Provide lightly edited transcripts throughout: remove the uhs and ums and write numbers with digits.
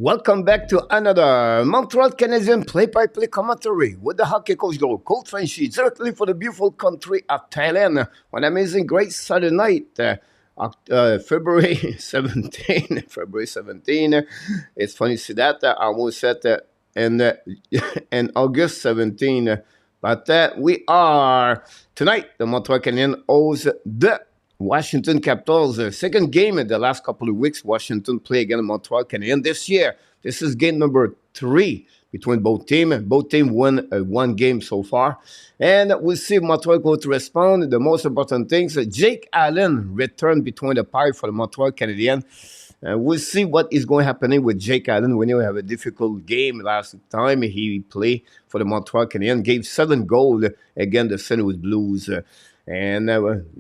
Welcome back to another Montreal Canadiens play-by-play commentary with the hockey coach, Coach Frenchy, directly for the beautiful country of Thailand. One amazing, great Saturday night, February 17. February 17. It's funny to see that. I almost said in August 17. But we are, tonight, the Montreal Canadiens hosts the Washington Capitals, second game in the last couple of weeks. Washington play against Montreal Canadiens this year. This is game number 3 between both teams. Both teams won one game so far. And we'll see if Montreal go to respond. The most important things, Jake Allen returned between the pipe for the Montreal Canadiens. We'll see what is going to happen with Jake Allen. We know he have a difficult game last time he played for the Montreal Canadiens. Gave 7 goals against the St. Louis Blues. And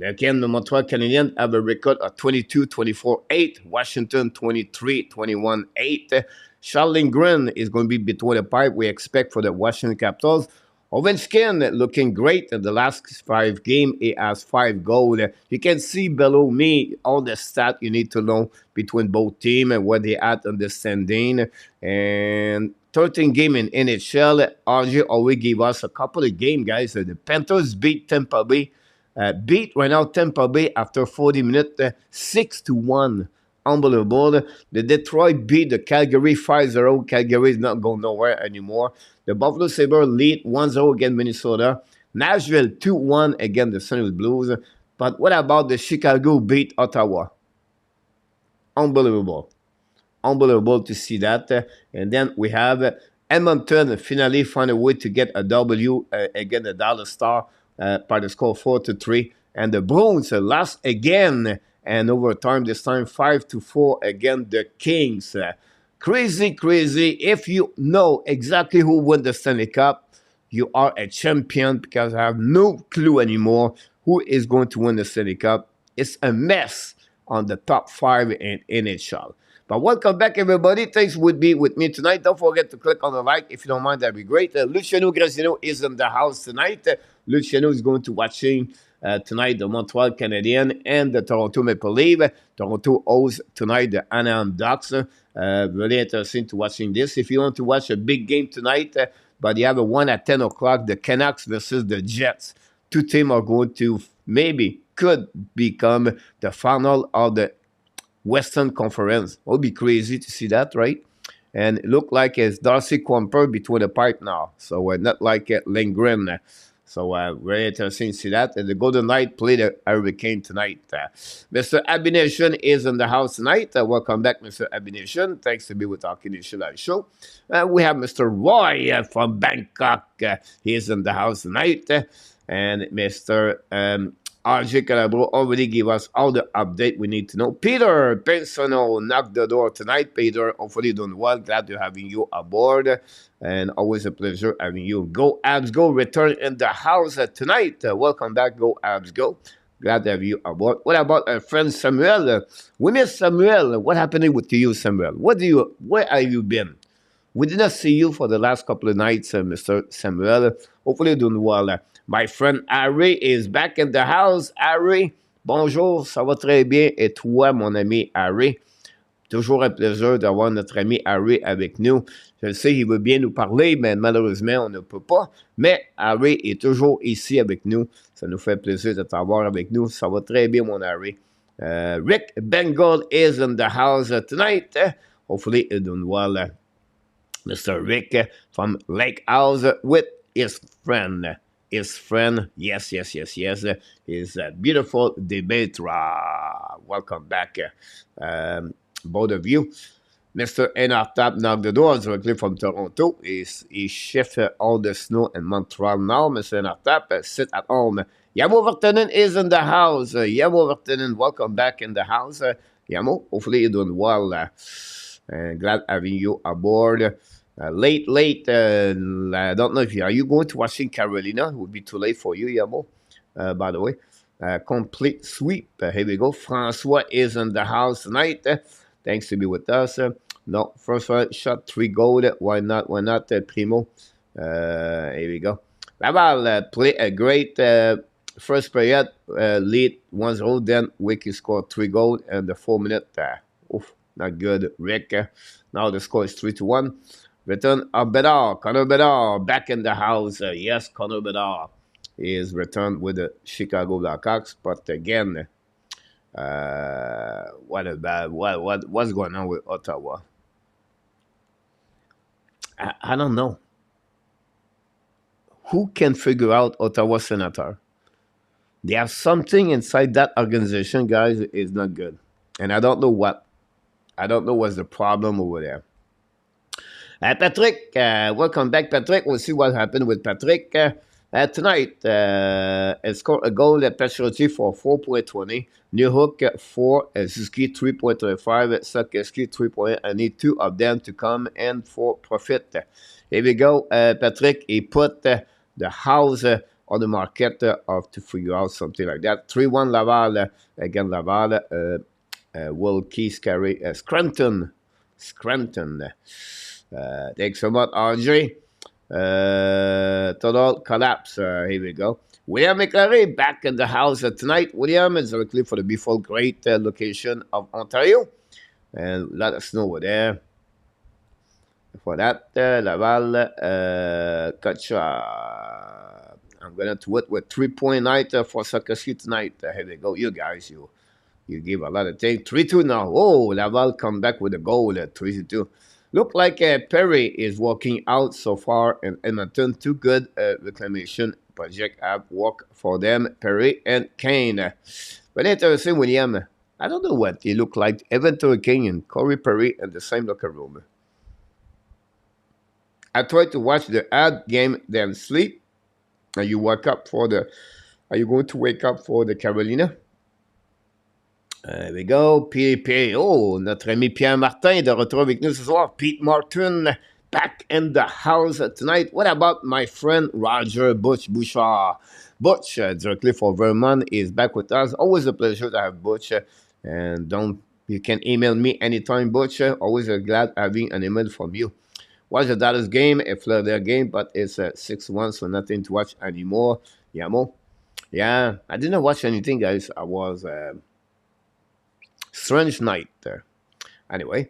again, the Montreal Canadiens have a record of 22-24-8. Washington 23-21-8. Charles Lindgren is going to be between the pipe, we expect, for the Washington Capitals. Ovechkin looking great in the last 5 games. He has 5 goals. You can see below me all the stats you need to know between both teams and where they at on the standing. And 13 game in NHL. RJ always gave us a couple of games, guys. The Panthers beat Tampa Bay. Beat right now Tampa Bay after 40 minutes, 6-1. Unbelievable. The Detroit beat the Calgary 5-0. Calgary is not going nowhere anymore. The Buffalo Sabres lead 1-0 against Minnesota. Nashville 2-1 against the St. Louis Blues. But what about the Chicago beat Ottawa? Unbelievable. Unbelievable to see that. And then we have Edmonton finally find a way to get a W against the Dallas Stars. By the score 4-3, and the Bruins lost again, and overtime this time 5-4 against the Kings. Crazy. If you know exactly who won the Stanley Cup, you are a champion, because I have no clue anymore who is going to win the Stanley Cup. It's a mess on the top 5 in NHL. But welcome back, everybody. Thanks for being with me tonight. Don't forget to click on the like if you don't mind. That'd be great. Luciano Graziano is in the house tonight. Luciano is going to watching tonight the Montreal Canadiens and the Toronto Maple Leafs. Toronto hosts tonight the Anaheim Ducks. Really interesting to watching this. If you want to watch a big game tonight, but you have a one at 10 o'clock, the Canucks versus the Jets. 2 teams are going to could become the final of the Western Conference. It would be crazy to see that, right? And it looked like it's Darcy Kuemper between the pipe now. So not like Lindgren. So very interesting to see that. And the Golden Knights play the Hurricane tonight. Mr. Habs Nation is in the house tonight. Welcome back, Mr. Habs Nation. Thanks to be with Hockey Nation Live Show. We have Mr. Roy from Bangkok. He is in the house tonight. And Mr. RJ Calabro already gave us all the update we need to know. Peter Pensano knocked the door tonight. Peter, hopefully doing well. Glad to having you aboard. And always a pleasure having you. Go Habs Go return in the house tonight. Welcome back. Go Habs Go. Glad to have you aboard. What about our friend Samuel? We miss Samuel. What happened with you, Samuel? Where have you been? We did not see you for the last couple of nights, Mr. Samuel. Hopefully you're doing well. My friend Harry is back in the house. Harry, bonjour, ça va très bien. Et toi, mon ami Harry? Toujours un plaisir d'avoir notre ami Harry avec nous. Je le sais, il veut bien nous parler, mais malheureusement, on ne peut pas. Mais Harry est toujours ici avec nous. Ça nous fait plaisir de t'avoir avec nous. Ça va très bien, mon Harry. Rick Bengal is in the house tonight. Hopefully, you're doing well. Mr. Rick from Lake House with his friend. His friend, yes, is beautiful Demetra. Welcome back, both of you. Mr. Enartap knocked the door directly from Toronto. He shifted all the snow in Montreal now. Mr. Enartap, sit at home. Yamo Vertanen is in the house. Yamo Vertanen, welcome back in the house. Yamo, hopefully you're doing well. Glad having you aboard. Late. I don't know if are you going to watching Carolina? It would be too late for you, Yamo. By the way, complete sweep. Here we go. Francois is in the house tonight. Thanks to be with us. No, first one shot 3 goals. Why not? Primo? Here we go. Laval play a great first period. Lead 1-0. Then Wiki scored 3 goals in the 4 minutes. Not good, Rick. Now the score is 3-1. Return of Bedard, Connor Bedard, back in the house. Yes, Connor Bedard is returned with the Chicago Blackhawks. But again, what's going on with Ottawa? I don't know. Who can figure out Ottawa Senator? They have something inside that organization, guys, is not good. And I don't know what. I don't know what's the problem over there. Patrick, welcome back, Patrick. We'll see what happened with Patrick. Tonight, he scored a goal at Patrick for 4.20. New Hook 4, Suzuki 3.35, Slafkovsky 3. I need 2 of them to come and for profit. Here we go, Patrick. He put the house on the market to figure out something like that. 3-1 Laval. Again, Laval. Will Keys carry Scranton. Thanks so much, Andre. Total collapse. Here we go. William McClary back in the house tonight. William is directly for the Beautiful Great location of Ontario. And let us know over there. For that, Laval, Kacha. I'm going to tweet with 3.9 for Slafkovsky tonight. Here we go. You guys, you give a lot of things. 3-2 now. Oh, Laval come back with a goal at 3-2. Look like Perry is working out so far in Edmonton. 2 good reclamation project have worked for them, Perry and Kane. But interesting, William. I don't know what he look like. Evan Kane and Corey Perry in the same locker room. I tried to watch the ad game, then sleep. And you wake up for the. Are you going to wake up for the Carolina? There we go. Pierre. Oh, notre ami Pierre Martin de retour avec nous ce soir. Pete Martin back in the house tonight. What about my friend Roger Butch Bouchard? Butch, directly for Vermont, is back with us. Always a pleasure to have Butch. And you can email me anytime, Butch. Always glad having an email from you. Watch the Dallas game, a Florida game, but it's 6-1, so nothing to watch anymore. Yamo. Yeah, I didn't watch anything, guys. I was strange night. Anyway,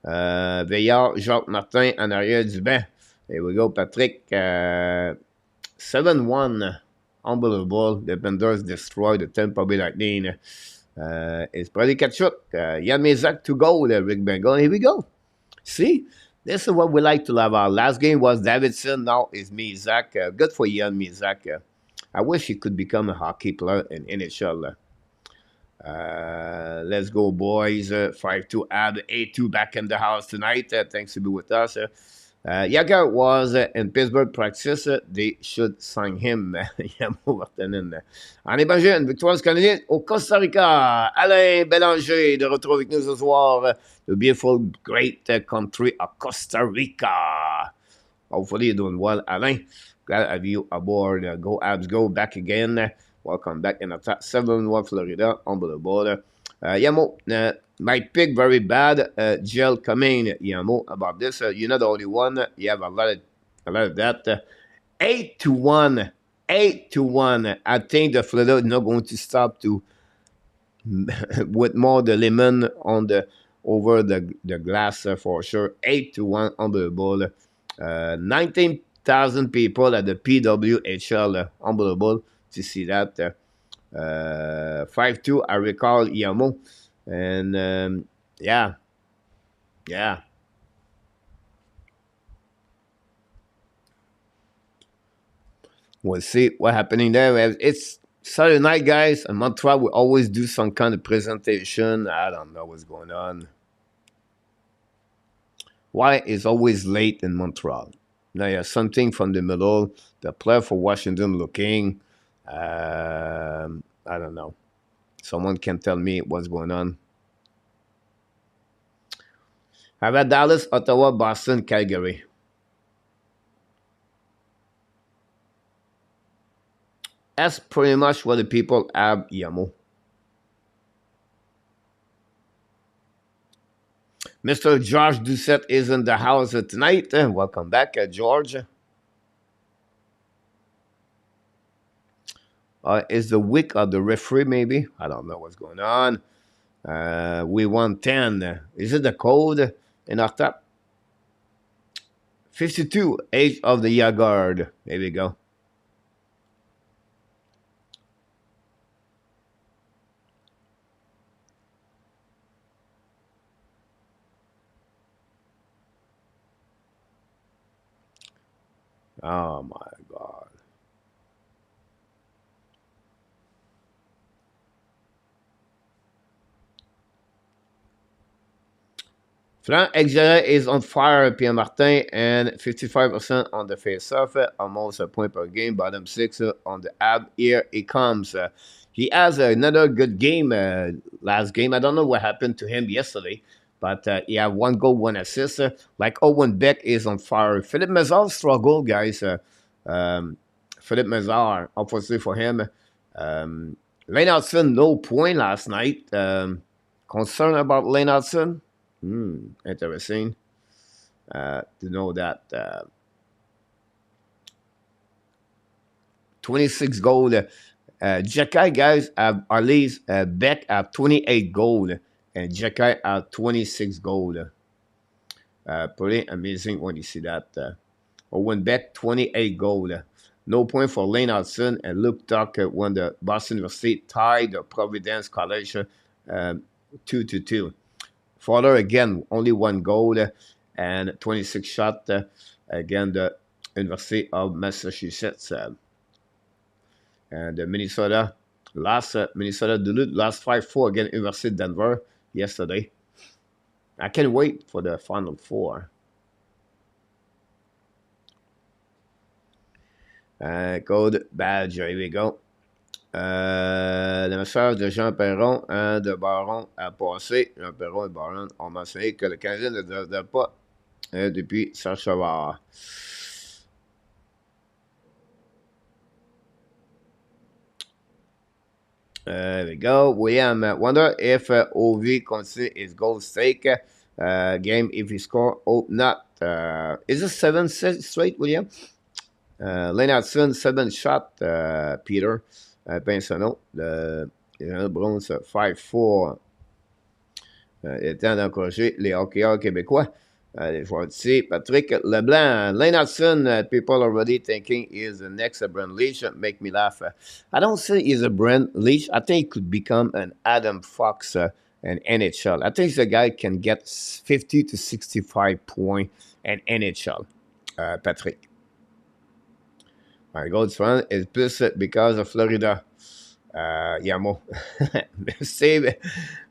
Veillard, Jacques Martin en arrière du banc. Here we go, Patrick. 7-1. Unbelievable. The Benders destroyed the Tampa Bay Lightning. It's Brady Kachuk. Yann Mézac to go, Rick Bengal. Here we go. See? This is what we like to have. Our last game was Davidson. Now it's Mézac. Good for Yann Mézac. I wish he could become a hockey player in NHL. Let's go, boys. 5-2 Ab 8-2 back in the house tonight. Thanks to be with us. Yager was in Pittsburgh practice. They should sign him. En Évanger, une victoire du Canadien au Costa Rica. Alain Bélanger de retour avec nous ce soir. The beautiful, great country of Costa Rica. Hopefully you're doing well, Alain. Glad to have you aboard. Go Abs, go back again. Welcome back in attack 7-1 Florida on the border. Yamo, my pick very bad. Gel Cumming, Yamo, about this. You're not the only one. You have a lot of that. 8-1. 8-1. I think the Florida is not going to stop to with more the lemon on over the glass for sure. 8-1 on the ball. 19,000 people at the PWHL. Unbelievable to see that. 5-2, I recall Yamo. And yeah. We'll see what's happening there. It's Saturday night, guys. In Montreal, we always do some kind of presentation. I don't know what's going on. Why is always late in Montreal? Now, you have something from the middle. The player for Washington looking. I don't know. Someone can tell me what's going on. How about Dallas, Ottawa, Boston, Calgary? That's pretty much what the people have, Yamo. Mr. George Doucette is in the house tonight. Welcome back, George. Is the week of the referee, maybe? I don't know what's going on. We won 10. Is it the code in our top? 52, age of the Yagard. There we go. Oh my God. Frank Exera is on fire, Pierre Martin, and 55% on the face-off, almost a point per game, bottom six on the ab. Here he comes. He has another good game last game. I don't know what happened to him yesterday, but he had one goal, one assist. Like Owen Beck is on fire. Philippe Mazar struggled, guys. Philippe Mazar, unfortunately for him. Lennartson, no point last night. Concern about Lennartson? Interesting to know that 26 goal. Jacky guys have at least Beck have 28 goal and Jacky have 26 goal. Pretty amazing when you see that. Owen Beck 28 goal. No point for Lane Hudson and Luke Tuck when the Boston University tied the Providence College 2-2. Fowler again, only one goal and 26 shot. Again, the University of Massachusetts. And Minnesota, Minnesota Duluth lost 5-4 against University of Denver yesterday. I can't wait for the Final Four. Code badge, here we go. Le message de Jean Perron de Baron a passé. Jean Perron et Baron ont mentionné que le Canadien ne devrait pas depuis Saint-Chavard. There we go. William wonder if OV continues his goal stake game if he score. Oh, not. Is it 7 straight, William? Lennartson, 7 shot, Peter. Pinsonneau, le Bronze 5-4. Il est temps d'encourager les hockeyeurs québécois. Les joueurs d'ici. Patrick Leblanc. Lennartson, people already thinking he's the next Brent Leach. Make me laugh. I don't say he's a Brent Leach. I think he could become an Adam Fox in NHL. I think the guy can get 50 to 65 points in NHL. Patrick. My gold fan is plus because of Florida. Yamo. Steve.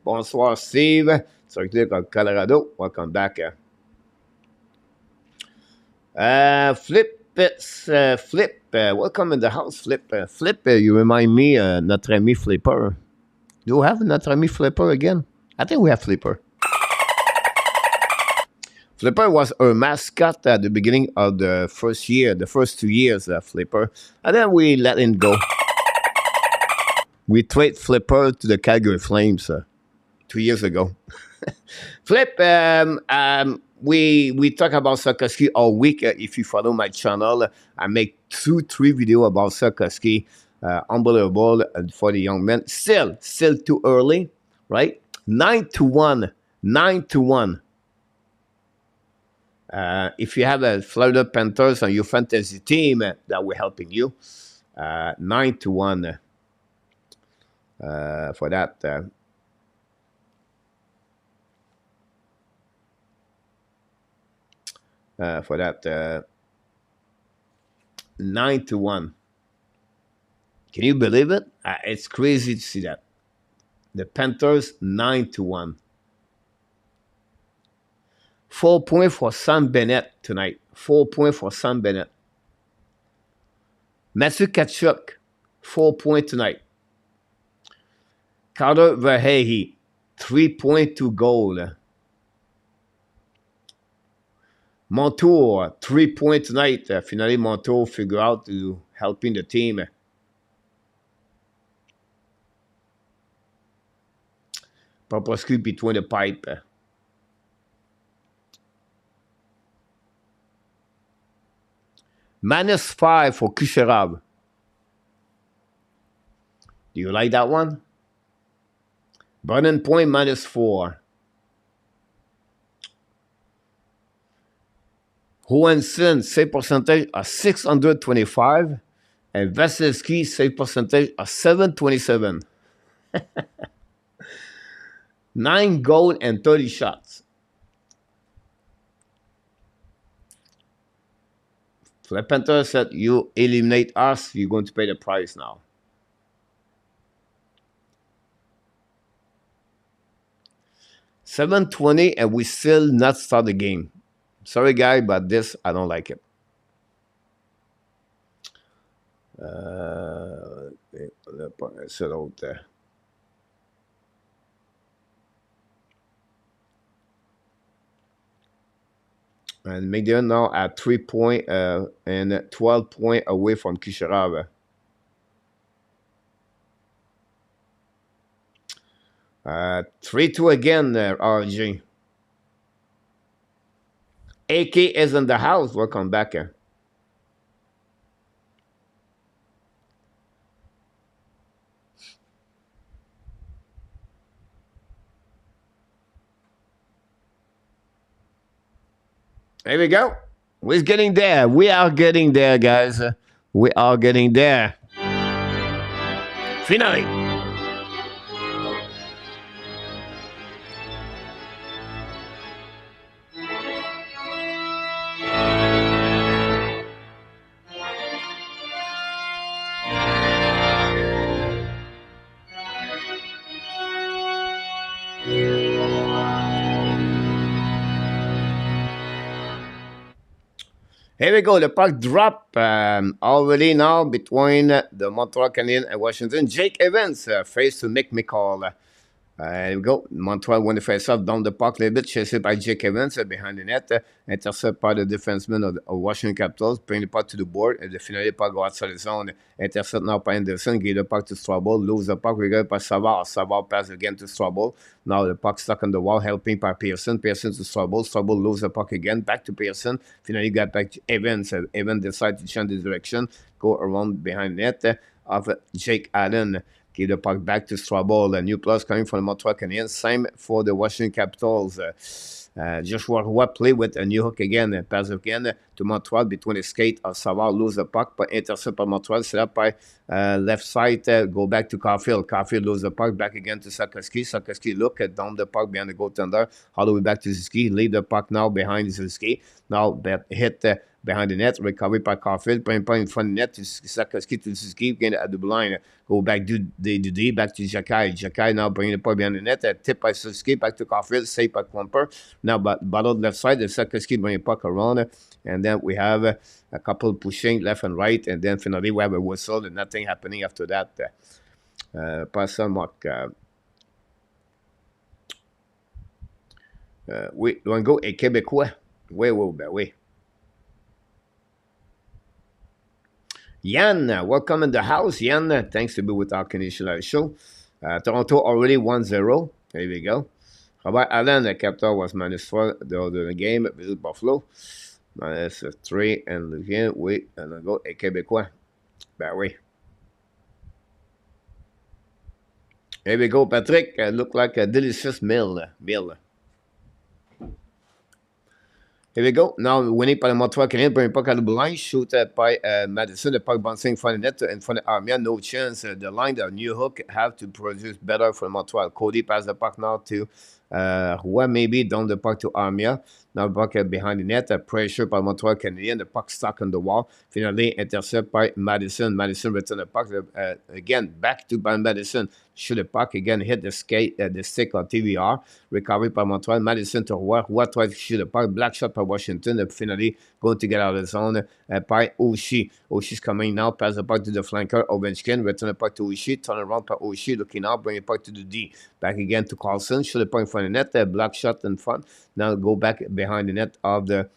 Bonsoir, Steve. Circuit of Colorado. Welcome back. Flip. Flip. Welcome in the house, Flip. Flip, you remind me, notre ami Flipper. Do we have notre ami Flipper again? I think we have Flipper. Flipper was our mascot at the beginning of the first 2 years, Flipper. And then we let him go. We traded Flipper to the Calgary Flames 2 years ago. Flip, we talk about Slafkovsky all week. If you follow my channel, I make 2-3 videos about Slafkovsky. Unbelievable for the young men. Still too early, right? 9-1. 9-1. If you have a Florida Panthers on your fantasy team that will helping you, 9-1 for that. For that 9-1. Can you believe it? It's crazy to see that. The Panthers 9-1. 4 points for Sam Bennett tonight. 4 points for Sam Bennett. Matthew Tkachuk, 4 points tonight. Carter Verhey, 3.2 goal. Montour, 3 points tonight. Finally, Montour figure out to helping the team. Popowski between the pipe. -5 for Kucherov. Do you like that one? Burning Point -4. Johansson, save percentage of 625. And Vasilevsky, save percentage of 727. 9 goals and 30 shots. So the Panthers said, you eliminate us, you're going to pay the price now. $7.20 and we still not start the game. Sorry, guy, but this, I don't like it. Sit out there. And McDavid now at 3 point and 12 point away from Kucherov. 3-2 again, RG. AK is in the house. Welcome back. There we go. We're getting there. We are getting there, guys. We are getting there. Finally. Here we go. The puck drop already now between the Montreal Canadiens and Washington. Jake Evans face to Nick McCall. Here we go. Montreal won the face-off down the puck a little bit, chased by Jake Evans behind the net. Intercept by the defenseman of Washington Capitals. Bring the puck to the board. The finale puck go outside the zone. Intercept now by Anderson. Give the puck to Strobel. Lose the puck. Regarded by Savard. Savard pass again to Strobel. Now the puck stuck on the wall. Helping by Pearson. Pearson to Strobel. Strobel lose the puck again. Back to Pearson. Finally got back to Evans. Evans decided to change the direction. Go around behind net of Jake Allen. Give the puck back to Strobel. A new plus coming from the Montreal Canadiens. Same for the Washington Capitals. Joshua Roy play with a new hook again. Pass again to Montreal between the skate of Savard. Lose the puck, but intercept by Montreal. Set up by left side. Go back to Caulfield. Caulfield lose the puck. Back again to Slafkovsky. Slafkovsky look at down the puck behind the goaltender. All the way back to Suzuki. Leave the puck now behind Suzuki. Now that hit behind the net. Recovery by Caulfield. Bring point in front of the net to Slafkovsky to Suzuki. Again at the line. Go back to the back to Jakai. Jakai now bringing the puck behind the net. Tip by Suzuki. Back to Caulfield. Save by Klumper. Now battled left side. The Slafkovsky bringing the puck around. And then we have a couple pushing left and right. And then finally we have a whistle and nothing happening after that. Pas ça, Marc. Oui, Luango est québécois. Oui, ben oui. Yann, welcome in the house. Yann, thanks to be with our Canadian Live show. Toronto already 1-0. There we go. Robert Allen, the captain, was -4 the game with Buffalo. -3 and again, oui, Luango est québécois. Ben oui. Here we go, Patrick. Look like a delicious meal. Here we go. Now winning par le Montreal Canadiens. Bring puck à le line. Shoot by Madison. The puck bouncing in front of the net. In front of Armia. No chance. The line, the new hook, have to produce better for Montreal. Cody pass the puck now to Roy, maybe down the puck to Armia. Now the puck behind the net. Pressure by Montreal Canadiens. The puck stuck on the wall. Finally intercept by Madison. Madison return the puck again back to Madison. Shoot the puck again. Hit the skate, the stick on TVR. Recovery by Montreal. Madison to Roy. Roy tries to shoot the puck. Black shot by Washington. Finally going to get out of the zone by Oshie. Oshie's coming now. Pass the puck to the flanker. Ovechkin. Return the puck to Oshie. Turn around by Oshie. Looking out. Bring the puck to the D. Back again to Carlson. Shoot the puck in front of the net. Black shot in front. Now go back behind the net of the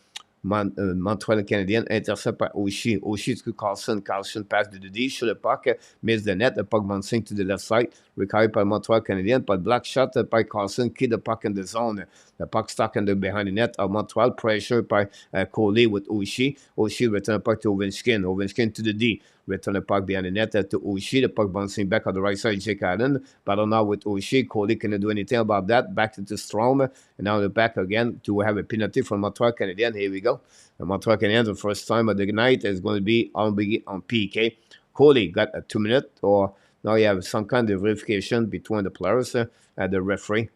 Montreal Canadiens. Intercept by Oshie. Oshie to Carlson. Carlson pass to the D. Shoot the puck. Miss the net. The puck bouncing to the left side. Recovery by Montreal Canadiens. But black shot by Carlson. Keep the puck in the zone. The puck stuck in the behind the net of Montreal. Pressure by Coley with Oshie. Oshie return the puck to Ovechkin. Ovechkin to the D. Return the puck behind the net to Oshie. The puck bouncing back on the right side. Jake Allen. Battle now with Oshie. Coley cannot do anything about that. Back to the Strom. And now the back again to have a penalty from Montreal Canadiens. Here we go. go. The Montreal Canadiens, the first time of the night, is going to be on PK. Coley got a 2 minute, or now you have some kind of verification between the players and the referee.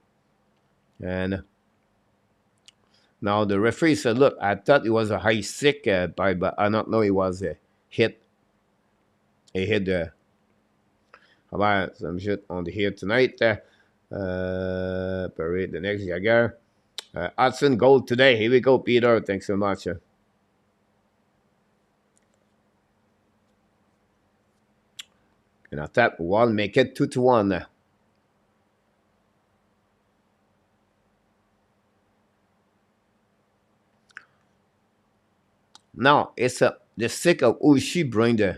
And now the referee said, look, I thought it was a high stick, but I don't know it was a hit. A hit about some shit on the here tonight. Parade the next Jagger. Hudson goal today. Here we go, Peter. Thanks so much. And I tap one, make it 2-1. Now it's the stick of Ushi bring the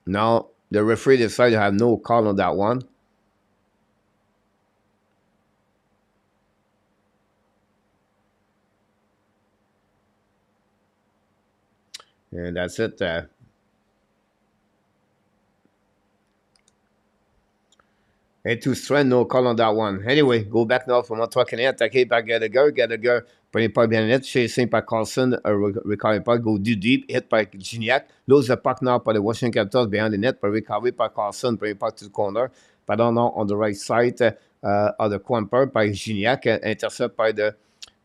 now the referee decided to have no call on that one. And that's it. Et tout strand, no call on that one. Anyway, go back now for Montreal Canadiens, attaqué par Gallagher. Gallagher, premier pas bien net, chasé par Carlson, recovery pas, go deep, hit by Gignac. Lose the puck now by the Washington Capitals behind the net, but recovery by Carlson, premier pas to the corner. Pardon, now on the right side of the corner by Gignac, intercept by the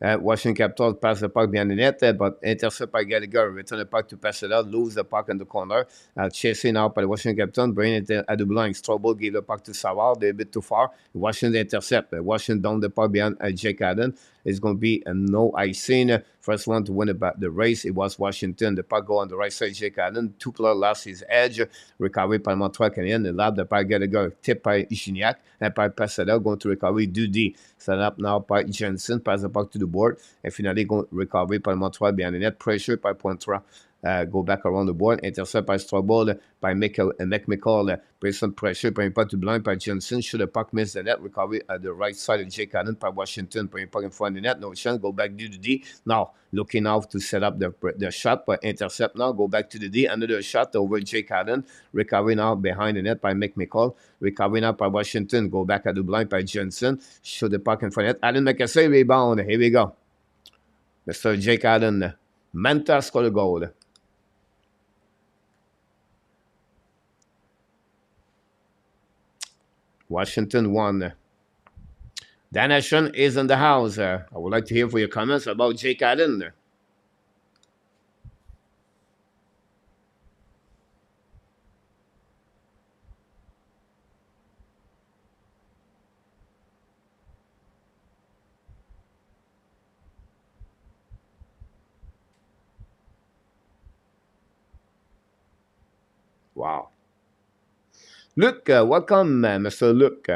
Washington Capitals pass the puck behind the net, but intercept by Gallagher. Return the puck to pass it out, lose the puck in the corner. Chasing out by the Washington Capitals, bring it at the blind. Strobel gave the puck to Savard, they're a bit too far. Washington intercept. Washington down the puck behind Jake Allen. It's going to be a no icing. First one to win about the race, it was Washington. The puck go on the right side, Jake Allen. Two players lost his edge. Recovery by Montreal Canadiens. The lab, the puck Gallagher. Tip by Gignac. And by Passadel going to recovery. Dudy. Set up now by Jensen. Pass the puck to the board. And finally, go recovery by Montreal behind the net. Pressure by Pointra. Go back around the board. Intercept by Strobel by McMichael. Present pressure. Bring puck to blind by Jensen. Should the puck miss the net. Recovery at the right side of Jake Allen by Washington. Bring puck in front of the net. No chance. Go back to the D. Now, looking out to set up the shot. But intercept now. Go back to the D. Another shot over Jake Allen. Recovery now behind the net by McMichael. Recovery now by Washington. Go back at the blind by Jensen. Should the puck in front of the net. Allen make a save. Rebound. Here we go. Mr. Jake Allen. Manta scored a goal. Washington won. Dan Ashton is in the house. I would like to hear for your comments about Jake Allen. Wow. Luke, welcome, Mr. Luke.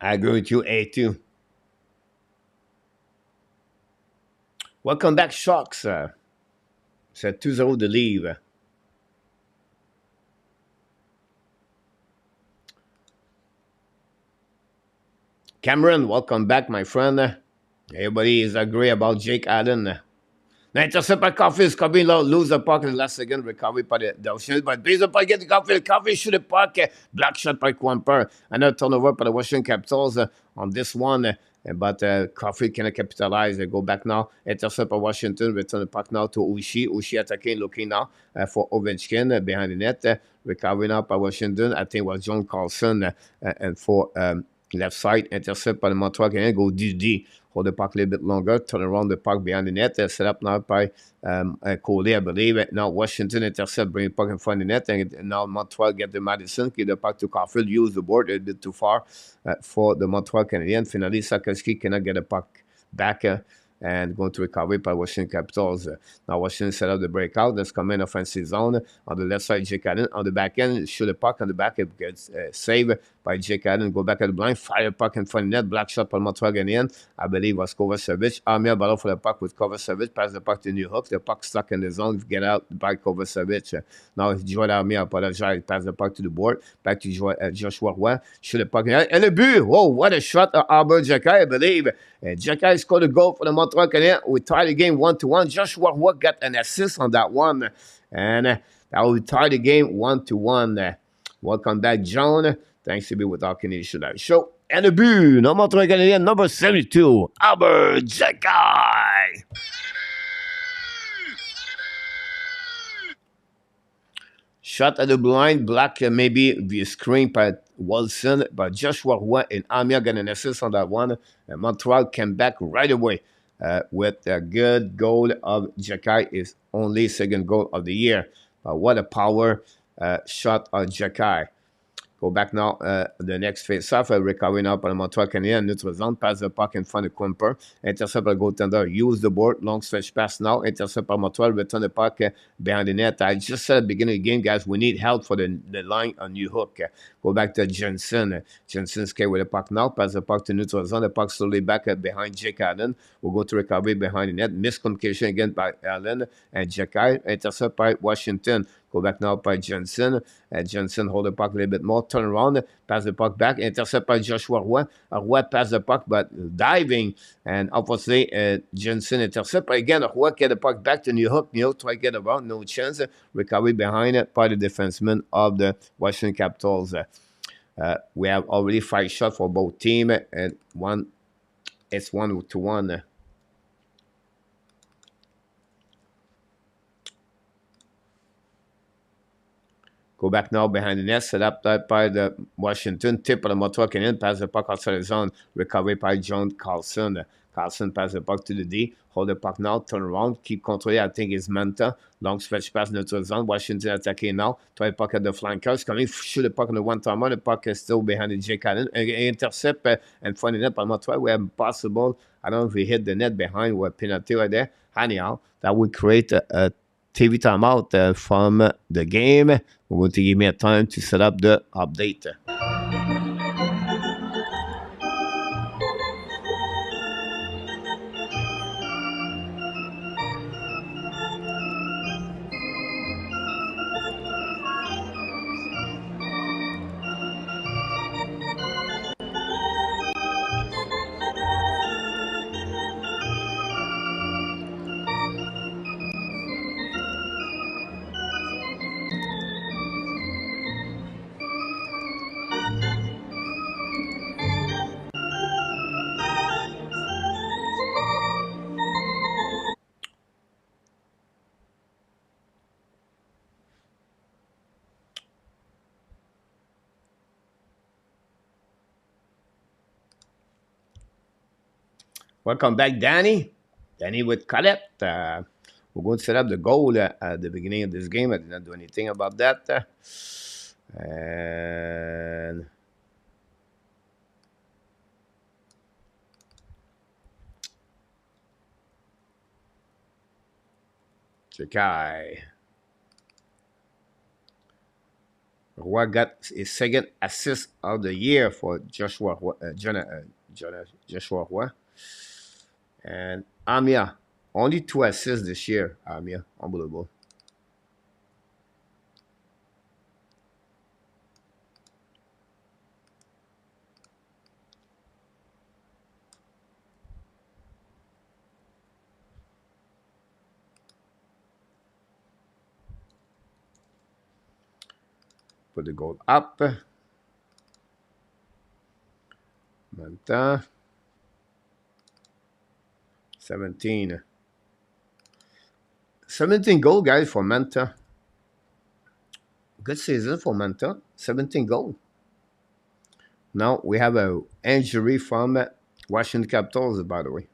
I agree with you, A2. Welcome back, Sharks. C'est 2-0 de leave. Cameron, welcome back, my friend. Everybody is agree about Jake Allen. Intercept by Caulfield. Caulfield lose the puck in the last second. Recovery by the Ocean. But based upon getting Caulfield. Caulfield shoot the puck. Black shot by Quamper. Another turnover by the Washington Capitals on this one. But Caulfield cannot capitalize. They go back now. Intercept by Washington. Return the puck now to Ushi. Ushi attacking, looking now for Ovechkin behind the net. Recovery now by Washington. I think it was John Carlson. And for left side, intercept by the Montreal Canadiens. Go DD. Hold the puck a little bit longer. Turn around the puck behind the net. Set up now by Coley, I believe. Now Washington intercept, bring the puck in front of the net. And now Montreal get the Madison. Give the puck to Caulfield. Use the board a bit too far for the Montreal Canadiens. Finally, Slafkovsky cannot get the puck back. And going to recovery by Washington Capitals. Now Washington set up the breakout. Let's come in offensive zone. On the left side, Jake Allen. On the back end, shoot the puck on the back. It gets saved by Jake Allen. Go back at the blind, fire puck in front of net, black shot by Montreal Canadiens. I believe was Kovacevic. Armia battle for the puck with Kovacevic, pass the puck to New Hook. The puck stuck in the zone, get out by Kovacevic. Now Joel Armia apologize, pass the puck to the board, back to Joshua Roy, shoot the puck, and the but! Whoa, what a shot of Albert Jacquet, I believe. Jacquet scored a goal for the Montreal Canadiens. We tied the game 1-1. Joshua Roy got an assist on that one, and that will tie the game 1-1. Welcome back, John. Thanks to be with our Canadian Live Show. And the but, no Montreal Canadiens, number 72, Albert Jacquet. Shot at the blind, black maybe via screen by Wilson, but Joshua Roy and Amia got an assist on that one. And Montreal came back right away with a good goal of Jacquet, his only second goal of the year. But what a power shot of Jacquet. Go back now, the next face-off, recovery now by the Montreal Canadiens, neutral zone, pass the puck in front of Quimper, intercept by goaltender, use the board, long stretch pass now, intercept by Montreal, return the puck behind the net. I just said at the beginning of the game, guys, we need help for the line on New Hook. Go back to Jensen. Jensen skate with the puck now, pass the puck to neutral zone, the puck slowly back behind Jake Allen. We'll go to recovery behind the net, miscommunication again by Allen and Jacquet, intercept by Washington. Go back now by Jensen. Jensen hold the puck a little bit more. Turn around. Pass the puck back. Intercept by Joshua Roy. Roy pass the puck, but diving. And obviously, Jensen intercept. But again, Roy get the puck back to New Hook. New Hook try to get around. No chance. Recovery behind it by the defenseman of the Washington Capitals. We have already 5 shots for both teams. And it's 1-1. Go back now behind the net, set up by the Washington, tip of the Montreal Canadiens, pass the puck outside the zone, recovery by John Carlson. Carlson pass the puck to the D, hold the puck now, turn around, keep controlling, I think it's Manta, long stretch pass neutral zone, Washington attacking now, try the puck at the flankers, coming, shoot the puck on the one-timer, the puck is still behind the Jake Allen, intercept and front of the net by Montreal, we have impossible, I don't know if we hit the net behind with a penalty right there, anyhow, that would create a TV timeout from the game. We're going to give me a time to set up the update. Welcome back, Danny. Danny with Colette. We're going to set up the goal at the beginning of this game. I did not do anything about that. And Jacquet. Roy got his second assist of the year for Joshua Roy. And Amia, only 2 assists this year. Amia, unbelievable. Put the goal up. Manta. 17 goal, guys, for Manta. Good season for Manta. 17 goal. Now we have an injury from Washington Capitals, by the way.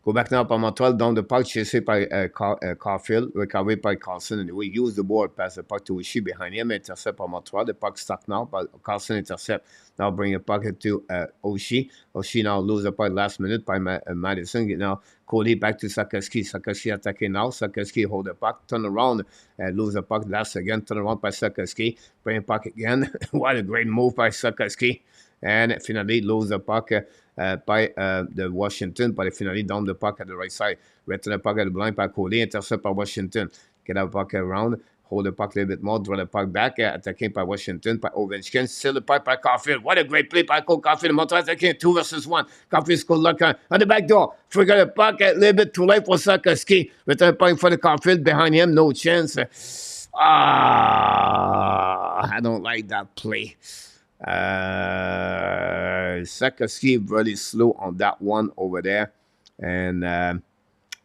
Go back now by Montreal, down the puck, chased by Caulfield, recovery by Carlson. Anyway, use the board, pass the puck to Ishii behind him, intercept by Montreal. The puck stuck now, but Carlson intercept. Now bring the puck to Oshie. Oshie now lose the puck last minute by Madison. Now Cody back to Slafkovsky. Slafkovsky attacking now. Slafkovsky hold the puck, turn around, lose the puck. Last again, turn around by Slafkovsky. Bring the puck again. What a great move by Slafkovsky. And finally lose the puck by the Washington, but finally down the puck at the right side. Return the puck at the blind by Cody, intercept by Washington. Get the puck around, hold the puck a little bit more, draw the puck back, attacking by Washington, by Ovechkin, still the puck by Caulfield. What a great play by Cole Caulfield. Montreal attacking 2 versus 1. Caulfield scored luck on the back door. Forgot the puck, a little bit too late for Slafkovsky. Return the puck in front of Caulfield, behind him, no chance. I don't like that play. Slafkovsky really slow on that one over there. And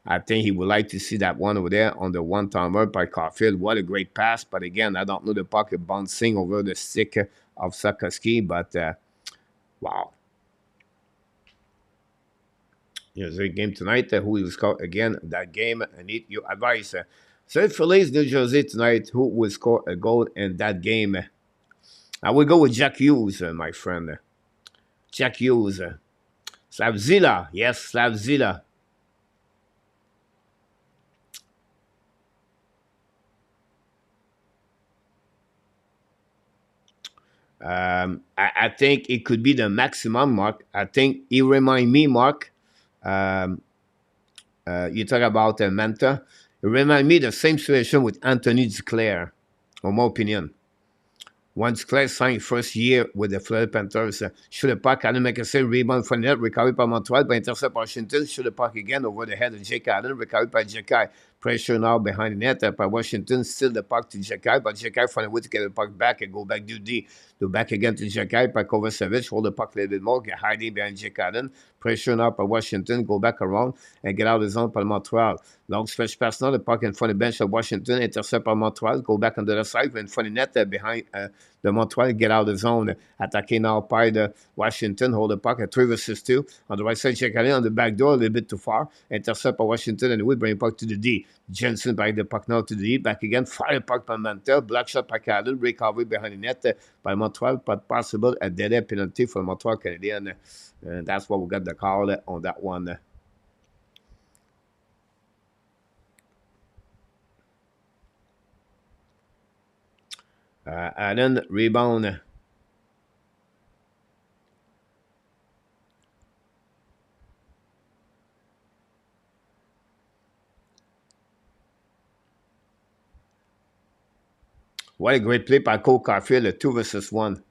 I think he would like to see that one over there on the one-timer by Caulfield. What a great pass. But again, I don't know the puck bouncing over the stick of Slafkovsky. But wow. Here's a game tonight. Who will score again that game? I need your advice. So Phillies, New Jersey tonight. Who will score a goal in that game? I will go with Jack Hughes, my friend. Jack Hughes. Slavzilla. Yes, Slavzilla. I think it could be the maximum, Mark. I think it remind me, Mark. You talk about Manta. It remind me the same situation with Anthony Duclair, in my opinion. Once Clay signed first year with the Florida Panthers, shoot the puck, Allen make a save, rebound from net, recovered by Montreal, by intercept Washington, shoot the puck again over the head of Jake Allen, recovered by Jekai. Pressure now behind the net by Washington, still the puck to Jekai, but Jekai find a way to get the puck back and go back to D. Do back again to Jekai by Kovacevic, hold the puck a little bit more, get hiding behind Jake Allen. Pressure now by Washington, go back around and get out of the zone by Montreal. Long stretch pass now, the puck in front of the bench of Washington, intercept by Montreal, go back on the other side, in front of the net behind the Montreal, get out of the zone. Attacking now by the Washington, hold the puck at 3 versus 2. On the right side, Jake Allen on the back door, a little bit too far. Intercept by Washington, and we bring the puck to the D. Jensen back the puck now to the D. Back again, fire puck by Mantel. Black shot by Allen, recovery behind the net by Montreal, but possible a dead penalty for Montreal Canadiens. And that's what we got the call on that one. Allen, rebound. What a great play by Cole Caulfield, 2 versus 1.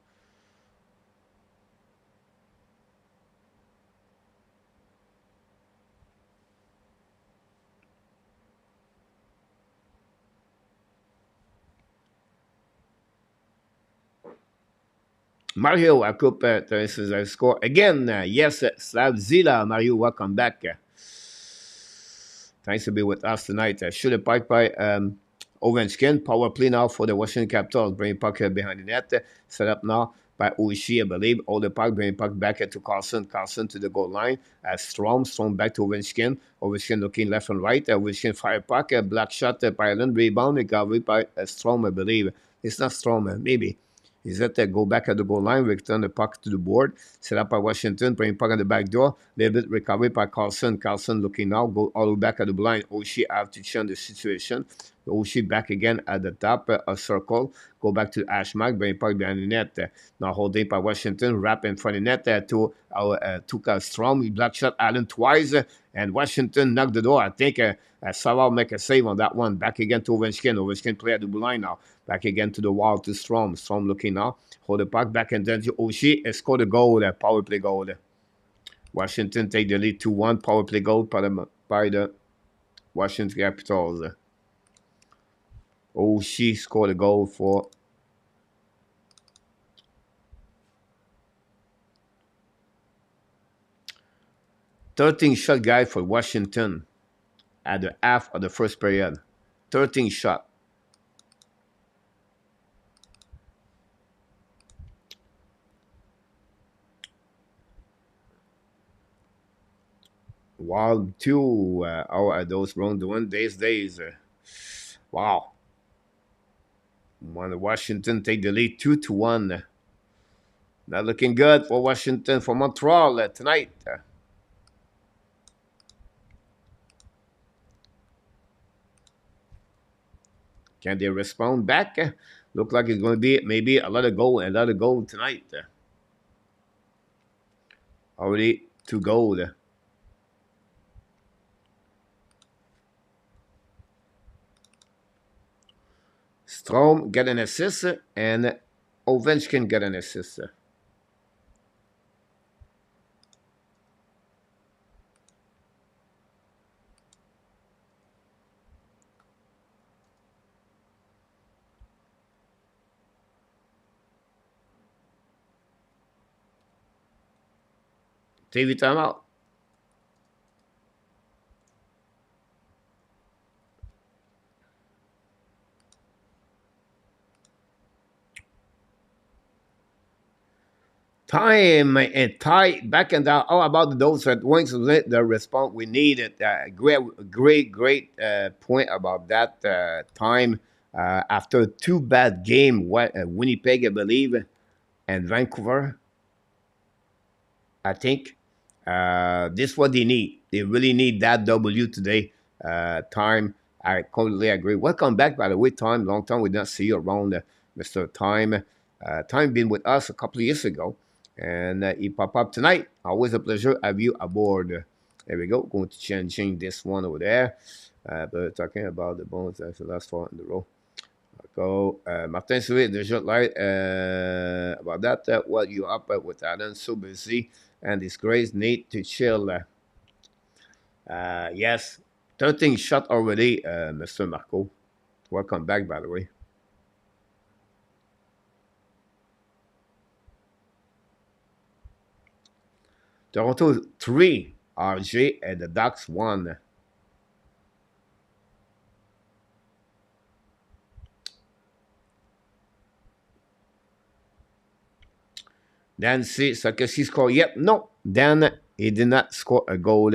Mario, I coupe a score again. Yes, Slavzilla. Mario, welcome back. Thanks to be with us tonight. Shoot a puck by Ovechkin. Power play now for the Washington Capitals. Bring puck behind the net. Set up now by Oshie, I believe. Hold the puck, bring puck back to Carlson. Carlson to the goal line. Strom back to Ovechkin. Ovechkin looking left and right. Ovechkin fire puck. Black shot by Allen. Rebound. Recovery by Strom, I believe. It's not Strom, maybe. Is that go back at the goal line, return the puck to the board, set up by Washington, bring puck on the back door, little bit recovery by Carlson. Carlson looking now, go all the way back at the blind. Oshie have to change the situation. Oshie back again at the top, a circle, go back to Ashmark, bring puck behind the net. Now holding by Washington, wrap in front of the net to Strom, black shot Allen twice, and Washington knocked the door. I think Savard make a save on that one. Back again to Ovechkin. Ovechkin play at the blue line now. Back again to the wall to Strom. Strom looking now. Hold the puck back and then to Oshie and score the goal, power play goal. Washington take the lead 2-1. Power play goal by the Washington Capitals. Oshie scored a goal for shot guy for Washington at the half of the first period. 13 shot. Wow, 2 how are those wrong doing these days? Wow. When Washington take the lead 2-1. Not looking good for Washington, for Montreal tonight. Can they respond back? Look like it's going to be maybe another goal tonight. Already 2 goals. Strom get an assist and Ovechkin get an assist. TV timeout. Time and tie back and down. How about those that wings the response we needed? Great point about that time after two bad game. What Winnipeg, I believe, and Vancouver. I think this what they need. They really need that W today. Time. I completely agree. Welcome back, by the way, Time. Long time we don't see you around, Mr. Time. Time been with us a couple of years ago, and he pop up tonight. Always a pleasure to have you aboard. There we go. Going to change this one over there. But talking about the bones, that's the last one in the row. Go. Martin Soué, déjà light about that. What you up with Alan? So busy and disgrace. Need to chill. Yes. 13 shot already, Mr. Marco. Welcome back, by the way. Toronto 3, RJ, and the Ducks 1. Then see Suzuki score. Yep, no. Then he did not score a goal.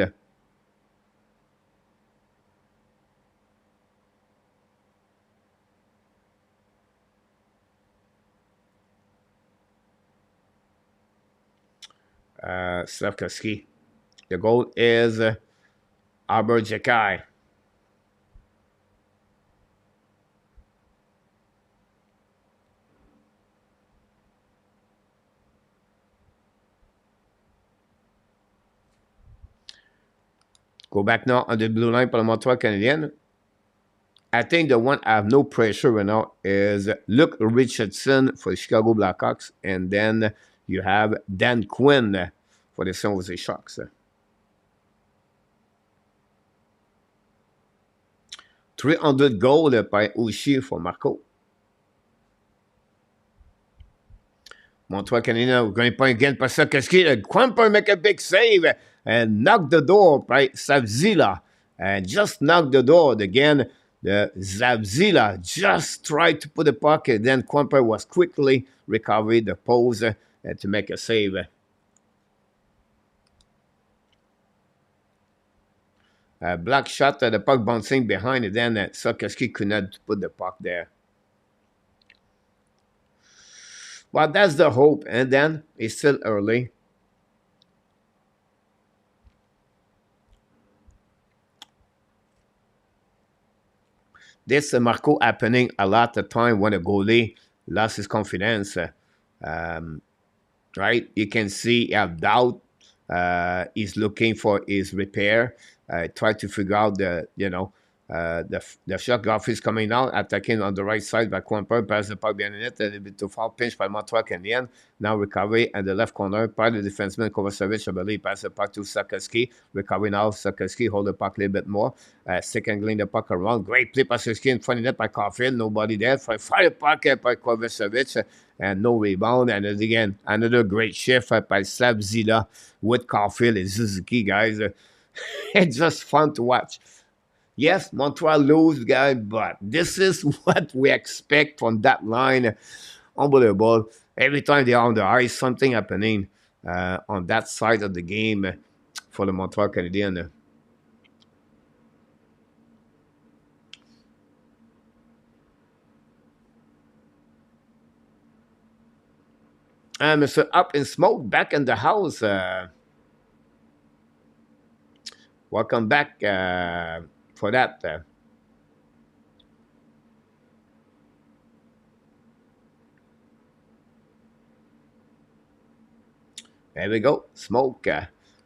Slafkovsky. The goal is Albert Jekai. Go back now on the blue line pour le Montreal Canadiens. I think the one I have no pressure right now is Luke Richardson for the Chicago Blackhawks, and then you have Dan Quinn for the San Jose Sharks. 300 goal by Ushi for Marco. Montreal Canadiens going to point again by Suzuki. Quamper make a big save and knock the door by Savzila. And just knock the door again. The Zabzila just tried to put the puck. Then Quamper was quickly recovered the pose to make a save. Black shot, the puck bouncing behind, and then Suzuki could not put the puck there. Well, that's the hope. And then it's still early. This Marco happening a lot of time when a goalie lost his confidence. Right? You can see he have doubt. He's looking for his repair. Try to figure out the shot golf is coming out, attacking on the right side by Quamper, pass the puck behind the net, a little bit too far, pinch by Montreal Canadiens. Now recovery at the left corner, by the defenseman Kovacevic, I believe, pass the puck to Suzuki. Recovery now, Suzuki hold the puck a little bit more. Second the puck around. Great play by Suzuki in front of net by Caulfield, nobody there. Fire the puck by Kovacevic, and no rebound. And again, another great shift by Slabzilla with Caulfield and Suzuki, guys. It's just fun to watch. Yes, Montreal lose, guy, but this is what we expect from that line. Unbelievable. Every time they're on the ice, something happening on that side of the game for the Montreal Canadiens. Mr. Up in Smoke back in the house. Welcome back for that. There we go. Smoke.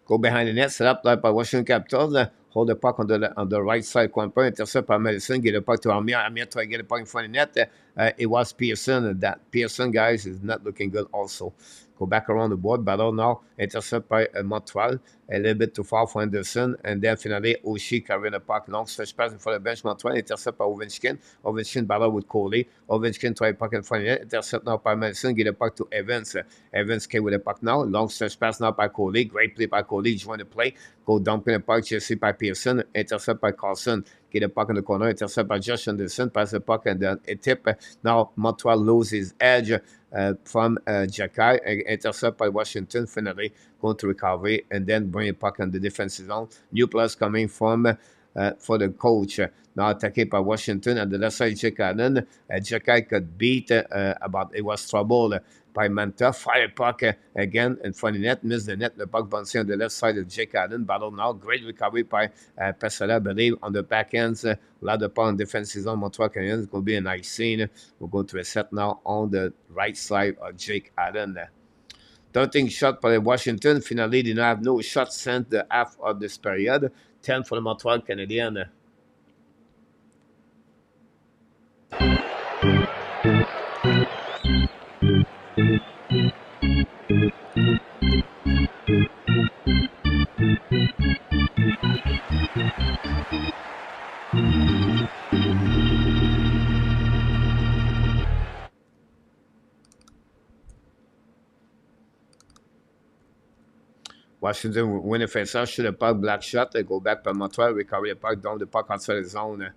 Go behind the net. Set up by Washington Capitals. Hold the puck on the right side. Corner. Intercept by Madison. Get the puck to Amir. Amir try to get the puck in front of the net. It was Pearson. That Pearson, guys, is not looking good also. Go back around the board. Battle now. Intercept by Montreal. A little bit too far for Anderson. And then finally, Oshie carrying the puck. Long stretch pass in front of the bench. Montreal. Intercept by Ovechkin. Ovechkin battle with Coley. Ovechkin try puck in front of the net. Intercept now by Madison. Get the puck to Evans. Evans came with the puck now. Long stretch pass now by Coley. Great play by Coley. Join the play. Go dump in the puck. Chased by Pearson. Intercept by Carlson. Get the puck in the corner. Intercept by Josh Anderson. Pass the puck and then a tip. Now Montreal loses his edge from Jacky. Intercept by Washington. Finally going to recovery and then bring the puck on the defensive zone. New plus coming from for the coach. Now attacked by Washington and the left side Jake Allen. Jacky got beat about it was trouble by Manta. Fire puck again in front of the net. Missed the net. The puck bouncing on the left side of Jake Allen. Battle now. Great recovery by Pesala, I believe, on the back ends. Lot of puck on defensive zone. Montreal Canadiens. It's going to be a nice scene. We'll go to a set now on the right side of Jake Allen. 13 shot by Washington. Finally, did not have no shot since the half of this period. 10 for the Montreal Canadiens. Washington win the face-off, shoot the puck, black shot. They go back by Montreal, recover the puck, down the puck outside the zone.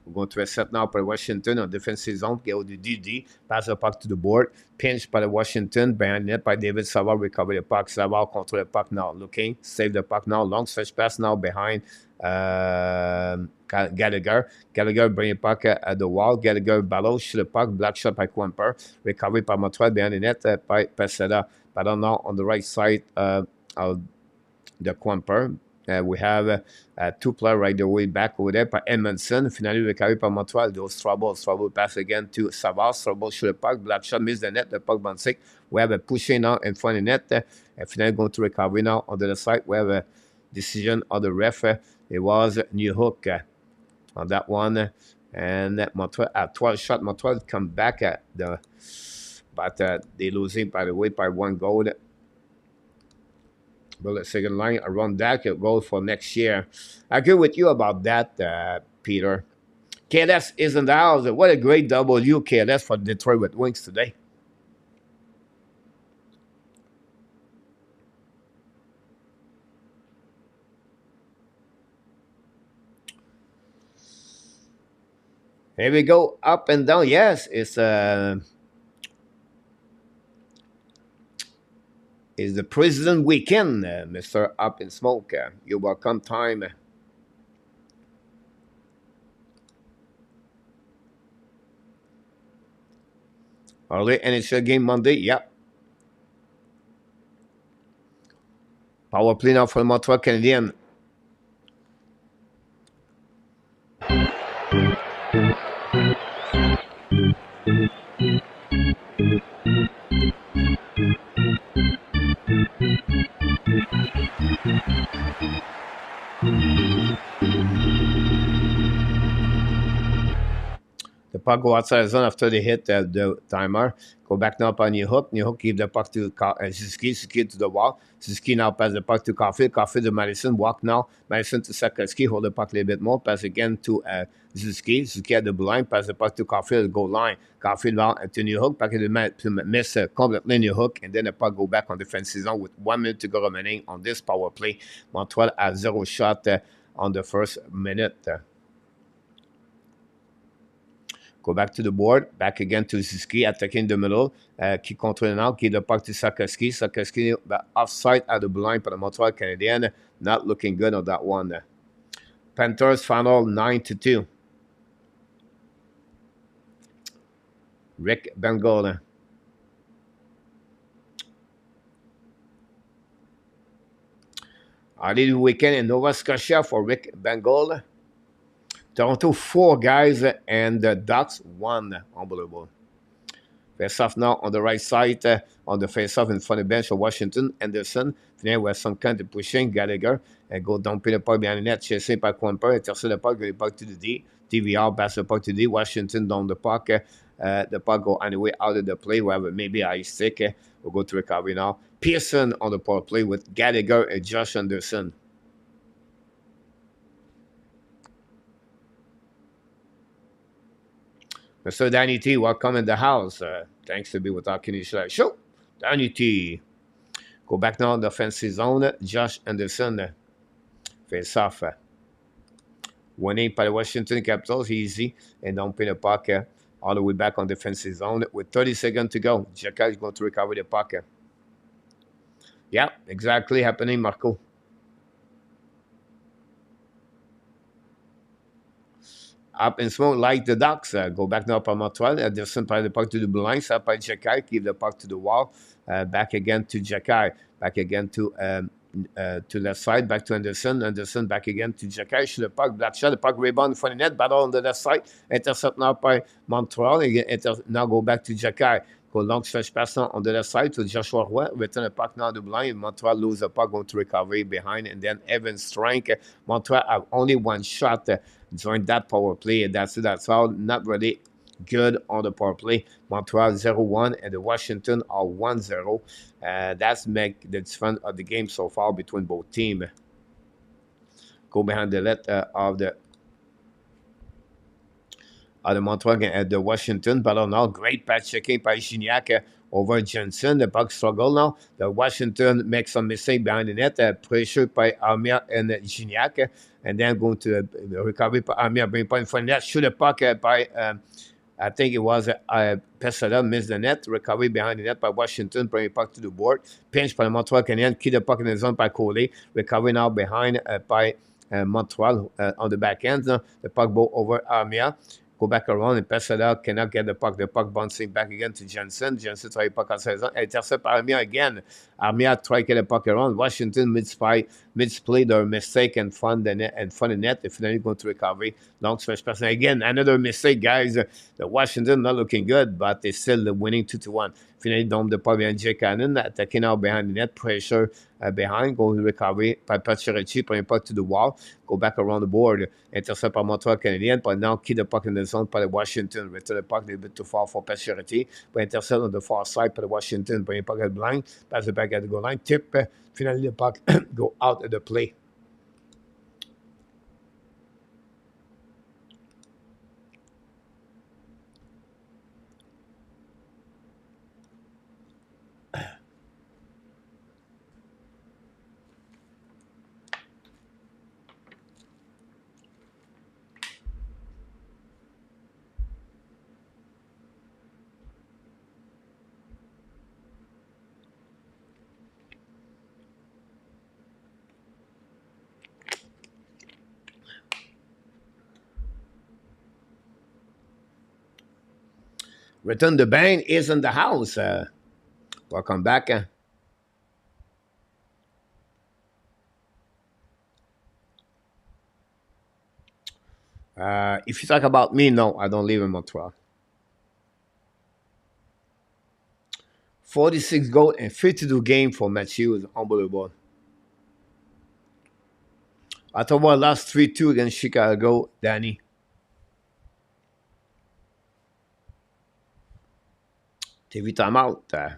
We're going to a set now by Washington on defensive zone. Go to DD, pass the puck to the board. Pinch by the Washington, behind net by David Savard, recover the puck. Savard control the puck now, looking, save the puck now. Long stretch pass now behind Gallagher. Gallagher bring the puck at the wall. Gallagher battle, shoot the puck, black shot by Quimper. Recovery by Montreal behind the net by Pesada. Battle now on the right side of the Quimper. We have two players right away back over there by Edmondson. Finally recovery by Montreal. Those troubles pass again to Savard. Trouble shoot the puck. Black shot miss the net. The puck bouncing. We have a pushing now in front of the net. And finally going to recovery now on the other side. We have a decision of the ref. It was New Hook on that one. And Montreal at 12 shot. Montreal come back at the, but they losing by the way by one goal. Well, the second line around that goal for next year. I agree with you about that, Peter. KLS is in the house. What a great W, KLS, for Detroit Red Wings today. Here we go, up and down. Yes, it's the President Weekend, Mr. Up in Smoke. You're welcome time. Early NHL game Monday, yep. Power play now for the Montreal Canadiens. The puck go outside the zone after they hit the timer. Go back now on New Hook. New Hook give the puck to Suzuki. Suzuki to the wall. Suzuki now pass the puck to Caulfield. Caulfield to Madison. Walk now. Madison to Slafkovsky. Hold the puck a little bit more. Pass again to Suzuki. Suzuki at the blue line. Pass the puck to Caulfield. Goal line. Caulfield now to New Hook. Back to miss completely New Hook. And then the puck go back on defensive zone with 1 minute to go remaining on this power play. Montreal has 0 shot on the first minute. Go back to the board. Back again to Suzuki, attacking the middle. Keep controlling now. Give the puck to Slafkovsky. Slafkovsky offside at the blind for the Montreal Canadiens. Not looking good on that one. Panthers final 9-2. Rick Bengal. Early weekend in Nova Scotia for Rick Bengal. Toronto 4 guys and the Ducks 1. Unbelievable. Face-off now on the right side, on the face-off in front of the bench of Washington. Anderson, finalement, with some kind of pushing. Gallagher, go dumper le puck behind the net, chasé par Quimper, intercepte le puck, le puck to the D. TVR pass the puck to D. Washington down the puck. The puck go anyway out of the play. We have maybe a high stick. We'll go to recovery now. Pearson on the power play with Gallagher and Josh Anderson. Mr. Danny T, welcome in the house. Thanks to be with our Canadian show. Danny T. Go back now in the offensive zone. Josh Anderson. Face off. Winning by the Washington Capitals. Easy. And don't pin the puck all the way back on defensive zone with 30 seconds to go. Jacka is going to recover the puck. Yeah, exactly happening, Marco. Up in smoke like the Ducks. Go back now for Montreal. Anderson by the puck to the blue line. Up by Jacka. Keep the puck to the wall. Back again to Jacka. Back again to left side. Back to Anderson. Anderson back again to Jacka. Shoot the puck. Black shot. The puck rebound in front of the net. Battle on the left side. Intercept now by Montreal. Now go back to Jacka. Go long stretch pass on the left side to Joshua Roy. Return the puck now to the blind. Montreal lose the puck. Going to recovery behind. And then Evan Strank. Montreal have only one shot during that power play. That's all. Not really good on the power play. Montreal 0-1 and the Washington are 1-0. That's make the difference of the game so far between both teams. Go behind the net of the Montreal and the Washington. But now great patch checking by Gignac over Jensen. The puck struggle now. The Washington makes some mistake behind the net. Pressure by Armia and Gignac. And then going to the recovery by Armia. Bring point in front of the net. Shoot the puck by, I think it was Pesada. Missed the net. Recovery behind the net by Washington. Bring the puck to the board. Pinch by the Montreal Canadiens. Keep the puck in the zone by Coley. Recovery now behind by Montreal on the back end. The puck ball over Armia. Go back around and Pesada cannot get the puck. The puck bouncing back again to Jensen. Jensen try the puck outside zone. Intercept Armia again. Armia try to get the puck around. Washington mid-play their mistake and fund the net and fund the net. They finally go to recovery. Long stretch pass. Again, another mistake, guys. The Washington not looking good, but they still winning 2-1. Finally, dump the puck behind Jake Cannon. Attacking out behind the net. Pressure behind. Go to recovery by Pacioretty. Putting the puck to the wall. Go back around the board. Intercept by Montreal Canadiens. But now keep the puck in the zone by the Washington. Return the puck a little bit too far for Pacioretty. But intercept on the far side by the Washington. Bring the puck at blind. Pass it back at the goal line. Tip. Finally, the puck go out of the play. Return the Bang is in the house. Welcome back. If you talk about me, no, I don't live in Montreal. 46 goals and 52 games for Matthew is unbelievable. Ottawa lost 3-2 against Chicago, Danny. TV timeout.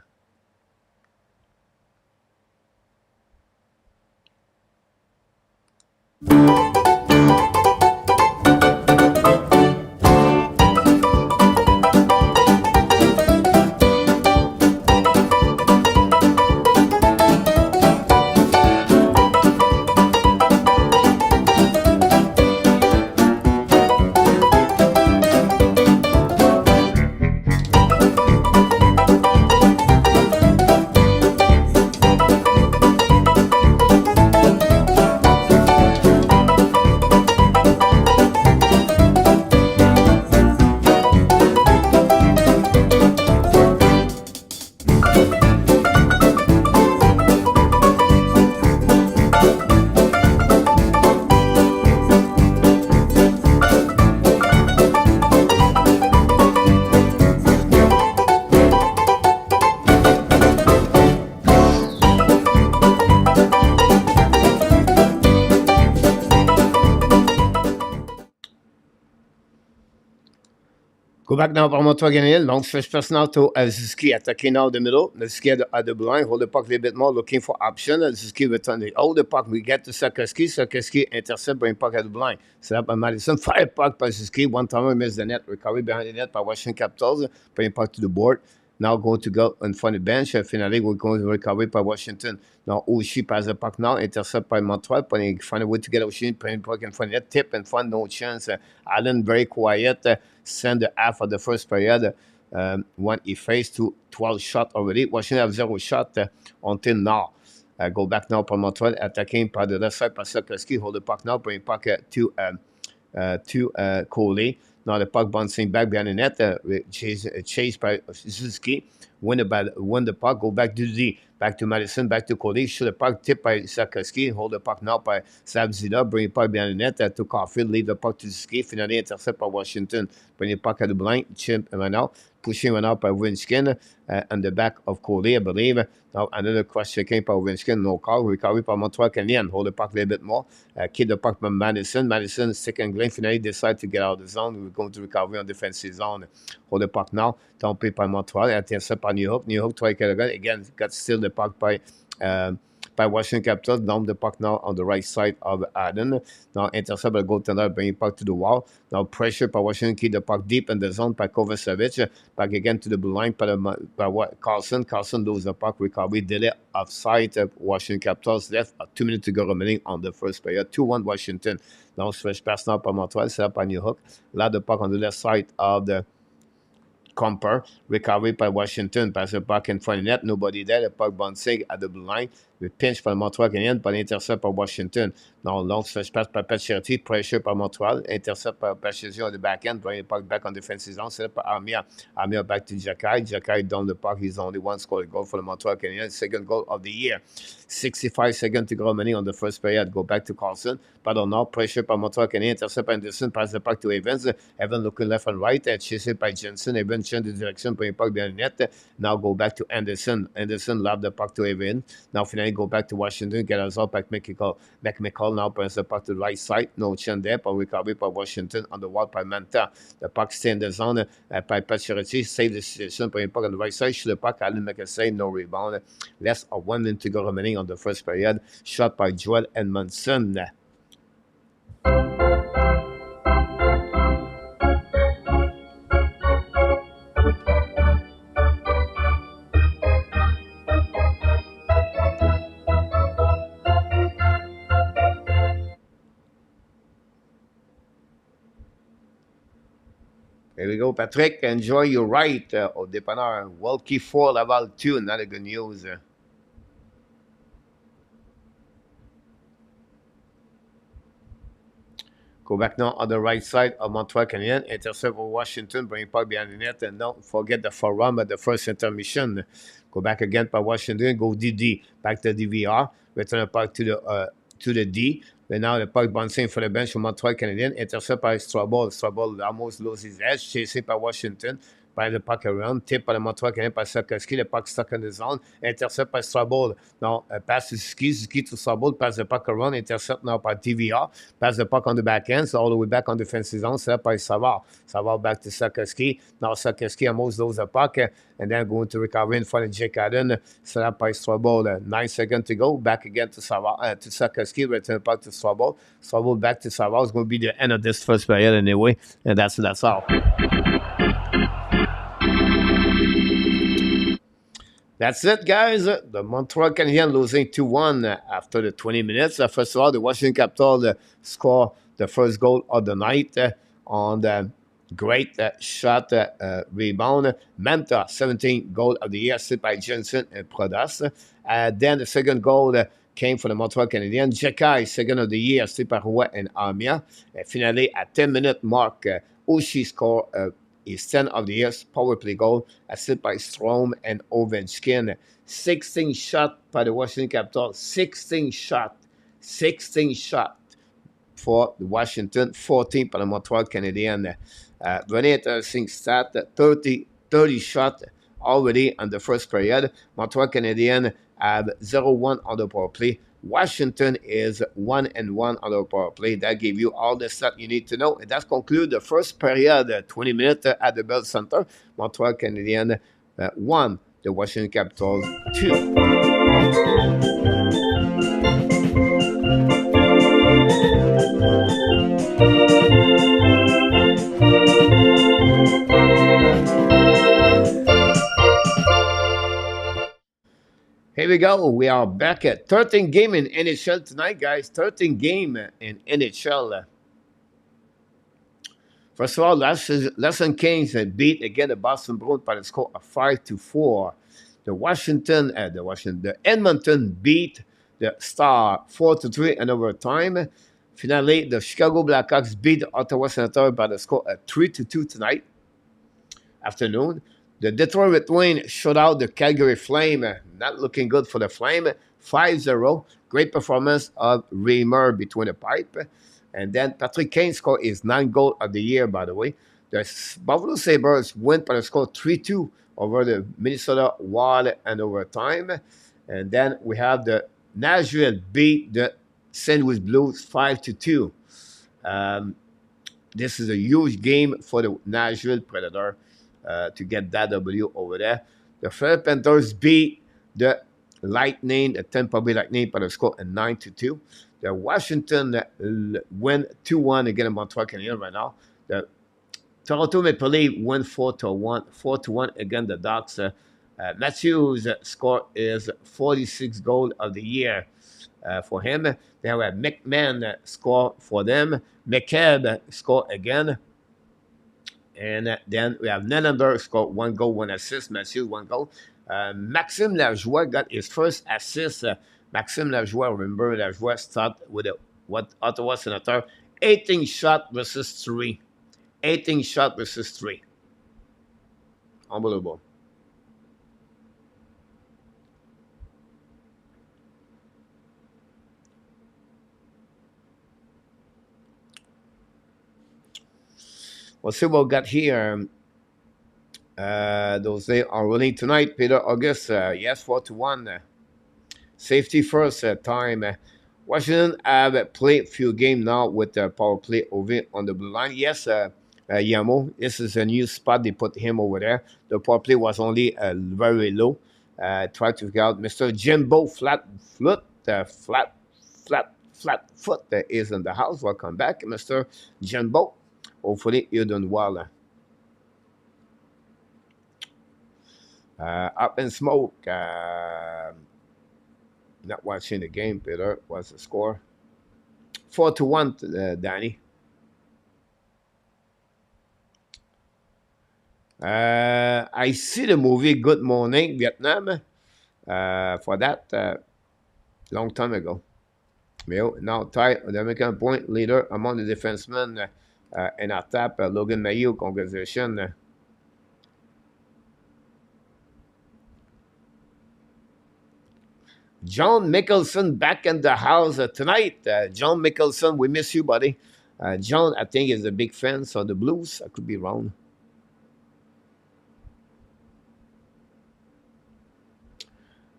Go back now par Montreal Canadiens. Long stretch pass now to Suzuki attacking now the middle. Suzuki at the blind. Hold the puck a little bit more, looking for option. Suzuki return the hold the puck. We get to Slafkovsky. Slafkovsky intercept, bring puck at the blind. Set up by Madison. Fire puck by Suzuki. One timer missed the net. Recovery behind the net by Washington Capitals. Bring puck to the board. Now going to go in front of the bench. Finally, we're going to recover by Washington. Now, Oshie pass the puck now. Intercept by Montreal. Find a way to get Oshie. Putting puck in front of the net. Tip in front. No chance. Allen very quiet. Send the half of the first period. When he faced 12 shots already. Washington have 0 shot until now. Go back now for Montreal. Attacking by the left side by Slafkovsky. Hold the puck now. Bring puck to Coley. Now the puck bouncing back behind the net, chased by Suzuki. Win the puck, go back to D. Back to Madison, back to Cody. Shoot the puck, tipped by Slafkovsky. Hold the puck now by Sabzilla. Bring the puck behind the net to Caulfield. Leave the puck to Suzuki. Finally intercept by Washington. Bring the puck at the blind. Chimp right now. Pushing right now by Ovechkin on the back of Cody, I believe. Now another cross-checking by Ovechkin. No call. Recovery by Montreal Canadiens. Hold the puck a little bit more. Keep the puck by Madison. Madison, second glance. Finally decide to get out of the zone. We're going to recover on defensive zone. Hold the puck now. Dumped by Montreal. Intercept by New York. New York try to get again. Again, got still the puck by Washington Capitals. Down the puck now on the right side of Adden. Now intercept by the goaltender, bring the puck to the wall. Now pressure by Washington, keep the puck deep in the zone by Kovacevic. Back again to the blue line by Carlson. Carlson loses the puck, recovery, delay offside. Washington Capitals left 2 minutes to go remaining on the first period. 2-1 Washington. Now stretch pass now by Montreal, set up by New York. Loud the puck on the left side of the Comper. Recovery by Washington. Pass the puck in front of the net. Nobody there. The puck bouncing at the blue line. We pinch by Montreal Canadiens, but intercept by Washington. Now long stretch pass by Pacioretty. Pressure by Montreal. Intercept by Pacioretty on the back end. Bring the puck back on defensive zone. Set up by Armia. Armia back to Jacky. Jacky down the puck. He's only one scored goal for the Montreal Canadiens. Second goal of the year. 65 seconds to go remaining on the first period. Go back to Carlson. Pardon now. Pressure by Montreal Canadiens. Intercept by Anderson. Pass the puck to Evans. Evans looking left and right. Chased by Jensen. Evans change the direction. Bring the puck behind the net. Now go back to Anderson. Anderson lob the puck to Evans. Now finally go back to Washington. Get us up back McMichael now brings the puck to the right side. No chance there. But recovery by Washington on the wall by Manta. The puck stay in the zone by Pacioretty. Save the situation. Bring the puck on the right side. Shoot the puck. Allen make a save. No rebound. Less of 1 minute to go remaining on the first period. Shot by Joel Edmondson. There we go, Patrick. Enjoy your ride au dépanneur. Walkie 4, Laval 2. Not a good news. Go back now on the right side of Montreal Canadiens. Intercept for Washington. Bring puck behind the net. And don't forget the forearm at the first intermission. Go back again by Washington. Go DD. Back to DVR. Return the puck to the D. But now the puck bouncing for the bench for Montreal Canadiens. Intercept by Strobel. Strobel almost loses his edge. Chased by Washington. By the puck around. Tip by the Montreal Canadiens by Slafkovsky. The puck stuck in the zone. Intercept by Strobel. Now pass to Suzuki. Suzuki to Strobel. Pass the puck around. Intercept now by TVR. Pass the puck on the back end. So all the way back on the defensive zone. Set up by Savard. Savard back to Slafkovsky. Now Slafkovsky almost loses the puck. And then going to recover in front of Jake Allen. Set up by Strobel. 9 seconds to go. Back again to Savard. To Slafkovsky. Return the puck to Strobel. Strobel back to Savard. It's going to be the end of this first period anyway. And that's all. That's it, guys. The Montreal Canadiens losing 2-1 after the 20 minutes. First of all, the Washington Capitals score the first goal of the night on the great shot rebound. Manta, 17th goal of the year, set by Jensen and Prodas. Then the second goal came from the Montreal Canadiens. Jacky, second of the year, set by Roy and Armia. Finally, at 10-minute mark, Oshie scored his 10th of the year's power play goal, assisted by Strom and Ovechkin. 16 shot by the Washington Capitals. 16 shot for the Washington. 14 by the Montreal Canadiens. Very interesting stat. 30 shot already on the first period. Montreal Canadiens have 0-1 on the power play. Washington is 1-1 on the power play. That gave you all the stuff you need to know. And that concludes the first period, 20 minutes at the Bell Center. Montreal Canadiens 1, the Washington Capitals 2. Here we go. We are back at 13 game in NHL tonight, guys. 13 game in NHL. First of all, Lesson Kings beat again the Boston Bruins by the score of 5-4. The Edmonton beat the Star 4-3 in overtime. Finally, the Chicago Blackhawks beat the Ottawa Senators by the score of 3-2 tonight afternoon. The Detroit Red Wings shut out the Calgary Flame. Not looking good for the Flame. 5-0. Great performance of Reimer between the pipe. And then Patrick Kane scored his 9th goal of the year, by the way. The Buffalo Sabres went by the score 3-2 over the Minnesota Wild and overtime. And then we have the Nashville beat the St. Louis Blues 5-2. This is a huge game for the Nashville Predator to get that W over there. The Florida Panthers beat the Lightning, the Tampa Bay Lightning, by the score of 9-2. The Washington win 2-1 against Montreal Canadiens right now. The Toronto Maple Leafs win 4-1 against the Ducks. Matthews' score is 46 goal of the year for him. They have a McMahon score for them. McCabe score again. And then we have Nylander score 1 goal, 1 assist. Matthews 1 goal. Maxime Lajoie got his first assist. Maxime Lajoie, remember Lajoie started with what Ottawa Senator 18 shot versus 3. 18 shot versus 3. Unbelievable. We'll see what we got here. Those days are running tonight. Peter August, yes, 4-1. Safety first time. Washington have played a few games now with the power play over on the blue line. Yes, Yamo, this is a new spot. They put him over there. The power play was only very low. Try to figure out Mr. Jimbo Flat Foot is in the house. Welcome back, Mr. Jimbo. Hopefully you're doing well. Up in smoke. Not watching the game, Peter. What's the score? 4-1, Danny. I see the movie Good Morning Vietnam for that long time ago. Now tied the American point leader among the defensemen in our tap, Logan Mayo. Congratulations. John Mickelson back in the house tonight. John Mickelson, we miss you, buddy. John, I think, is a big fan of the Blues. I could be wrong.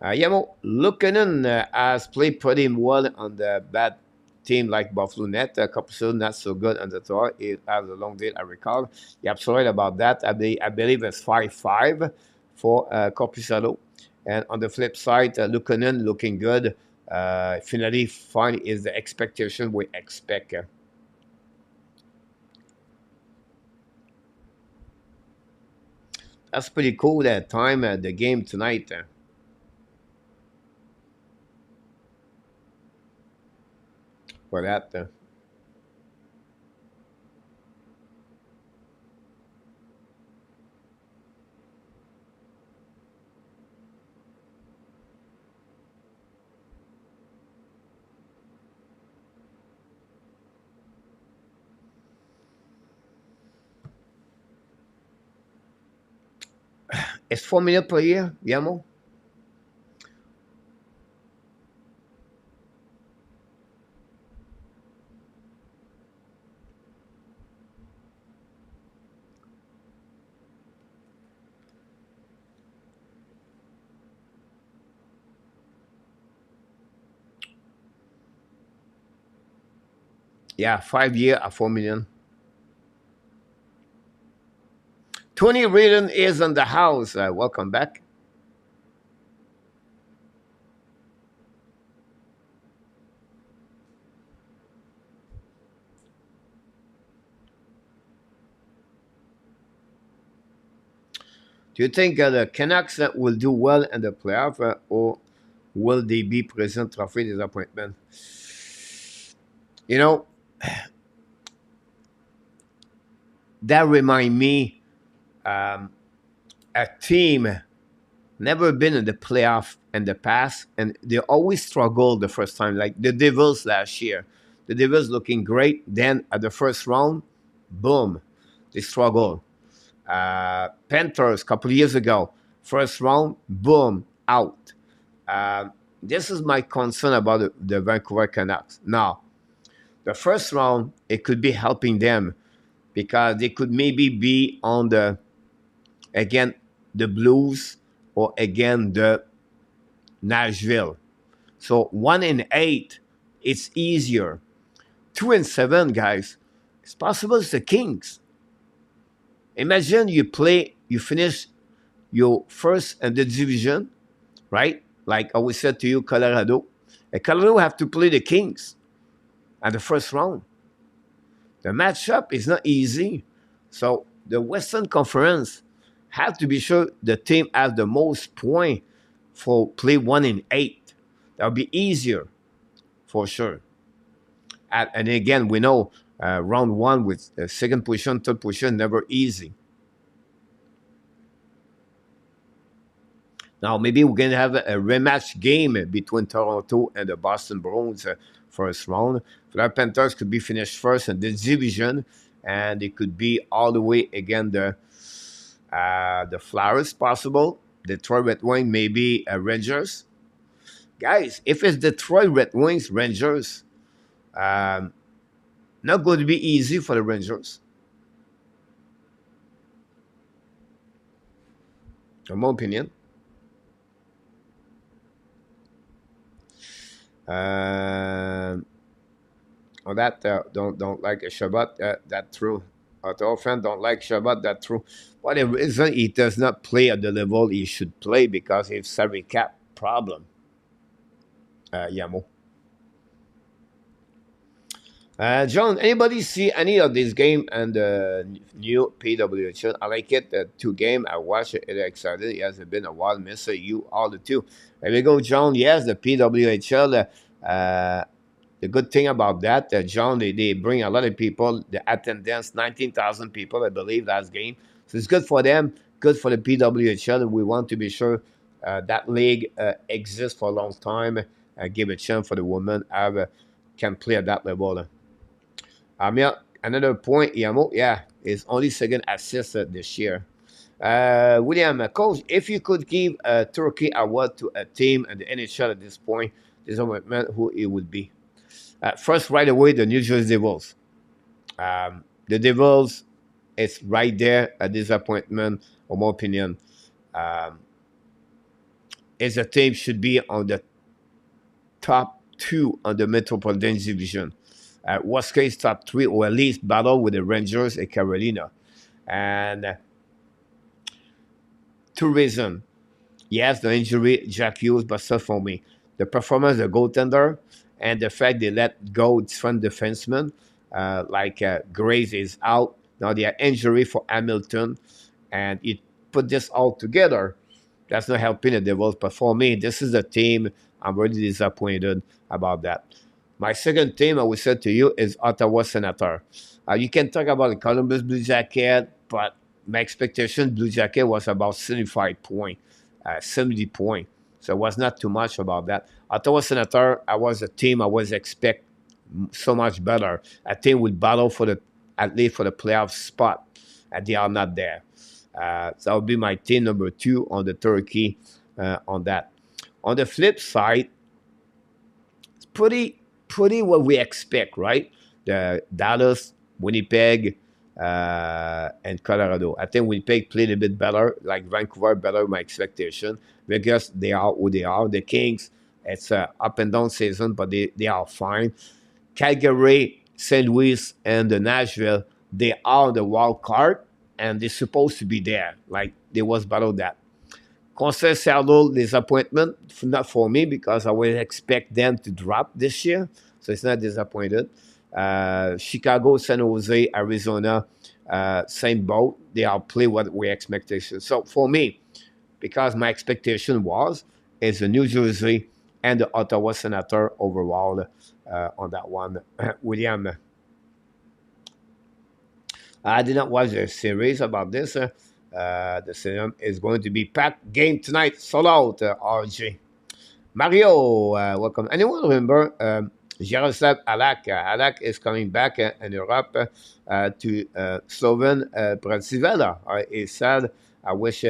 Yamo Luukkonen has played pretty well on the bad team like Buffalo Net. A couple of not so good on the tour. It has a long day, I recall. You're absolutely right about that. I believe it's 5-5 for Corpusalo. And on the flip side, Luukkonen looking good. Finally, fine is the expectation we expect. That's pretty cool that time the game tonight. For that. It's 4 minutes per year, Yamo. Yeah, 5 year at 4 million. 20 Reardon is on the house. Welcome back. Do you think the Canucks will do well in the playoff, or will they be present trophy disappointment? You know, that remind me um, a team never been in the playoff in the past, and they always struggle the first time. Like the Devils last year, the Devils looking great. Then at the first round, boom, they struggle. Panthers a couple of years ago, first round, boom, out. Uh, this is my concern about the Vancouver Canucks. Now, the first round, it could be helping them because they could maybe be on the, again, the Blues or again the Nashville. So 1-8, it's easier. 2-7, guys, it's possible it's the Kings. Imagine you finish your first in the division, right? Like I always said to you, Colorado. And Colorado have to play the Kings at the first round. The matchup is not easy. So the Western Conference have to be sure the team has the most point for play 1-8. That'll be easier for sure. And again, we know round one with second position, third position, never easy. Now, maybe we're going to have a rematch game between Toronto and the Boston Bruins first round. Florida Panthers could be finished first in this division, and it could be all the way again the Flyers possible. Detroit Red Wings, maybe Rangers. Guys, if it's Detroit Red Wings, Rangers, um, not going to be easy for the Rangers, in my opinion. Um, Oh, that don't like a Shabbat. That true. Ottawa fan don't like Shabbat. That true. But the reason he does not play at the level he should play because it's salary cap problem. Yamo. John, anybody see any of this game and the new PWHL? I like it. The two game I watch it. It's excited. It has been a while. Miss you all the two. There we go, John. Yes, the PWHL. The good thing about that, John, they bring a lot of people. The attendance, 19,000 people, I believe, last game. So it's good for them, good for the PWHL. We want to be sure that league exists for a long time. Give a chance for the women can play at that level. Yeah, another point, Yamo, yeah, is only second assist this year. William, coach, if you could give a Turkey award to a team in the NHL at this point, this is who it would be. First, right away, the New Jersey Devils. The Devils, it's right there, a disappointment, in my opinion. Um, is a team should be on the top two on the Metropolitan Division. Worst case, top three, or at least battle with the Rangers and Carolina. And two reasons. Yes, the injury, Jack Hughes, but still for me. The performance, the goaltender, and the fact they let go different defensemen, like Grace is out. Now they are injury for Hamilton, and it put this all together. That's not helping the Devils. But for me, this is a team I'm really disappointed about that. My second team, I will say to you, is Ottawa Senator. You can talk about the Columbus Blue Jacket, but my expectation, Blue Jacket, was about 75 points, 70 points. So it was not too much about that. Ottawa Senator, I was a team I was expect so much better. A team would battle for the at least for the playoff spot, and they are not there. So that would be my team number two on the Turkey on that. On the flip side, it's pretty what we expect, right? The Dallas, Winnipeg, and Colorado. I think Winnipeg played a bit better, like Vancouver better my expectation. Vegas, they are who they are. The Kings, it's a up and down season, but they are fine. Calgary, St. Louis and the Nashville, they are the wild card, and they're supposed to be there. Like, they was battle that. Concert Seattle disappointment, not for me because I would expect them to drop this year, so it's not disappointed. Chicago, San Jose, Arizona, same boat. They all play what we expectation. So for me, because my expectation was is the New Jersey and the Ottawa Senator overall on that one. William, I did not watch the series about this. The cinema is going to be packed game tonight. Sold out, RJ. Mario, welcome. Anyone remember Jaroslav Alak? Alak is coming back in Europe to Sloven Bratislava. He said, I wish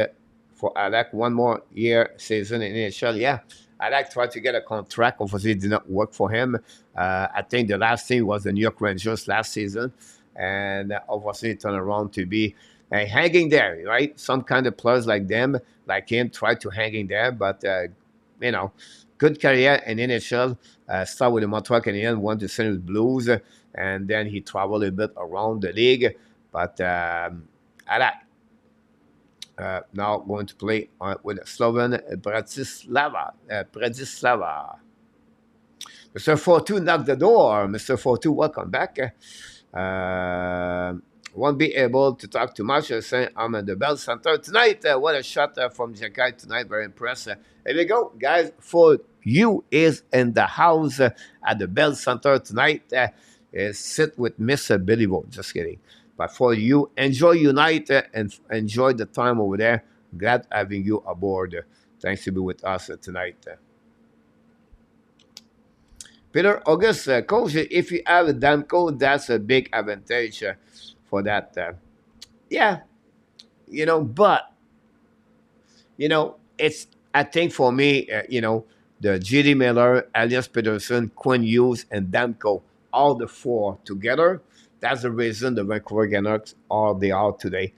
for Alak one more year season in NHL. Yeah, Alak tried to get a contract. Obviously, it did not work for him. I think the last thing was the New York Rangers last season. And obviously, it turned around to be hanging there, right? Some kind of players like them, like him, tried to hang in there, but you know, good career in NHL. Start with the Montreal Canadiens, won the St. Louis Blues, and then he traveled a bit around the league. But I like now going to play with Sloven Bratislava. Bratislava. Mr. Fortu knocked the door. Mr. Fortu, welcome back. Uh, won't be able to talk too much. Saying I'm at the Bell Center tonight. What a shot from Jakai tonight. Very impressed. Here we go, guys. For you is in the house at the Bell Center tonight. Sit with Mr. Billy Bo. Just kidding. But for you, enjoy your night and enjoy the time over there. Glad having you aboard. Thanks to be with us tonight. Peter August, coach, if you have a Danco, that's a big advantage for that. Yeah, but it's I think for me, the J.D. Miller, Elias Peterson, Quinn Hughes, and Danco, all the four together. That's the reason the Vancouver Canucks are they are today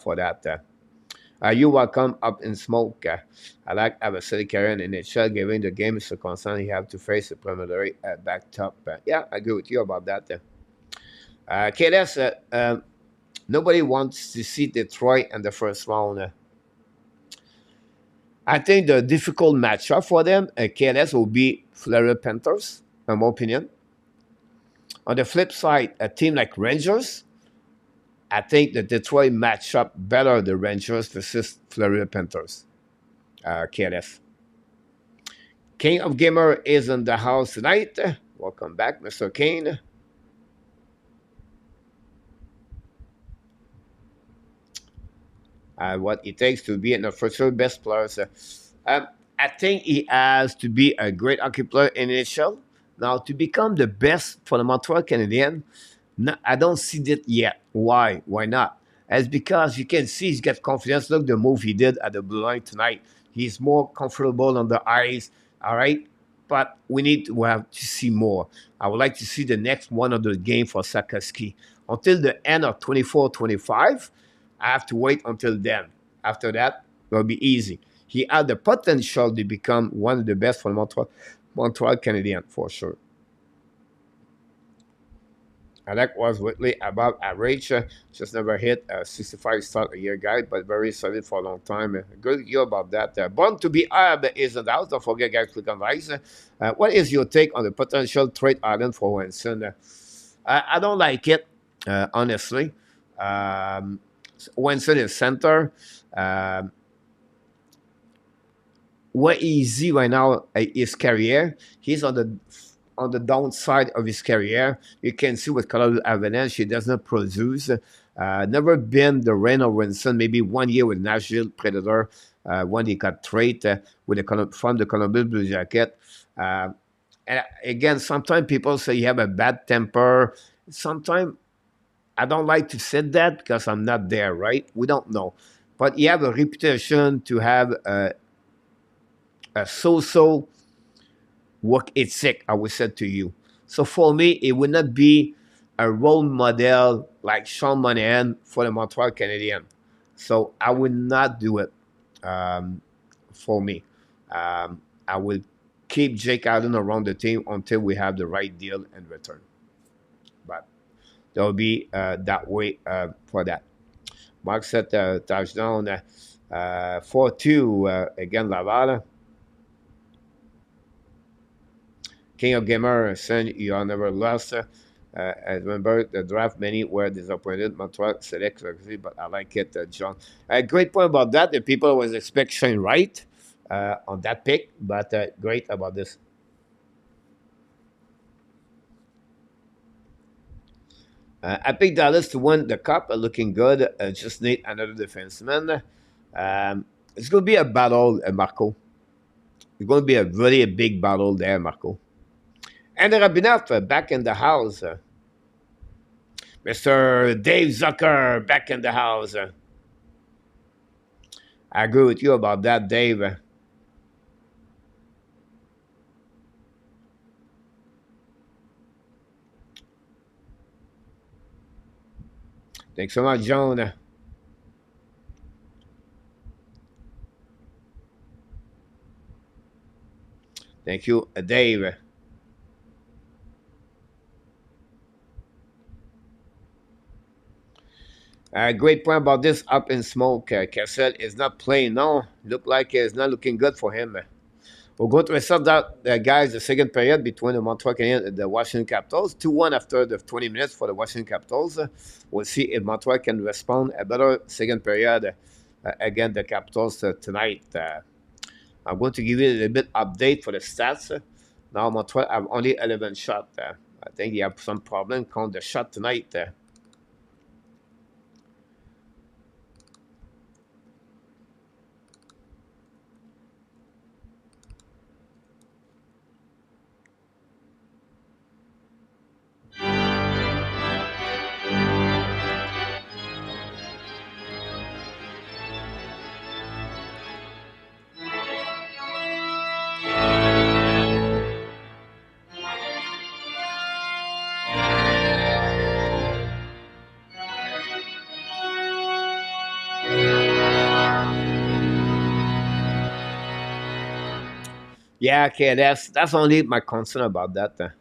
for that. You welcome up in smoke. I like have a city carrier in NHL, given the game is so constant, you have to face a preliminary back top. Yeah, I agree with you about that. KDS, nobody wants to see Detroit in the first round. I think the difficult matchup for them, KDS, will be Florida Panthers, in my opinion. On the flip side, a team like Rangers, I think the Detroit match up better the Rangers versus Florida Panthers. KLF. King of Gamer is in the house tonight. Welcome back, Mr. Kane. What it takes to be an official best player. I think he has to be a great hockey player in NHL. Now, to become the best for the Montreal Canadiens, no, I don't see that yet. Why? Why not? It's because you can see he's got confidence. Look, the move he did at the blue line tonight. He's more comfortable on the ice. All right. But we need to have to see more. I would like to see the next one of the game for Slafkovsky. Until the end of 24-25, I have to wait until then. After that, it'll be easy. He had the potential to become one of the best for Montreal Canadiens, for sure. Alec was Whitley above average, just never hit a 65 start a year guy, but very solid for a long time. Good year about that. Born to be Arab is in the house. Don't forget, guys, click on likes. What is your take on the potential trade island for Winston? I don't like it, honestly. Winston is center. What easy right now his career. He's on the downside of his career. You can see with Colorado Avalanche, he does not produce. Never been the Rain of Winston. Maybe 1 year with Nashville Predator when he got traded with from the Columbus Blue Jacket. And again, sometimes people say you have a bad temper. Sometimes I don't like to say that because I'm not there, right? We don't know. But you have a reputation to have a so-so work ethic, I would say to you. So for me, it would not be a role model like Sean Monahan for the Montreal Canadiens. So I would not do it for me. I will keep Jake Allen around the team until we have the right deal in return. but they'll be that way for that. Mark set touchdown 4-2 against Laval. King of Gamer, son, you are never lost. I remember the draft, many were disappointed. Montreal select, but I like it, John. A great point about that. The people was expecting right on that pick, but great about this. I picked Dallas to win the cup, looking good. Just need another defenseman. It's going to be a battle, Marco. It's going to be a really big battle there, Marco. And Rabinov back in the house. Mr. Dave Zucker back in the house. I agree with you about that, Dave. Thanks so much, John. Thank you, Dave. Great point about this up in smoke. Cassell is not playing now. Look like it's not looking good for him. We'll go to restart that, guys, the second period between the Montreal Canadiens and the Washington Capitals. 2-1 after the 20 minutes for the Washington Capitals. We'll see if Montreal can respond a better second period against the Capitals tonight. I'm going to give you a little bit update for the stats. Now Montreal have only 11 shots. I think you have some problem count the shot tonight. Yeah, okay, that's only my concern about that.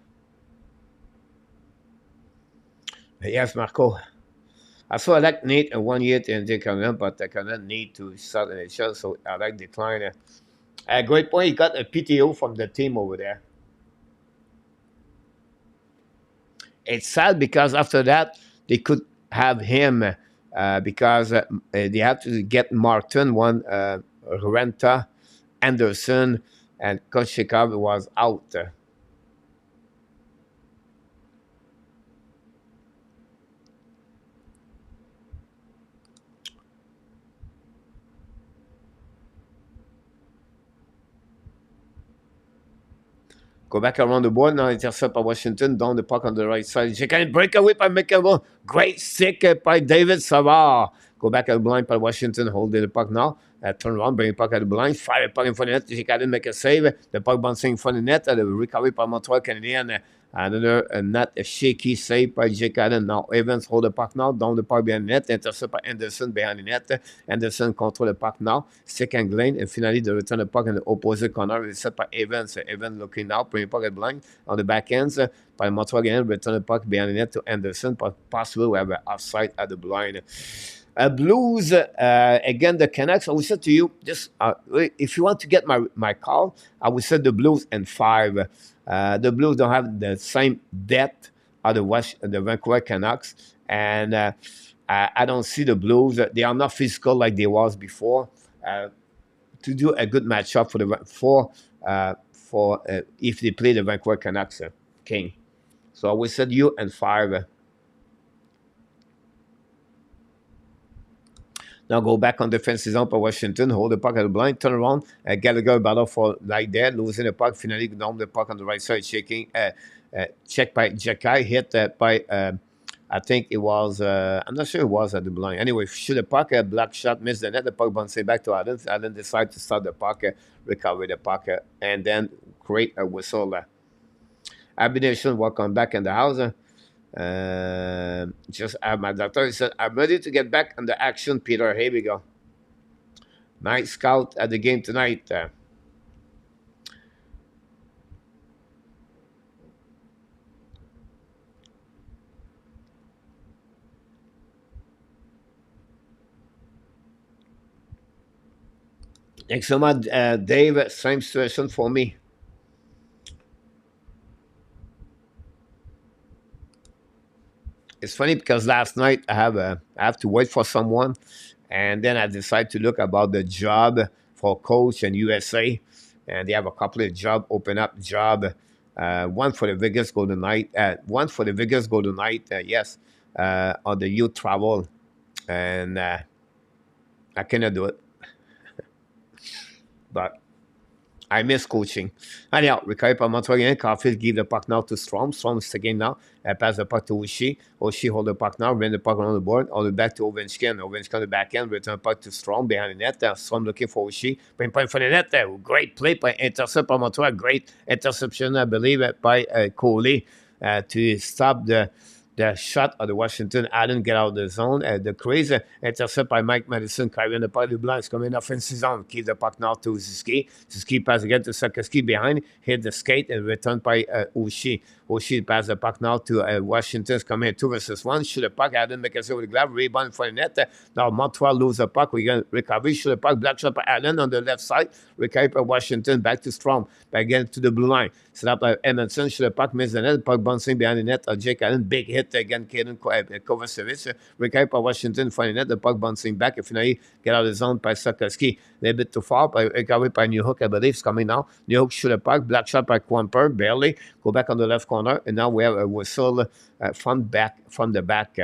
Yes, Marco. I saw I like Nate and 1 year in the Canadian, but I cannot need to start in the show, so I like decline. Great point. He got a PTO from the team over there. It's sad because after that they could have him because they had to get Martin, one Renta, Anderson, and Coach Chicago was out. Go back around the board. Now intercept by Washington. Down the puck on the right side. She can break away by McEvoy. Great stick by David Savard. Go back at the blind by Washington. Holding the puck now. Turn around, bring the puck at the blind. Fire the puck in front of the net. She can make a save. The puck bouncing in front of the net. The recovery by Montreal Canadiens. Another not a shaky save by Jake Allen. Now Evans hold the puck now. Down the puck behind the net. Intercept by Anderson behind the net. Anderson control the puck now. Second lane. And finally, the return the puck in the opposite corner. It's set by Evans. Evans looking now. Bring the puck at blind on the back ends. By Montreal again. Return the puck behind the net to Anderson. But possibly we have an offside at the blind. Blues, again, the Canucks. I will say to you, just if you want to get my call, I will say the Blues and 5. The Blues don't have the same depth of the Vancouver Canucks, and I don't see the Blues. They are not physical like they was before. To do a good matchup for if they play the Vancouver Canucks, King. So I will say you and 5. Now go back on defensive zone for Washington. Hold the puck at the blind. Turn around. Gallagher battle for like that. Losing the puck. Finally down the puck on the right side. Shaking. Checked by Jacky. Hit by, I think it was, I'm not sure it was at the blind. Anyway, shoot the puck. Black shot. Missed the net. The puck bouncing back to Allen. Allen decided to start the puck. Recover the puck. And then create a whistle. Habs Nation, welcome back in the house. Just my doctor he said, I'm ready to get back on the action, Peter. Here we go. Night scout at the game tonight. Thanks so much, Dave. Same situation for me. It's funny because last night I have to wait for someone, and then I decided to look about the job for coach in USA, and they have a couple of job open up job. One for the Vegas Golden Knight, one for the Vegas Golden Knight. Yes, on the youth travel, and I cannot do it, but I miss coaching. Anyhow, récupéré par Montreal, Caulfield give the puck now to Strom. Strom is again now. Pass the puck to Oshie. Oshie hold the puck now. Win the puck on the board. All the back to Ovechkin. Ovechkin on the back end. Return puck to Strom behind the net. Strom looking for Oshie. Bring point for the net. Great play by intercept by Montreal. Great interception, I believe, by Coley to stop the shot of the Washington. Allen get out of the zone. The crazy intercept by Mike Madison. Carrying the puck to Blanc. Coming offensive zone. Keep the puck now to Suzuki. Suzuki pass again to Slafkovsky behind. Hit the skate and return by Oshie. Oshie pass the puck now to Washington's coming 2 versus 1. Shoot the puck. Allen make it over the glove. Rebound for the net. Now Montreal lose the puck. We're going to recover. Shoot the puck. Black shot by Allen on the left side. Recover by Washington. Back to Strom. Back again to the blue line. Set up by Edmondson. Shoot the puck. Miss the net. Puck bouncing behind the net. Jake Allen. Big hit again. Caden Kovacevic. Recover by Washington. For the net. The puck bouncing back. And finally get out of the zone by Slafkovsky. A little bit too far. Recovered by New Hook, I believe. It's coming now. New Hook shoot the puck. Black shot by Quamper. Barely. Go back on the left corner. And now we have a whistle from the back.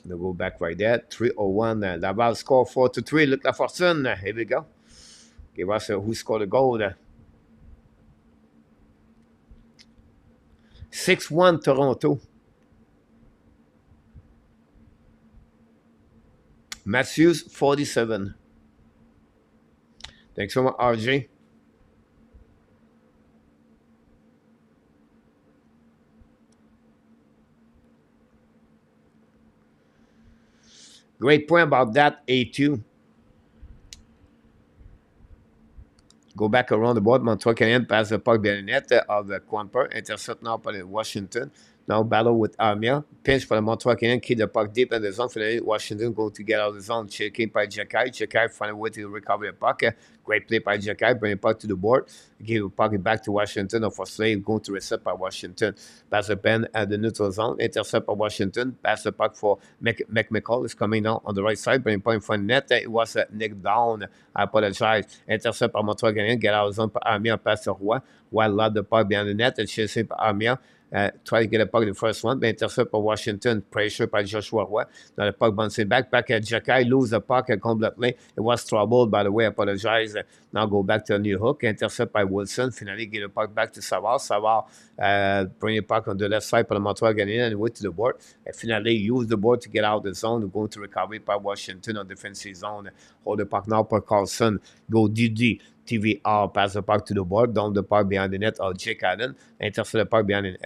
They'll go back right there. 3-0-1. Laval score 4-3. Luc Lafortune. Here we go. Give us who scored the goal. 6-1 Toronto. Matthews 47. Thanks so much, RJ. Great point about that, A2. Go back around the board. Montreal Canadiens pass the puck behind the net of Quamper. Intercept now by Washington. Now battle with Armia. Pinch for the Montreal Canadiens. Keep the puck deep in the zone. Finally, Washington go to get out of the zone. Checking by Jacky. Jacky find a way to recover the puck. Great play by Jacky. Bring the puck to the board. Give the puck back to Washington. Unfortunately, going to reset by Washington. Pass the pen at the neutral zone. Intercept by Washington. Pass the puck for McMcCall. Is coming now on the right side. Bring the puck in front of the net. It was Nick down. I apologize. Intercept by Montreal Canadiens. Get out of the zone. Armia pass to Roy. While loud the puck behind the net. And chasing by Armia. Try to get a puck the first one, but intercept by Washington, pressure by Joshua Roy. Now the puck bouncing back at Jacky, lose the puck completely. It was troubled, by the way, I apologize. Now go back to a New Hook, intercept by Wilson, finally get the puck back to Savard. Savard bring the puck on the left side for the Montreal Canadiens and wait to the board. And finally use the board to get out of the zone, going to recovery by Washington on defensive zone. Hold the puck now for Carlson, go DD. TVR pass the puck to the board, down the puck behind the net of Jake Allen, intercept the puck behind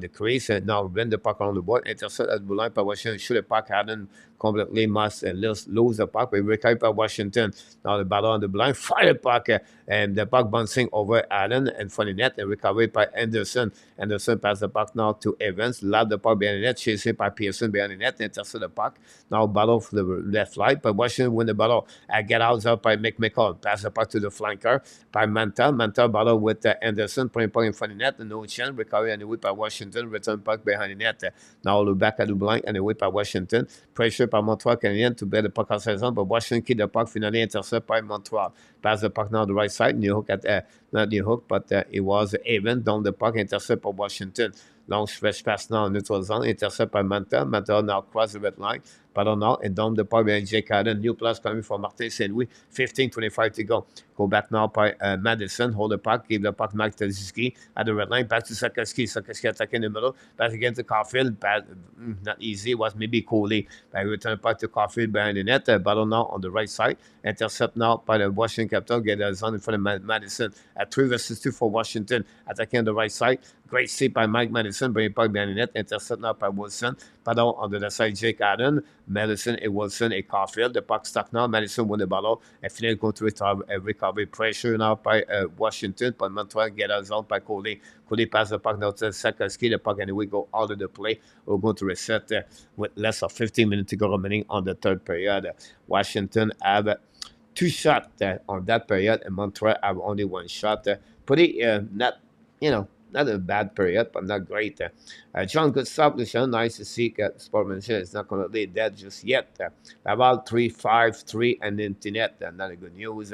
the crease, and now win the puck on the board, intercept at the line by Washington, shoot the puck, Allen completely must lose the puck, but recover by Washington, now the battle on the blind, fire the puck, and the puck bouncing over Allen and for the net, and recovered by Anderson. Anderson pass the puck now to Evans, lob the puck behind the net, chasing by Pearson behind the net, intercept the puck, now battle for the left flank, but Washington win the battle, get out by McMcCall, pass the puck to the flanker, by Manta. Manta battle with Anderson, putting puck in front of the net, no chance, recovery and away by Washington, return puck behind the net. Now look back at the blind and away by Washington. Pressure by Montreal Canadiens to bear the puck outside zone, but Washington keep the puck, finally intercept by Montreal. Pass the puck now to the right side. New Hook at not New Hook, but it was Evan down the puck, intercept by Washington. Long stretch pass now in neutral zone, intercept by Manta. Manta now cross the red line. Battle now and down the puck behind Jake Allen. New plus coming from Martin St. Louis. 15:25 to go. Go back now by Madison. Hold the puck. Give the puck back to Suzuki at the red line. Back to Slafkovsky. Slafkovsky attacking in the middle. Back again to Caulfield. Not easy. It was maybe Coley. Return the puck to Caulfield behind the net. Battle now on the right side. Intercept now by the Washington Capitals. Get a zone in front of Madison. At 3 versus 2 for Washington. Attacking on the right side. Great save by Mike Madison. Madison, bring puck behind the net, intercept now by Wilson. Pardon, on the side, Jake Allen, Madison et Wilson et Caulfield. The puck stuck now, Madison win the ball. And finalement, contre recovery pressure now by Washington. Pas Montreal, get out zone by Coley. Coley pass the puck now to Slafkovsky. The puck anyway go out of the play. We're going to reset with less than 15 minutes to go remaining on the third period. Washington have two shots on that period, and Montreal have only one shot. Pretty not, not a bad period, but not great. John, good stop, Lucian. Nice to see sportsmanship. It's not going to lay dead just yet. About 3-5-3 and internet. Not a good news.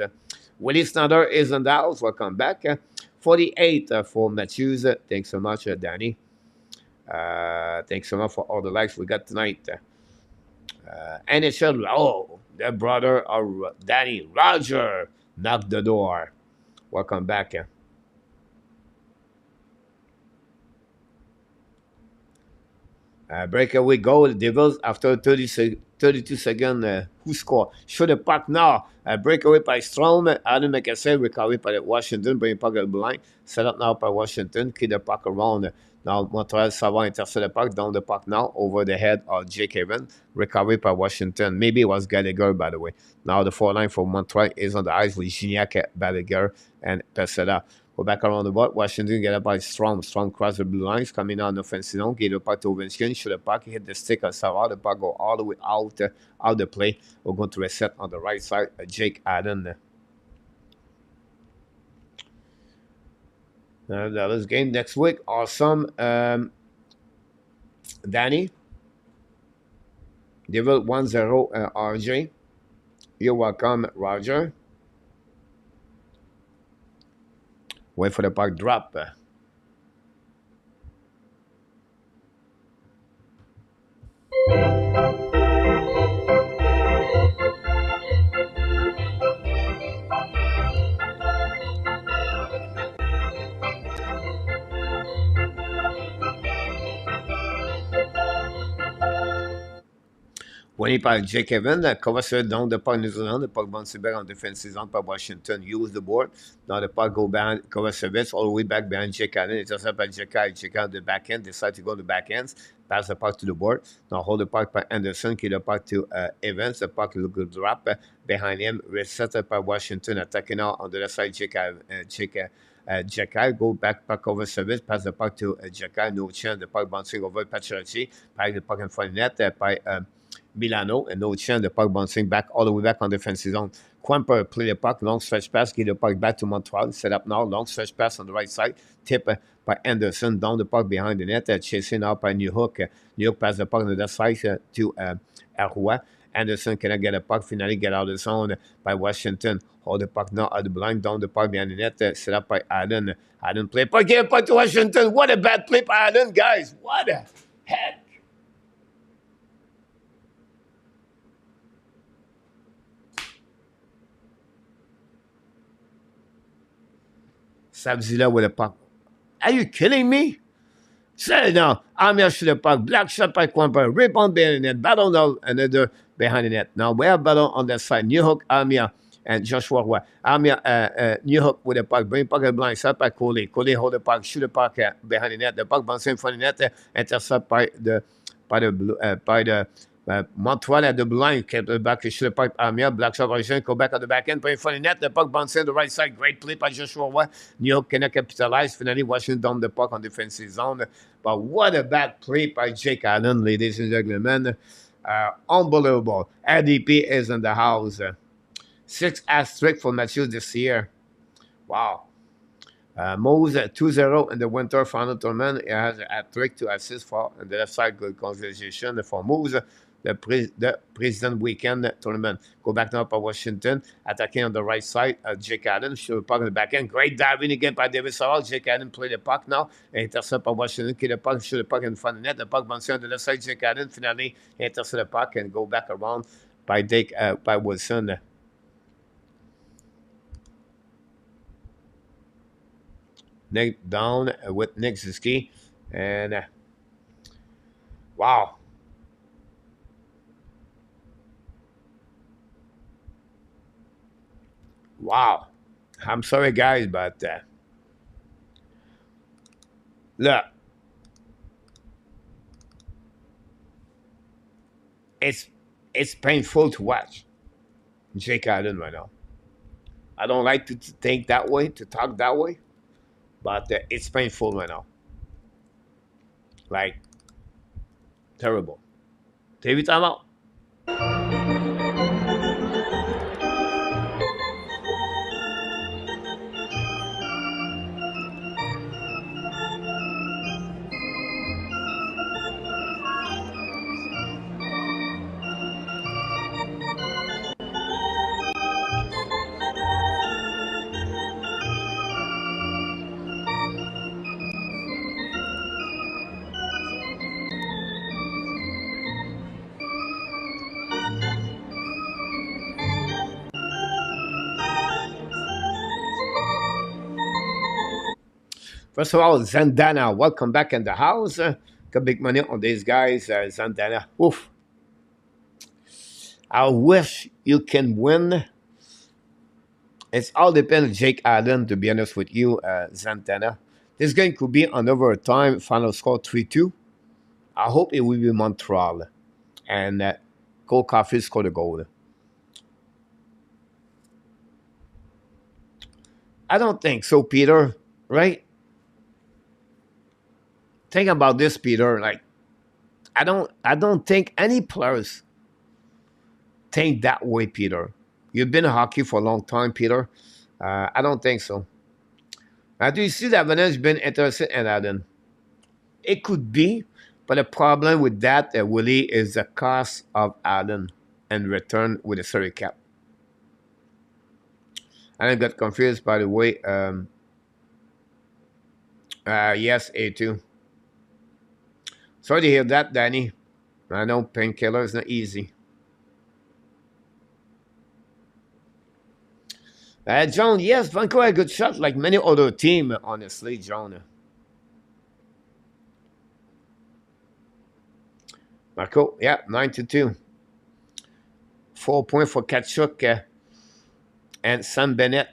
Willie Snyder is in the house. Welcome back. 48 for Matthews. Thanks so much, Danny. Thanks so much for all the likes we got tonight. NHL, their brother of Danny, Roger, knocked the door. Welcome back. Breakaway goal, the Devils, after 32 seconds, who scored? Shoot the puck now. Breakaway by Strom, Adam McKesson, recovery by Washington, bring puck at the line. Set up now by Washington, keep the puck around. Now Montreal, Savant intercept the puck, down the puck now, over the head of Jake Haven. Recovery by Washington. Maybe it was Gallagher, by the way. Now the four-line for Montreal is on the ice with Gignac, Gallagher, and Peseda. Go back around the board. Washington get up by Strom. Strom cross the blue lines. Coming on the offensive zone. Get the puck to Ovechkin. Shoot the puck. Hit the stick of Savard. The puck go all the way out the play. We're going to reset on the right side. Jake Allen. That is game next week. Awesome. Danny. Devil 1-0 RJ. You're welcome, Roger. Wait for the puck drop. When he parle Jake Evans, Kovacevic down the puck in his zone, the puck bounces back on defensive zone by Washington. Use the board. Now the puck go behind Kovacevic, all the way back behind Jake Allen. It's just up by Jake Allen. Jake Allen, the back end, decide to go to the back ends, pass the puck to the board. Now hold the puck by Anderson, give the puck to Evans. The puck look good drop behind him. Reset up by Washington, attacking now on the left side, Jekai go back over service, pass the puck to Jekai, no chance, the puck bouncing over Pacioretty, pass the puck in front of the net by Milano, and no chance, the puck bouncing back all the way back on defensive zone. Quamper play the puck, long stretch pass, give the puck back to Montreal, set up now, long stretch pass on the right side, tip by Anderson, down the puck behind the net, chasing out by New Hook. New Hook pass the puck on the left side to Arroy. Anderson cannot get a puck, finally get out of the zone by Washington. Hold the puck now at the blind, down the puck behind the net, set up by Allen. Allen play puck, give a puck to Washington. What a bad play by Allen, guys. What the heck? Sabzilla with a puck. Are you kidding me? Say now, Amir shoot the puck, black shot by Quamper, rebound behind the net, battle now, another behind the net. Now we have battle on that side. New Hook, Amir, and Joshua Roy. Amir, New Hook with the puck, bring puck at blind, shot by Coley. Coley hold the puck, shoot the puck behind the net. The puck bouncing in front of the net, intercept by the Montreal at the blind, kept the back, shoot the puck, Amir, black shot, go back on the back end, put in front of the net, the puck bouncing on the right side, great play by Joshua Roy. New York cannot capitalize, finally Washington down the puck on defensive zone. But what a bad play by Jake Allen, ladies and gentlemen. Unbelievable. RDP is in the house. 6 asterisk for Matthews this year. Wow. Moves 2-0 in the winter final tournament. He has a hat-trick to assist for the left side. Good congratulations for Moves. The President Weekend tournament. Go back now by Washington. Attacking on the right side. Jake Allen. Shoot the puck in the back end. Great diving again by Davis Hall. Jake Allen play the puck now. Intercept by Washington. Kill the puck. Shoot the puck in front of the net. The puck bouncing on the left side. Jake Allen finally intercept the puck and go back around by Wilson. Nick down with Nick Suzuki. And wow. Wow. I'm sorry, guys, but look. it's it's painful to watch Jake Allen right now. I don't like to think that way, to talk that way, but it's painful right now. Like, terrible. TV timeout. First of all, Zandana, welcome back in the house. Got big money on these guys. Zandana, oof. I wish you can win. It's all depends on Jake Allen, to be honest with you, Zantana. This game could be on overtime, final score 3-2. I hope it will be Montreal. And Cole Caulfield scored a goal. I don't think so, Peter. Right? Think about this, Peter. Like, I don't think any players think that way, Peter. You've been in hockey for a long time, Peter. I don't think so. Do you see that Vanessa's been interested in Allen? It could be, but the problem with that, Willie, is the cost of Allen and return with the salary cap. And I got confused, by the way. Yes, A2. Sorry to hear that, Danny. I know painkiller is not easy. John, yes, Vancouver had a good shot like many other team, honestly, John. Marco, yeah, 9-2. 4 points for Kachuk and Sam Bennett.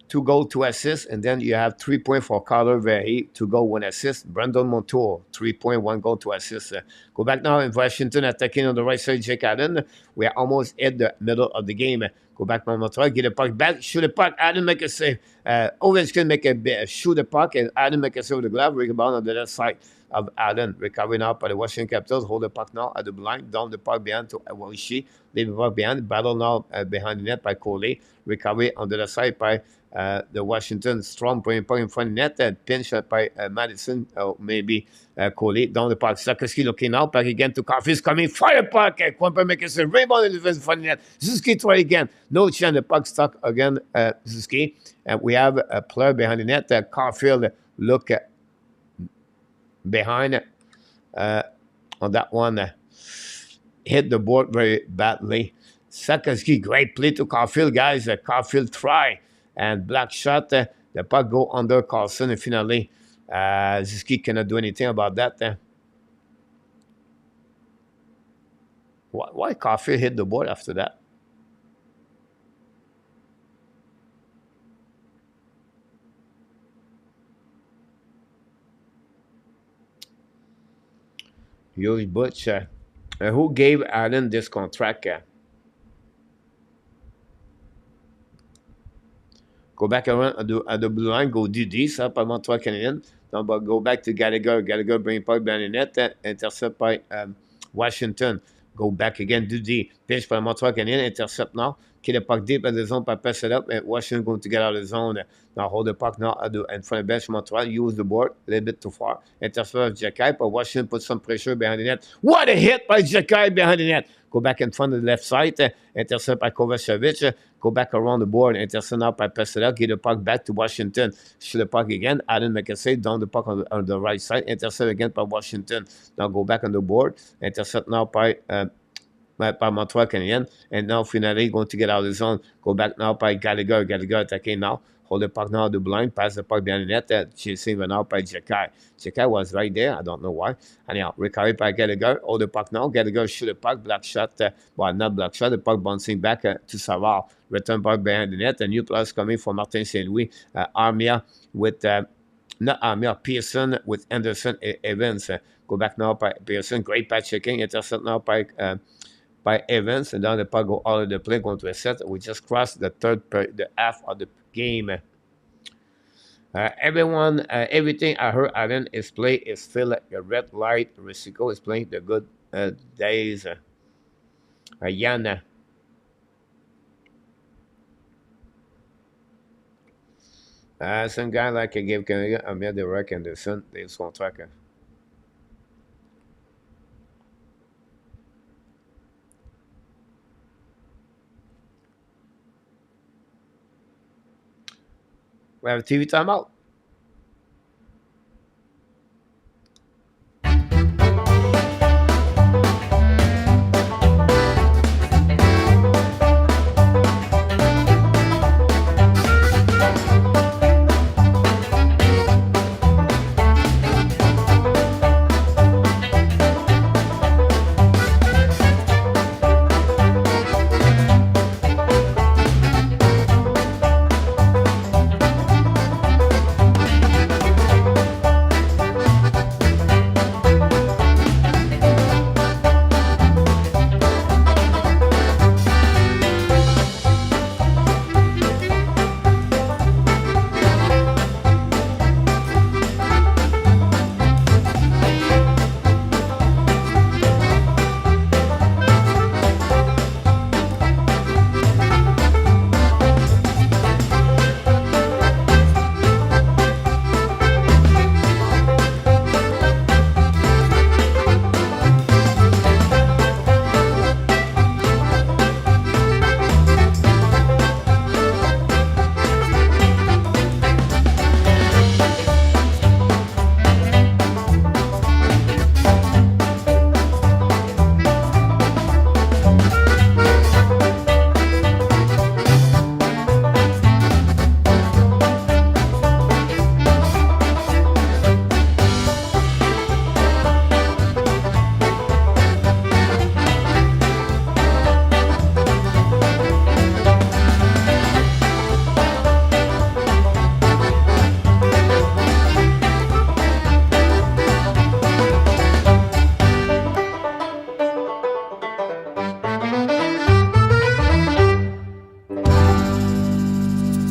2 goals, 2 assists, and then you have 3 points for Carter Verhey, 2 goals, 1 assist. Brandon Montour, 3 points, 1 goal, 2 assists. Go back now in Washington, attacking on the right side, Jake Allen. We are almost at the middle of the game. Go back now, Montreal, get the puck back, shoot the puck. Allen make a save. Ovechkin make a shoot the puck, and Allen make a save with the glove. Rebound on the left side of Allen. Recovery now by the Washington Capitals. Hold the puck now at the blind. Down the puck behind to Awashi. Leave the puck behind. Battle now behind the net by Coley. Recovery on the left side by the Washington Storm, bringing puck in front of net, pinch by Madison, or maybe Coley. Down the puck. Slafkovsky looking out. Back again to Caulfield. Coming. Fire puck. Quamper making a rebound in the defense in front of net. Suzuki try again. No chance. The puck stuck again. Suzuki. And we have a player behind the net. Caulfield look behind on that one. Hit the board very badly. Slafkovsky, great play to Caulfield, guys. Caulfield try. And black shot. The puck go under Carlson. And finally, Suzuki cannot do anything about that. Why Caulfield hit the board after that? Yuri Butch. Who gave Allen this contract? Go back around at the blue line, go DD, ça par Montreal Canadiens. Donc, go back to Gallagher. Gallagher bring puck behind the net, intercept by Washington. Go back again, DD. Pinch by Montreal Canadiens, intercept now. Kill the puck deep in the zone, pass it up, and Washington going to get out of the zone. Now hold the puck now in front of the bench. Montreal use the board a little bit too far. Intercept of Jacky, but Washington put some pressure behind the net. What a hit by Jacky behind the net. Go back in front of the left side, intercept by Kovacevic. Go back around the board, intercept now by Pesera, get the puck back to Washington. Shoot the puck again. Allen make a save, down the puck on the right side. Intercept again by Washington. Now go back on the board. Intercept now by Montreal Canadiens. And now finally going to get out of the zone. Go back now by Gallagher. Gallagher attacking now. Hold the puck now at the blind. Pass the puck behind the net. Chasing now by Jacky. Jacky was right there. I don't know why. Anyhow, recovery by Gallagher. Hold the puck now. Gallagher shoot the puck. Black shot. Well, not black shot. The puck bouncing back to Savard. Return puck behind the net. A new plus coming from Martin St. Louis. Armia with... not Armia, Pearson with Anderson Evans. Go back now by Pearson. Great patch checking. Intercept now by Evans. And then the puck go out of the play, going to a set. We just crossed the half of the game. Everything I heard Allen is play is feel like a red light. Risico is playing the good days. Yana. Some guy like a game Canada, I made the wreck and the sun, they won't track. We have a TV timeout.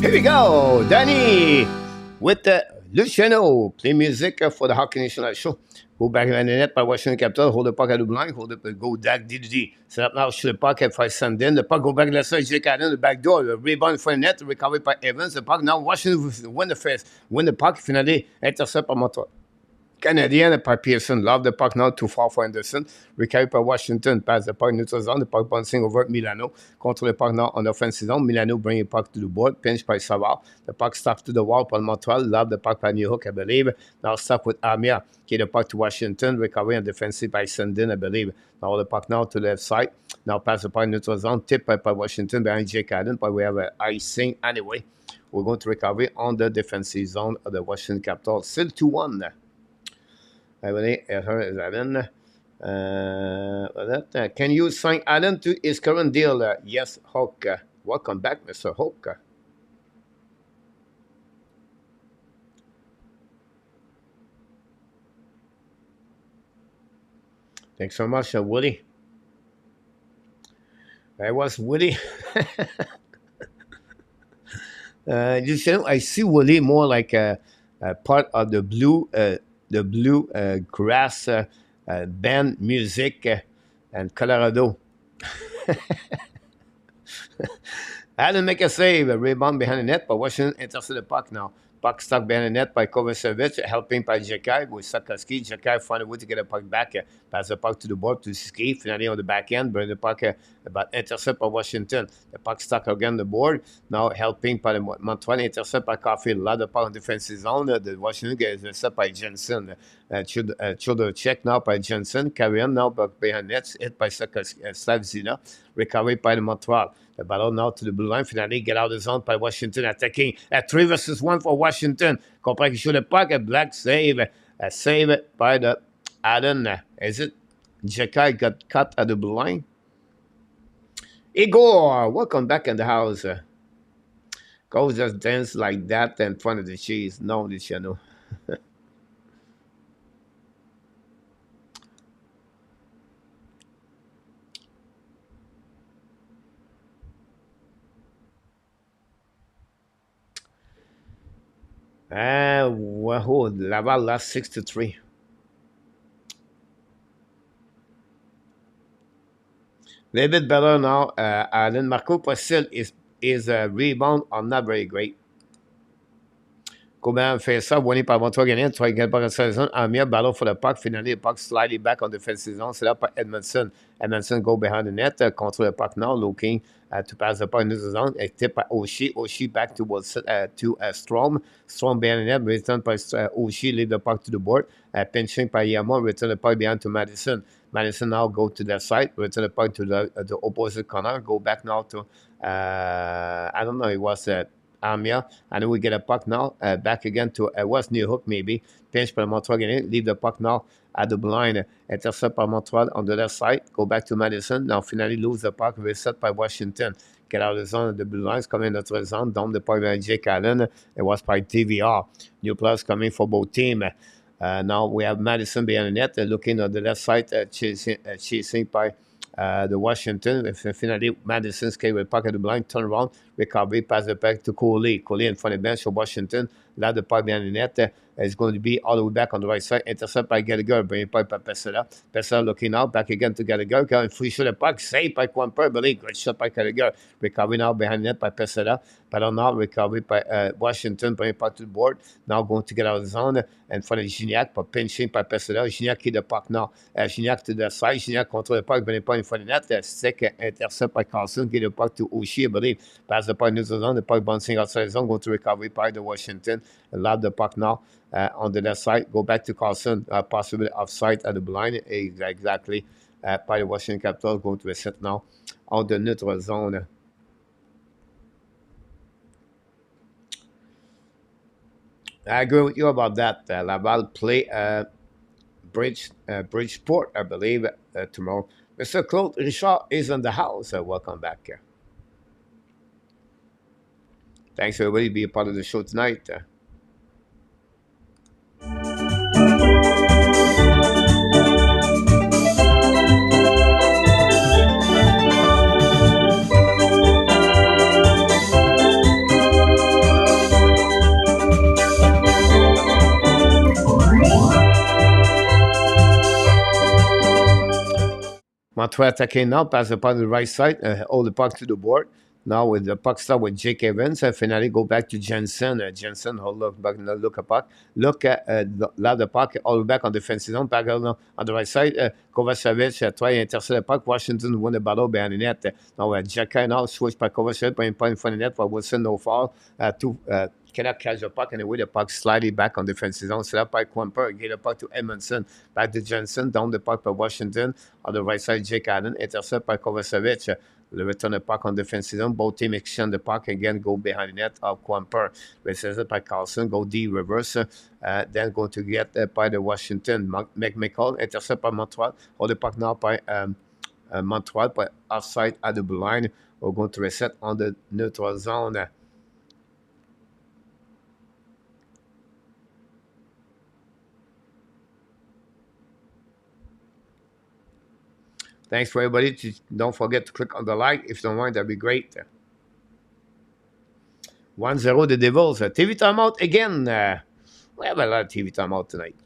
Here we go, Danny, with Luciano. Play music for the Hockey Nation Show. Go back in the net by Washington Capital. Hold the puck at the blind. Hold up and go Dak DDD. Set up now. Shoot the puck at 5 send in. The puck go back left side. Jake Allen, the back door. The rebound for the net. Recovered by Evans. The puck now. Washington win the first. Win the puck. Finally, intercept par Montreal Canadien par Pearson. Love the puck now. Too far for Anderson. Recovered by Washington. Pass the puck neutral zone. The puck bouncing over Milano. Control the puck now on offensive zone. Milano bring the puck to the board. Pinch by Savard. The puck stuck to the wall by Montreal. Love the puck by New Hook, I believe. Now stuck with Amir. Get the puck to Washington. Recovery on defensive by Sundin, I believe. Now the puck now to the left side. Now pass the puck neutral zone. Tip by Washington behind Jake Allen. But we have an icing anyway. We're going to recover on the defensive zone of the Washington Capitals. Still 2-1. Allen. Can you sign Allen to his current deal? Yes, Hawk. Welcome back, Mr. Hawk. Thanks so much, Woody. I was Woody. I see Woody more like a part of the blue grass band music and Colorado. Allen make a save, a rebound behind the net, but Washington intercepted the puck now. Puck stuck behind the net by Kovacevic, helping by Jakai with Slafkovsky. Jakai found a way to get the puck back. Pass the puck to the board to Ski. Finally on the back end, bring the puck about intercept by Washington. The puck stuck again the board. Now helping by the Montreal, intercept by Caulfield. A lot of puck on defensive zone. The Washington gets intercept by Jensen. Should check now by Jensen. Carry on now back behind nets. Hit by Slavzina. Recovery by the Montreal. The ball now to the blue line. Finally, get out of the zone by Washington attacking at 3 versus 1 for Washington. Comprend qu'il shoot the puck. A black save. A save by the Allen. Is it? Jakai got cut at the blue line. Igor, welcome back in the house. Go just dance like that in front of the cheese. No, Luciano. Wahoo, Laval lost 6-3. A little bit better now. Allen Marco Postil is rebound are not very great. Comment faire ça? Winné par Montreal Canadiens, 3 gagnés par la saison. Amir, ballon for the puck. Finally, the puck slightly back on the defensive zone. C'est là par Edmondson. Edmondson go behind the net. Control the puck now. Looking to pass the puck into the zone. Tip by Oshie. Oshie back towards to Strom. Strom behind the net. Return by Oshie. Leave the puck to the board. Pinching by Yamo. Return the puck behind to Madison. Madison now go to that side. Return the puck to the opposite corner. Go back now to, I don't know, it was Amia, and then we get a puck now, back again to West New Hook maybe, pinch by Montreal, leave the puck now at the blind, intercept by Montreal on the left side, go back to Madison, now finally lose the puck, reset by Washington, get out of the zone, the blue lines coming into the zone, down the point by Jake Allen, it was by TVR, new players coming for both teams. Now we have Madison behind the net, looking on the left side, chasing by the Washington. Finally, Madison skate with puck at the blind, turn around, recovery, pass the puck to Coley. Coley in front of the bench for Washington. Là, the puck behind the net is going to be all the way back on the right side. Intercept by Gallagher, bring it by Pesela. Pesela looking out, back again to Gallagher. Going free shot the puck, saved by Quamper. Believe, good shot by Gallagher. Recovery now behind the net by Pesela. But now recovery by Washington, bring it back to the board. Now going to get out of the zone in front of Gignac, but pinching by Pesela. Gignac keep the puck now. Gignac to the side. Gignac control the puck, bring it in front of the net. Stick intercept by Carlson, get the puck to Oshie, I believe. Pass the puck into the zone, the puck bouncing outside the zone, go to recovery by the Washington. Lob the puck now on the left side, go back to Carlson, possibly offside at the blind, exactly by the Washington Capitals, going to a set now on the neutral zone. I agree with you about that. Laval play Bridgeport, I believe, tomorrow. Mr. Claude Richard is in the house. Welcome back. Thanks, everybody. Be a part of the show tonight. Montreal attacking now, pass the puck to the right side, hold the puck to the board. Now with the puck start with Jake Evans, finally go back to Jensen. Jensen, hold look back, look at puck. Look at the puck all the way back on the defensive zone, back on the right side. Kovacevic try to intercept the puck. Washington won the battle behind the net. Now Jack now switch by Kovacevic, putting in front of the net for Wilson, no foul. Cannot catch the puck, and away the puck slightly back on the defensive zone. Set up by Quamper, get the puck to Edmondson, back to Jensen, down the puck by Washington. On the right side, Jake Allen, intercept by Kovacevic. The return the puck on defensive zone. Both teams exchange the puck again, go behind the net of Quamper. Receives by Carlson, go D reverse. Then going to get by the Washington. McCall, intercept by Montreal. Hold the puck now by Montreal, by offside at the blue line. We're going to reset on the neutral zone. Thanks for everybody. Don't forget to click on the like. If you don't mind, that'd be great. 1-0 the Devils. TV timeout again. We have a lot of TV timeout tonight.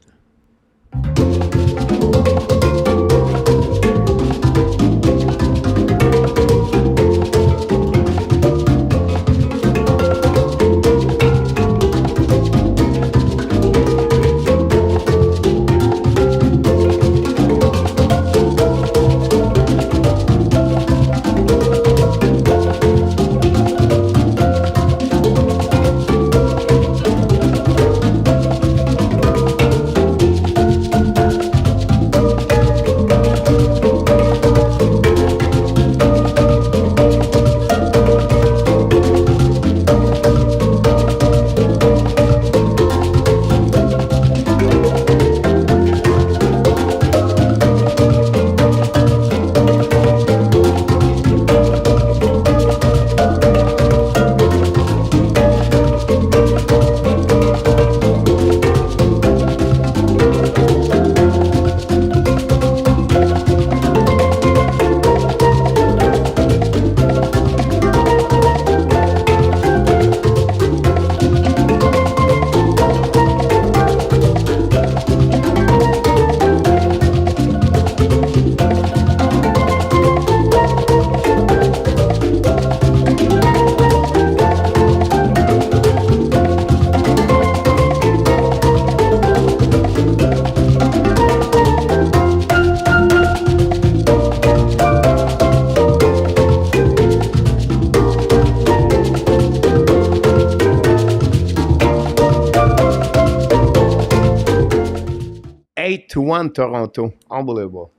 3-1 Toronto. Unbelievable.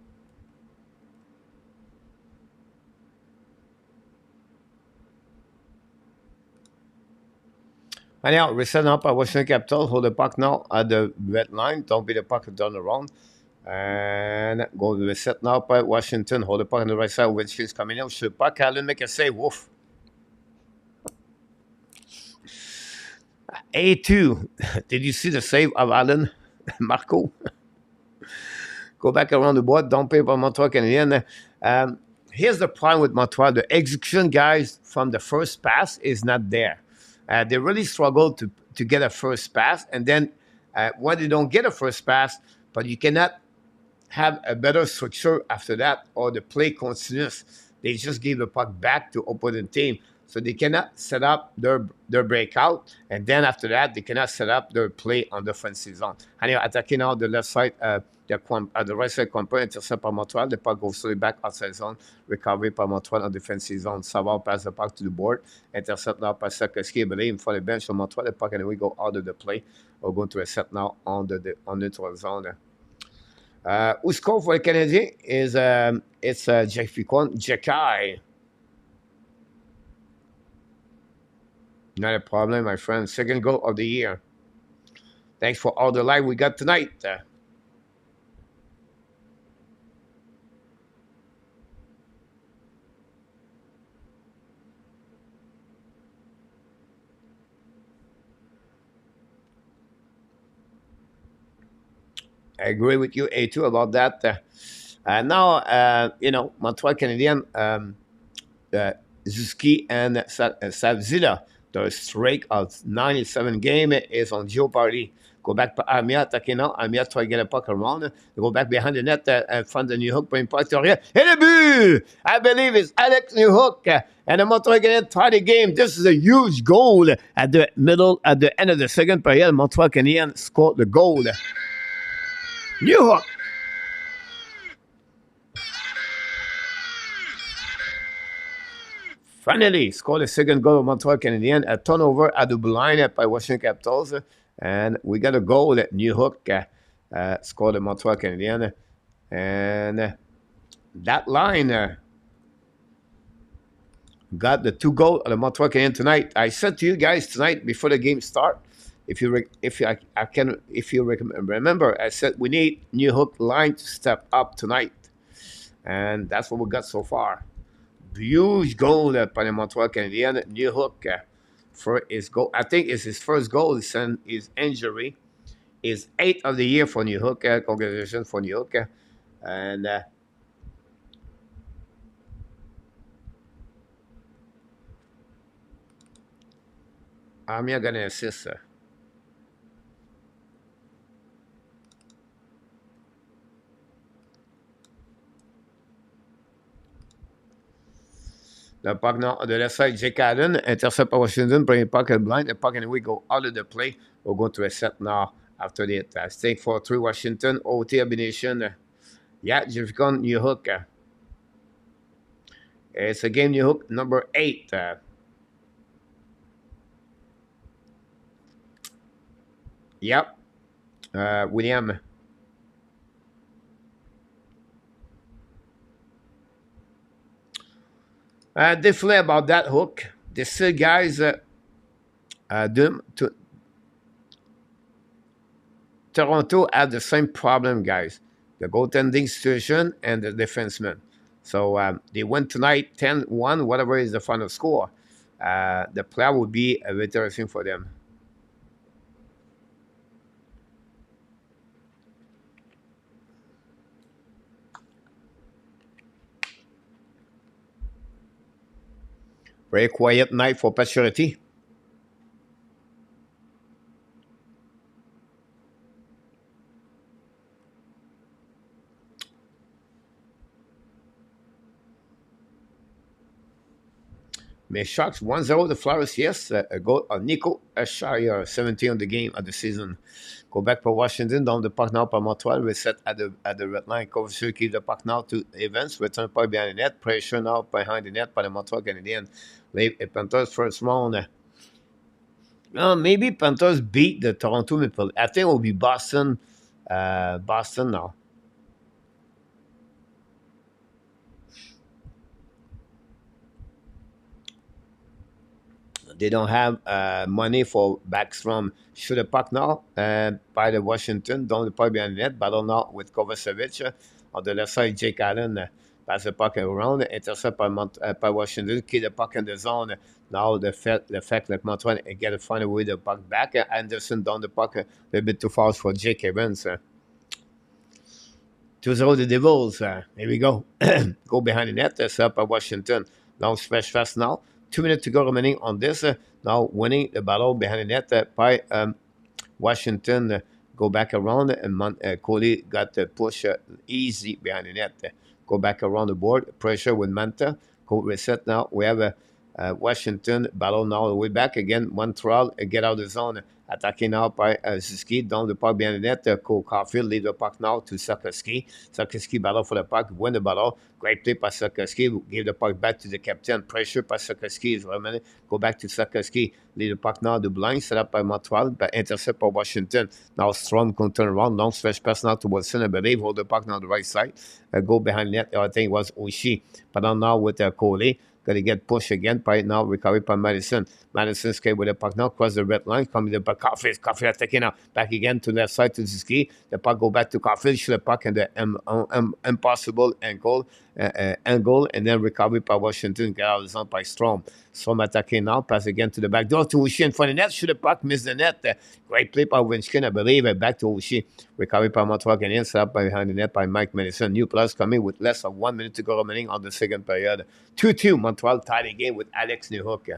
Anyhow, reset up at Washington Capitals. Hold the puck now at the red line. Don't be the puck down around. And go to reset now at Washington. Hold the puck on the right side. Winfield's coming out. Shoot puck. Allen make a save. Woof. A2. Did you see the save of Allen? Marco? Go back around the board. Don't pay for Montreal Canadiens. Here's the problem with Montreal. The execution guys from the first pass is not there. They really struggle to get a first pass. And then when they don't get a first pass, but you cannot have a better structure after that or the play continues. They just give the puck back to opponent team. So they cannot set up their breakout. And then after that, they cannot set up their play on the offensive zone. Anyway, attacking out the left side, the right side compare, intercept par Montreal. The puck goes straight back outside zone. Recovery par Montreal on defensive zone. Savard pass the puck to the board. Intercept now by Slafkovsky. But in for the bench on Montreal. The puck anyway go out of the play. We're going to reset now on the neutral zone. Who scored for the Canadiens is it's Jekai. Not a problem, my friend. Second goal of the year. Thanks for all the live we got tonight. I agree with you, A2, about that. Now, Montreal Canadiens, Suzuki and Savzila, the streak of 97 game is on jeopardy. Go back to Armia, attacking now. Armia try to get a puck around. They go back behind the net and find the New Hook, bring puck to Armia. And a but I believe it's Alex New Hook. And the Montreal Canadiens tie the game. This is a huge goal at the end of the second period. Montreal Canadiens scored the goal. New Hook. Finally, scored the second goal of Montreal Canadiens. A turnover at the blue line by Washington Capitals. And we got a goal at New Hook. Scored the Montreal Canadiens. And that line got the 2 goals of the Montreal Canadiens tonight. I said to you guys tonight before the game start, if you remember, I said we need New Hook line to step up tonight. And that's what we got so far. Huge goal by the Montreal Canadiens. New Hook for his goal. I think it's his first goal since his injury. Is 8th of the year for New Hook. Congratulations for New Hook. And I'm going to assist. The puck now on the left side, Jake Allen, intercept by Washington, bring the puck at blind. The puck and we go out of the play. We're going to reset now after the stake 4-3 Washington, OT combination. Yeah, Jefferson, New Hook. It's a game New Hook number 8. Yep. William. Definitely about that hook. The still guys Toronto had the same problem, guys. The goaltending situation and the defenseman. So they went tonight 10-1, whatever is the final score. The player will be a better thing for them. Very quiet night for Paturity. Mais Sharks 1-0 the Flyers, yes. A goal on Nico Ashire, 17 on the game of the season. Go back for Washington, down the puck now for Montreal. Reset at the red line. Coach Frenchy keep the puck now to Evans. Return puck behind the net. Pressure now behind the net by the Montreal Canadiens. Panthers first round. Maybe Panthers beat the Toronto Maple. I think it will be Boston. Boston now. They don't have money for Backstrom. Shoot the puck now by the Washington. Down the puck behind the net. Battle now with Kovacevic. On the left side, Jake Allen pass the puck around. Intercept by Washington. Keep the puck in the zone. Now the fact that Montreal get to find a way the puck back. Anderson down the puck a little bit too fast for Jake Evans. 2-0 the Devils. Here we go. Go behind the net. Set up by Washington. Now smash fast now. 2 minutes to go remaining on this. Now winning the battle behind the net by Washington. Go back around and Coley got the push easy behind the net. Go back around the board. Pressure with Manta. Go reset now. We have a Washington battle now the way back again. Montreal get out of the zone. Attacking now by Suzuki down the puck behind the net. Cole Caulfield lead the puck now to Slafkovsky. Slafkovsky battle for the puck, win the battle. Great play by Slafkovsky. Give the puck back to the captain. Pressure by Slafkovsky is remaining. Go back to Slafkovsky. Lead the puck now to blind. Set up by Montreal. But intercept by Washington. Now Strom can turn around. Long stretch pass now to Wilson. I believe. Hold the puck now on the right side. Go behind the net. I think it was Oshie. But now with Coley. Going to get pushed again by now, recovered by Madison. Madison skate with the puck now, cross the red line, coming to the Caulfield. Caulfield taking out, back again to left side to Suzuki. The puck go back to Caulfield, shoot the puck and the impossible angle, and then recovered by Washington, get out of the zone by Strom. Strom attacking now, pass again to the back door to Oshie in front of the net, shoot the puck, miss the net. Great play by Ovechkin, I believe, back to Oshie. Recovered by Montreal Canadiens, set up behind the net by Mike Madison. New plus coming with less than 1 minute to go remaining on the second period. 2-2, Montreal tied again with Alex Newhook.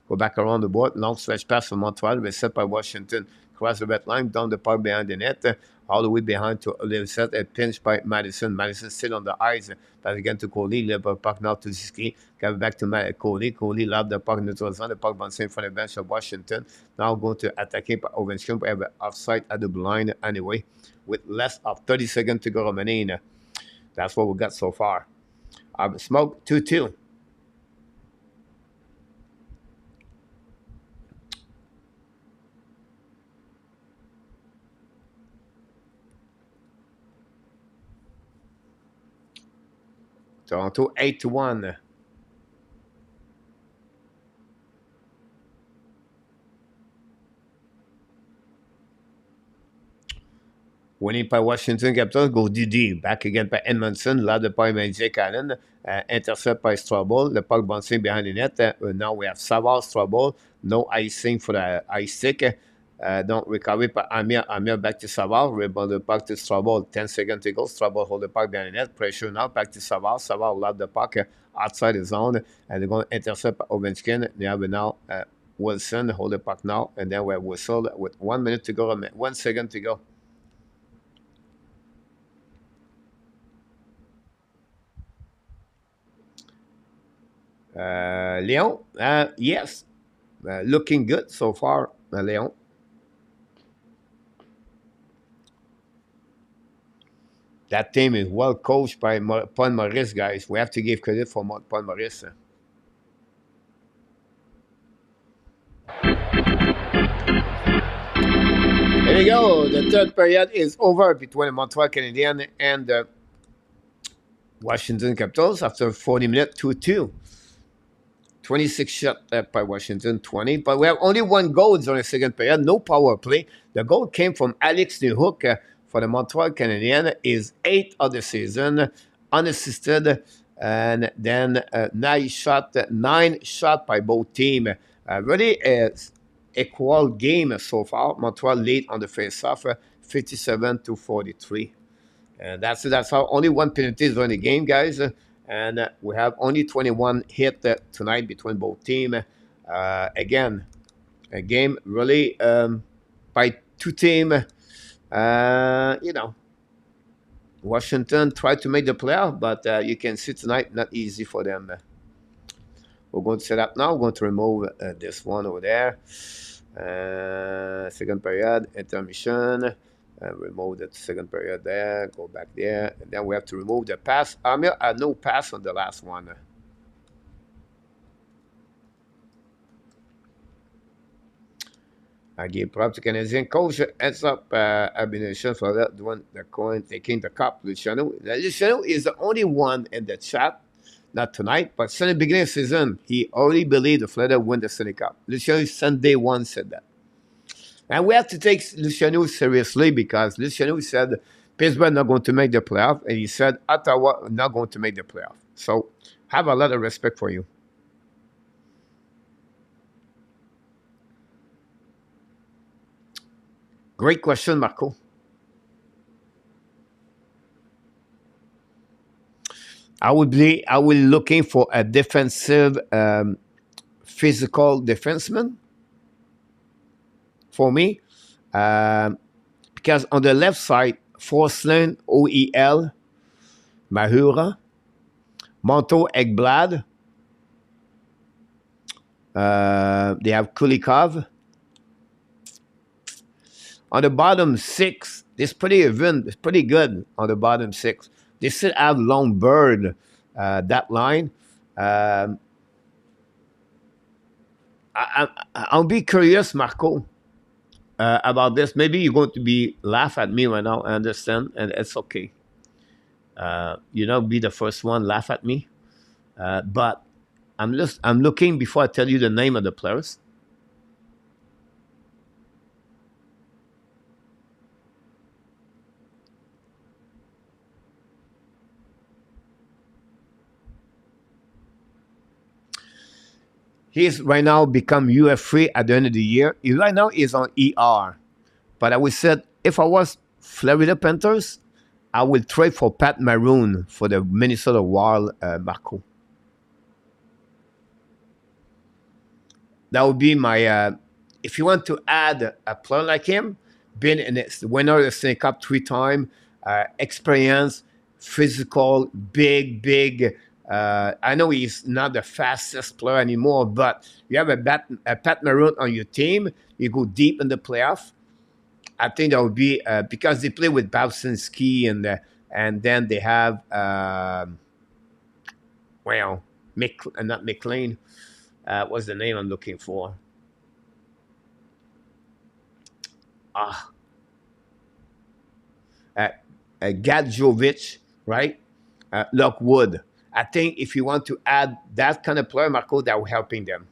Go back around the board, long stretch pass from Montreal, reset by Washington. Cross the red line, down the puck behind the net, all the way behind to set a pinch by Madison. Madison still on the ice, pass again to Coley, leave the puck now to Suzuki. Give back to Coley. Coley lobbed the puck into the zone, the puck bouncing in front of the bench of Washington. Now going to attacking by Ovechkin, but have an offside at the blind anyway, with less of 30 seconds to go remaining. That's what we got so far. Smoke 2-2. Toronto 8-1. Winning by Washington Capitals, go DD. Back again by Edmondson. Loud the puck by Jake Allen. Intercept by Strobel. The puck bouncing behind the net. Now we have Savard, Strobel. No icing for the ice stick. Don't recover by Amir. Amir back to Savard. Rebound the puck to Strobel. 10 seconds to go. Strobel hold the puck behind the net. Pressure now. Back to Savard. Savard loud the puck outside the zone. And they're going to intercept Ovechkin. They have now Wilson hold the puck now. And then we have whistle with 1 minute to go. 1 second to go. Leon, yes, looking good so far, Leon. That team is well coached by Paul Maurice, guys. We have to give credit for Paul Maurice. There you go. The third period is over between the Montreal Canadiens and the Washington Capitals after 40 minutes, 2-2. 26 shots by Washington, 20. But we have only one goal during the second period, no power play. The goal came from Alex Newhook for the Montreal Canadiens, is 8th of the season, unassisted. And then 9 shot by both teams. Really equal game so far. Montreal lead on the face-off, 57-43. And that's how only one penalty is during the game, guys. And we have only 21 hit tonight between both teams. Again, a game really by two teams. Washington tried to make the playoff, but you can see tonight, not easy for them. We're going to set up now. We're going to remove this one over there. Second period, intermission. Remove the second period there, go back there, and then we have to remove the pass. No pass on the last one. I give props to Canadian coach. Heads up, Habs Nation for that one. The coin taking the cup. Luciano is the only one in the chat not tonight, but since the beginning of the season, he already believed the Florida win the Stanley Cup. Luciano Sunday one said that. And we have to take Luciano seriously because Luciano said Pittsburgh not going to make the playoff, and he said Ottawa not going to make the playoff. So have a lot of respect for you. Great question, Marco. I will looking for a defensive physical defenseman for me. Um, because on the left side, Forslund, OEL, Mahura, Monto Ekblad, they have Kulikov. On the bottom six, it's pretty even. It's pretty good on the bottom six. They still have Longbird, that line. Um, I'll be curious, Marco, about this. Maybe you're going to be laugh at me right now. I understand, and it's okay. You know, be the first one laugh at me. But I'm looking before I tell you the name of the players. He's right now become UF free at the end of the year. He right now is on ER. But I would said if I was Florida Panthers, I would trade for Pat Maroon for the Minnesota Wild, Marco. That would be my. If you want to add a player like him, been in the winner of the Stanley Cup 3 times, experience, physical, big. I know he's not the fastest player anymore, but you have a Pat Maroon on your team. You go deep in the playoff. I think that would be because they play with Babsinski and then they have well, not McLean. What's the name I'm looking for? Ah, uh, Gadjovic, right? Lockwood. I think if you want to add that kind of player, Marco, that will helping them.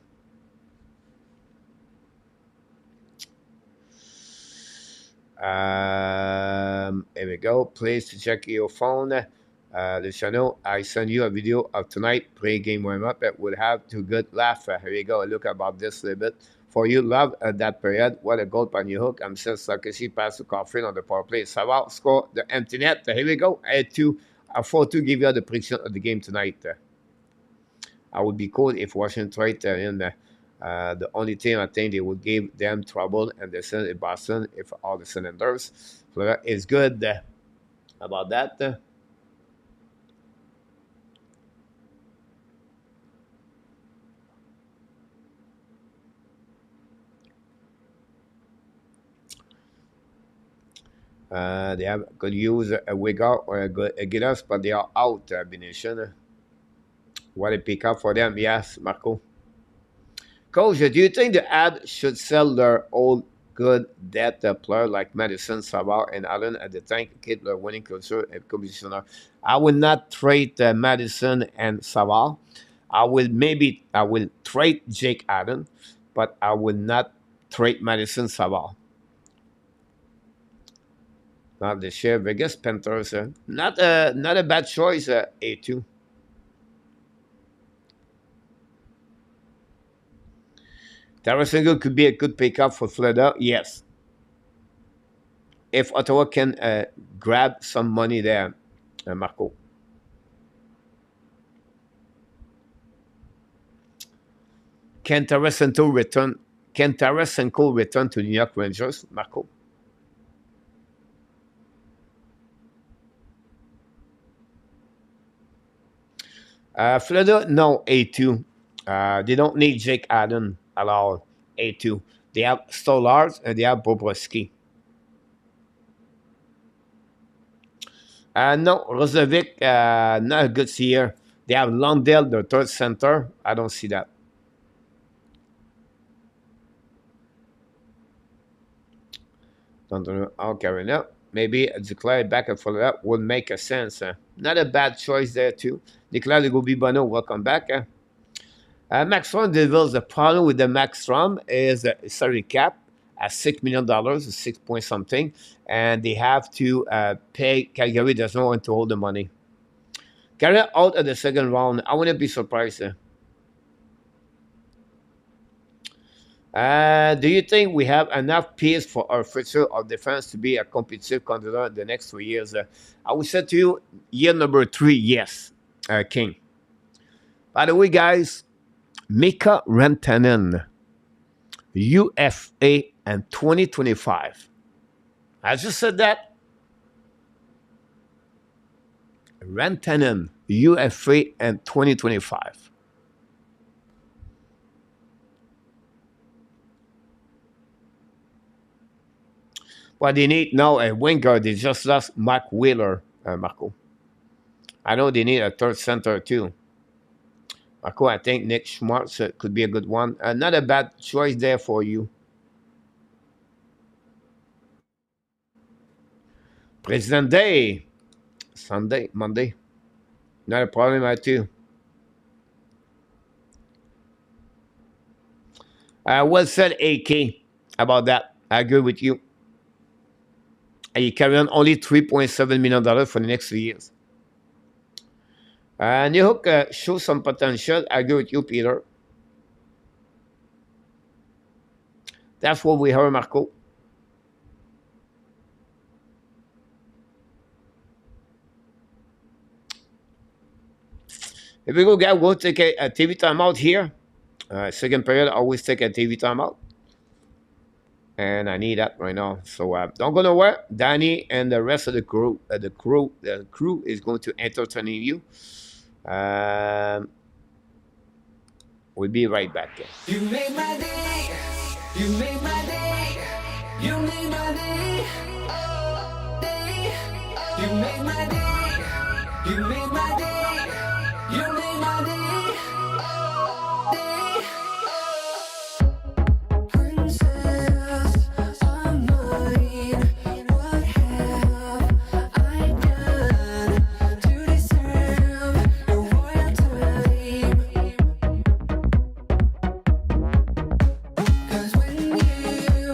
Here we go. Please to check your phone. Luciano, I send you a video of tonight pre-game warm-up. It would have to good laugh. Here we go. Look about this a little bit. For you, love that period. What a goal on your hook. I'm still Slafkovsky pass to Coffin on the power play. Savard score the empty net. Here we go. 4-2 give you the prediction of the game tonight. I would be cool if Washington tried in the only team I think they would give them trouble and the Sun in Boston if all the cylinders. Florida is good about that. They have could use a wigger or a get us, but they are out. Nation. What a pickup for them, yes, Marco. Coach, do you think the ad should sell their old good debt player like Madison, Savard, and Allen at the time keep their winning culture and commissioner? I will not trade Madison and Savard. I will trade Jake Allen, but I will not trade Madison Savard. Not this year. Vegas Panthers. Not a bad choice, A2. Tarasenko could be a good pickup for Florida. Yes. If Ottawa can grab some money there, Marco. Can Tarasenko return? Can Tarasenko return to New York Rangers, Marco? Florida, no, A2. They don't need Jake Allen at all, A2. They have Stolarz and they have Bobrovsky. No, Rozovic, not a good year. They have Lundell, the third center. I don't see that. Don't know. Okay, right now. maybe declare back and follow up would make a sense. Not a bad choice there too. Declare the Gobi Bono, welcome back. Max Strom Devils, the problem with the Max Strom is salary cap at $6 million, 6 point something, and they have to pay. Calgary does not want to hold the money. Calgary out of the second round. I wouldn't be surprised. Do you think we have enough piece for our future of defense to be a competitive contender in the next 3 years? I would say to you, year number 3, yes, King. By the way, guys, Mika Rantanen, UFA and 2025. I just said that. Rantanen, UFA and 2025. What they need now a winger. They just lost Mark Wheeler, Marco. I know they need a third center too. Marco, I think Nick Schmartz could be a good one. Not a bad choice there for you. President Day. Sunday, Monday. Not a problem, I too. Well said, AK, about that. I agree with you. And you carry on only $3.7 million for the next 3 years. New Hook shows some potential. I agree with you, Peter. That's what we heard, Marco. Here we go, guys. We'll take a TV timeout here. Second period, I always take a TV timeout. And I need that right now. So don't go nowhere. Danny and the rest of the crew, the crew is going to entertain you. We'll be right back. You made my day. You made my day. You made my day. Oh, day. You made my day. You made my day. You made my day. Oh, day. Princess of mine, what have I done to deserve your royal time? 'Cause when you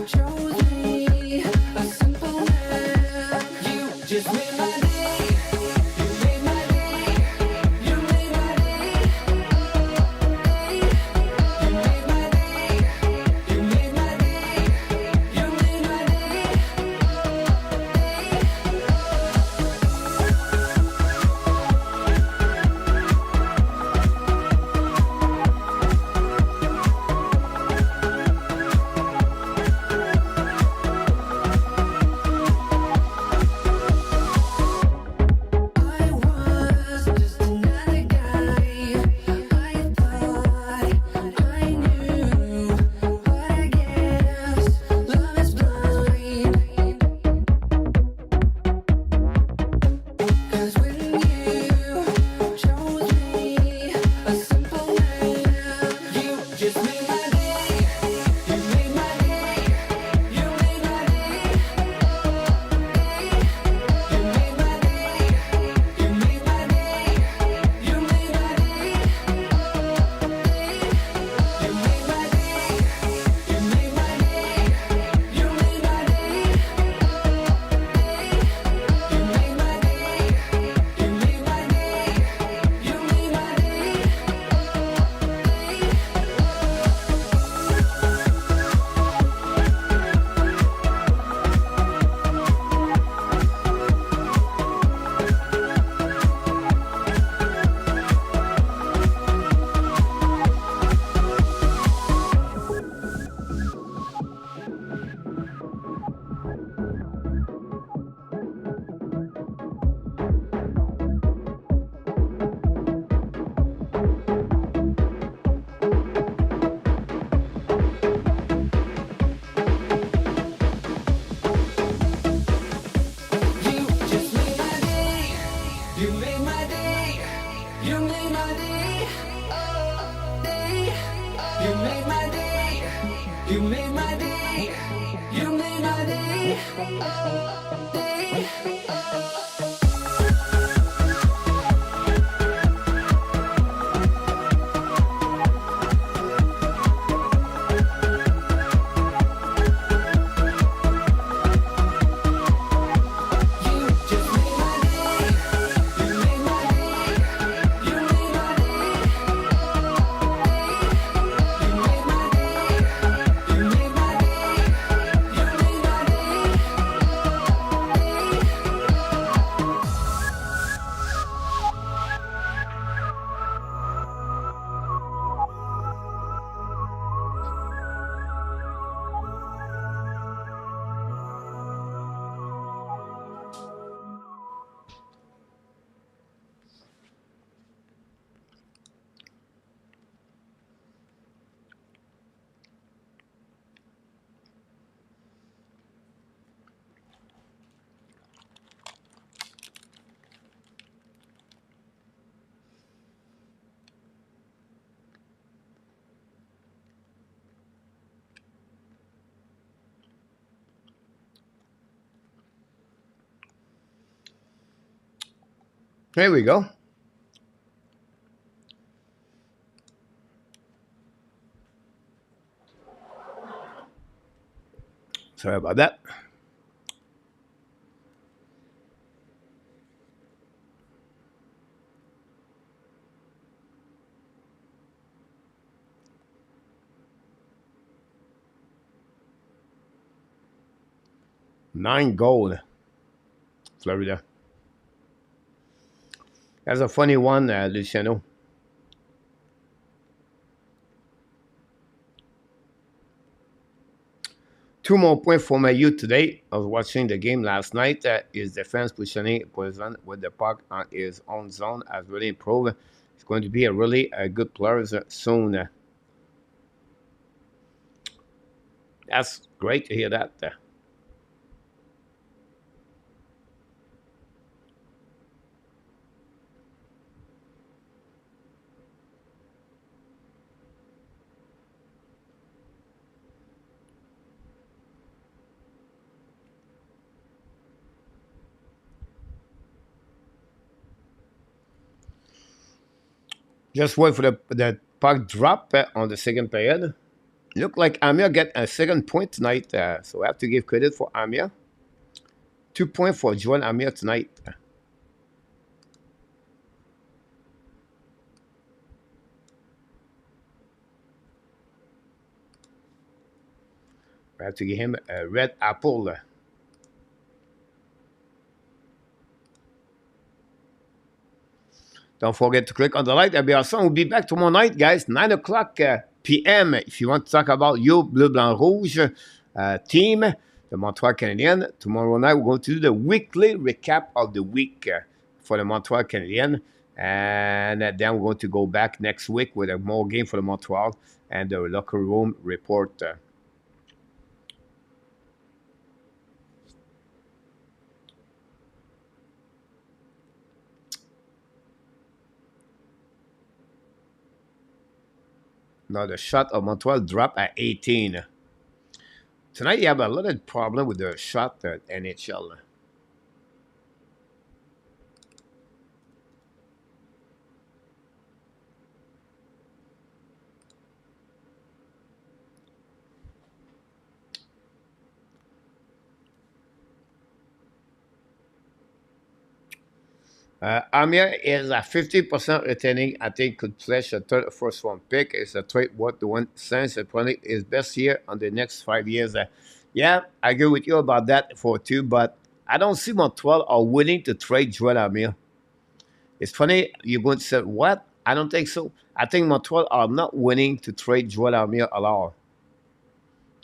chose me, a simple man, you just made my day. You made my day. You made my day. You made my day. You made my day. You made my day. I was just another guy. I thought I knew, but I guess love is blind. 'Cause when you chose me, a simple man, you just made my day. You made my day. You made my day. You made my day. You made my day. You made my day. You made my day. You made my day. You made my day. You made my day. You made my day. You made my day. You just made my day. You made my day. You made my day. Oh, day. You made my day. You made my day. You made my day. Here we go. Sorry about that. Nine goal, Florida. That's a funny one, Luciano. Two more points for my youth today. I was watching the game last night. His defense positioning position with the puck on his own zone has really improved. He's going to be a really good player soon. That's great to hear that. Just wait for the puck drop on the second period. Look like Amir get a second point tonight, so I have to give credit for Amir. 2 points for Joel Amir tonight. I have to give him a red apple. Don't forget to click on the like. That'll be awesome. We'll be back tomorrow night, guys, 9 o'clock p.m. If you want to talk about your Bleu Blanc Rouge team, the Montreal Canadiens, tomorrow night we're going to do the weekly recap of the week for the Montreal Canadiens. And then we're going to go back next week with a more game for the Montreal and the locker room report. Now the shot of Montreal dropped at 18. Tonight you have a lot of problem with the shot at NHL. Amir is at 50% retaining. I think could flash a third first round pick. It's a trade what the one sense probably his best year on the next 5 years. Yeah, I agree with you about that for two, but I don't see Montreal are willing to trade Joel Amir. It's funny you're going to say what? I don't think so. I think Montreal are not willing to trade Joel Amir at all.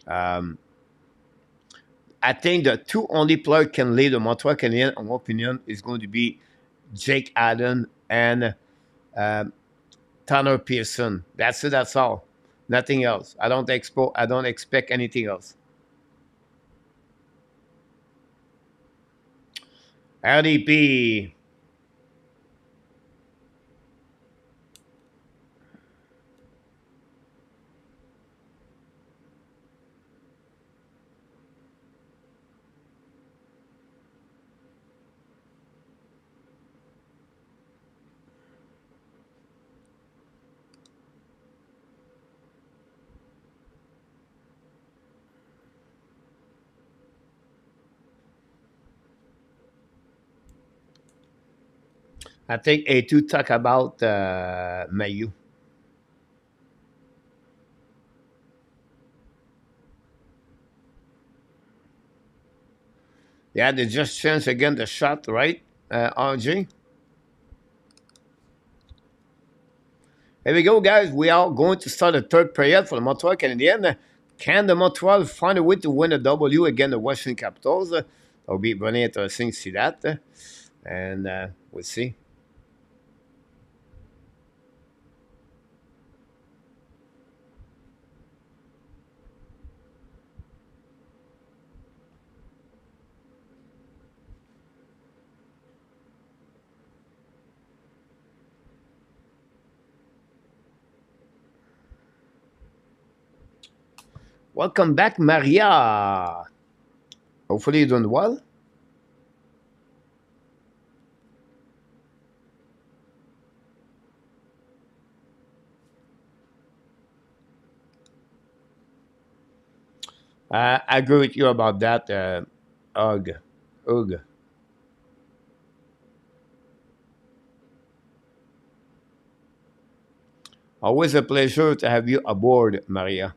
Um, I think the two only players can lead the Montreal Canadiens, in my opinion, is going to be Jake Allen and um, Tanner Pearson. That's it. That's all. Nothing else. I don't expect anything else. LDP. I think A2 talk about Mayu. Yeah, they just changed again the shot, right, RJ? Here we go, guys. We are going to start the third period for the Montreal Canadiens. Can the Montreal find a way to win a W against the Washington Capitals? It'll be very interesting to see that. And we'll see. Welcome back, Maria. Hopefully you're doing well. I agree with you about that, Ugh. Ugh. Always a pleasure to have you aboard, Maria.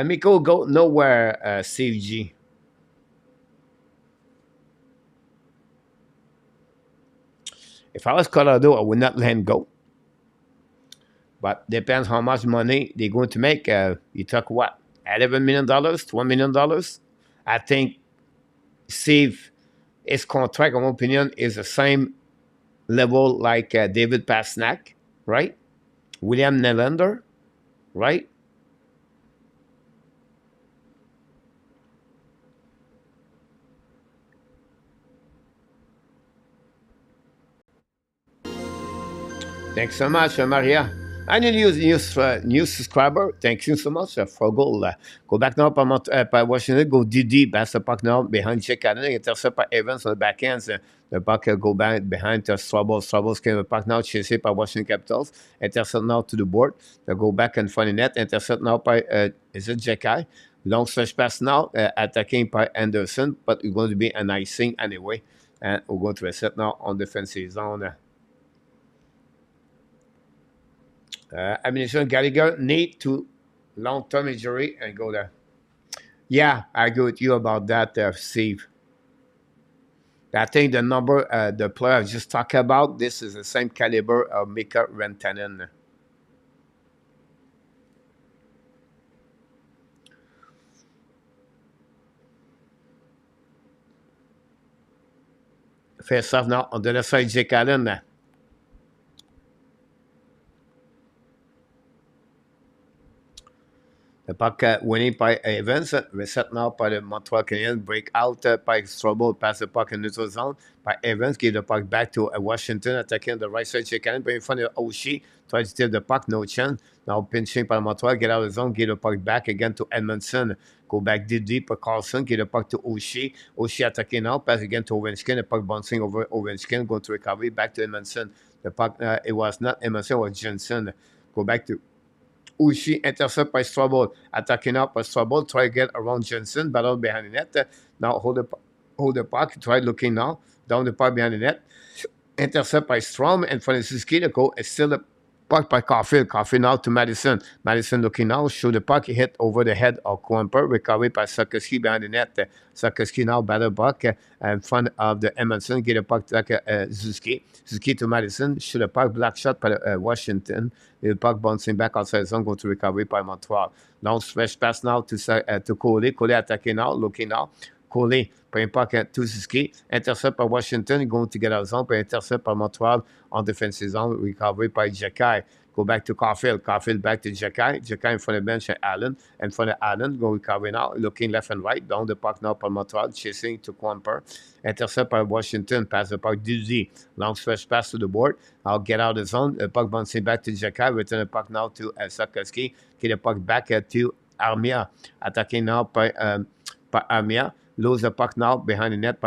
Miko, go nowhere, Steve G. If I was Colorado, I would not let him go. But depends how much money they're going to make. You talk what? $11 million, $12 million? I think Steve, his contract, in my opinion, is the same level like David Pasnak, right? William Nylander, right? Thanks so much, Maria. And a new subscriber, thank you so much, Froggle. Go back now by Washington, go DD, pass the puck now behind Jake Allen, intercept by Evans on the back ends. The puck go back behind Strobel. Strobel's came the puck now, chased by Washington Capitals. Intercept now to the board. They go back and find the net. Intercept now by, is it Jekai? Long stretch pass now, attacking by Anderson, but it's going to be an icing anyway. And we're going to reset now on defensive zone. Ammunition Gallagher need to long-term injury and go there. Yeah, I agree with you about that, Steve. I think the number, the player I just talked about, this is the same caliber of Mika Rantanen. Face off now on the left side, Jake Allen. The puck winning by Evans, reset now by the Montreal Canadiens, break out by Strobel, pass the puck in neutral zone by Evans, give the puck back to Washington, attacking the right side, Canadian, but in front of Oshie, tries to steal the puck, no chance. Now pinching by Montreal, get out of the zone, give the puck back again to Edmondson, go back deep by Carlson, give the puck to Oshie, Oshie attacking now, pass again to Ovechkin, the puck bouncing over Ovechkin, going to recovery, back to Edmondson. The puck, it was not Edmondson, it was Jensen. Go back to Ushi, intercept by Strobel, attacking up by Strobel, try to get around Jensen, battle behind the net. Now hold the puck, try looking now, down the puck behind the net. Intercept by Strom, and for the Suzuki, the goal is still a puck by Caulfield. Caulfield now to Madison. Madison looking now, shoot the puck, hit over the head of Quamper, recovery by Slafkovsky behind the net. Slafkovsky now battle puck in front of the Emerson, get a puck like Suzuki. Suzuki to Madison, shoot a puck, black shot by Washington. The puck bouncing back outside the zone, go to recovery by Montreal. Now stretch pass now to Coley. Coley attacking now, looking now. Coley, playing puck to Suzuki. Intercept by Washington, going to get out of zone, but intercept by Montreal on defensive zone, recovery by Jekai. Go back to Caulfield. Caulfield back to Jekai. Jekai in front of the bench and Allen. In front of Allen, go recovery now, looking left and right. Down the puck now by Montreal, chasing to Quamper. Intercept by Washington, pass the puck Dizzy. Long stretch pass to the board. I'll get out of the zone. The puck bouncing back to Jekai. Return the puck now to Slafkovsky. Get the puck back to Armia. Attacking now by Armia. lose the puck now behind the net,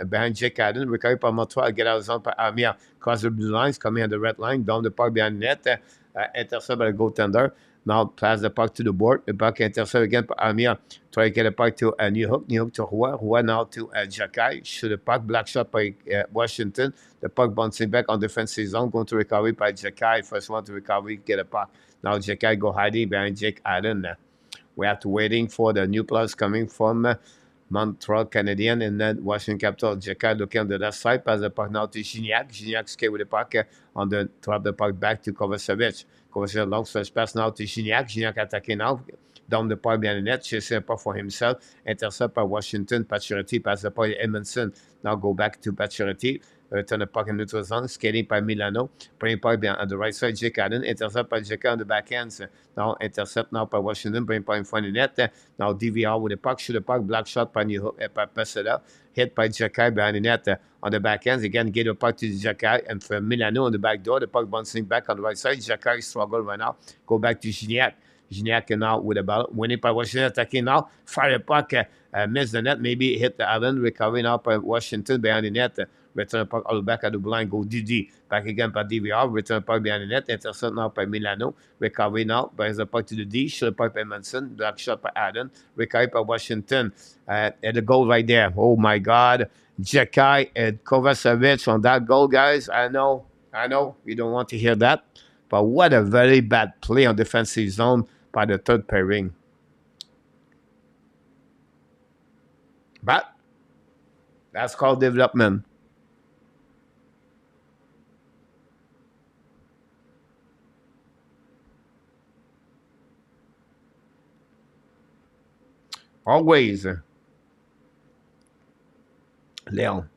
behind Jake Allen. Recovery by Montreal, get out of zone by Armia, cross the blue lines, coming on the red line, down the puck behind the net, intercept by the goaltender. Now pass the puck to the board. The puck intercept again by Armia. Try to get the puck to New Hook. New Hook to Roy. Roy now to Jacky. Shoot the puck. Black shot by Washington. The puck bouncing back on defensive zone. Going to recovery by Jacky. First one to recovery. Get a puck. Now Jacky go hiding behind Jake Allen. We have to waiting for the new players coming from Montreal Canadiens and then Washington Capital. Jacky looking on the left side. Pass the puck now to Gignac. Gignac skate with the puck on the drop the puck back to Kovacevic. Kovacevic long stretch pass now to Gignac. Gignac attacking now. Down the puck behind the net. Chasing a puck for himself. Intercept by Washington. Pacioretty pass the puck to Edmondson. Now go back to Pacioretty. Return the puck in neutral zone. Skating by Milano. Bring puck behind on the right side. Jake Allen. Intercept by Jacky on the backhand. Now intercept now by Washington. Bring puck in front of the net. Now DVR with the puck. Shoot the puck. Black shot by New Hook. By Pesela. Hit by Jacky behind the net on the backhand. Again, get the puck to Jacky and for Milano on the back door. The puck bouncing back on the right side. Jacky struggle right now. Go back to Gignac. Gignac now with the ball. Winning by Washington. Attacking now. Fire the puck. Miss the net. Maybe hit the Allen. Recovery now by Washington behind the net. Return the puck all back at the blind. Go DD. Back again by DVR. Return the puck behind the net. Intercept now by Milano. Recovery now. Brings the puck to the D. Shoot the puck by Manson. Black shot by Allen. Recovery by Washington. And the goal right there. Oh my God. Jacky and Kovacevic on that goal, guys. I know. You don't want to hear that. But what a very bad play on defensive zone by the third pairing. But that's called development. Always. Leon.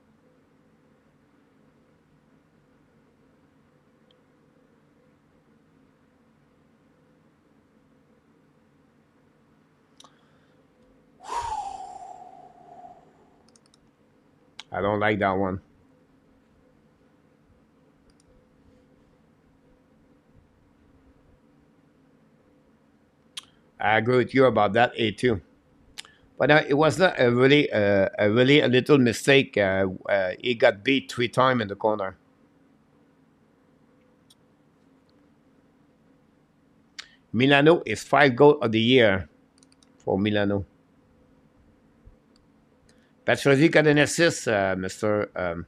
I don't like that one. I agree with you about that, A2. But it was not a really a little mistake. He got beat 3 times in the corner. Milano is 5 goal of the year for Milano. Pacioretty got an assist, Mr.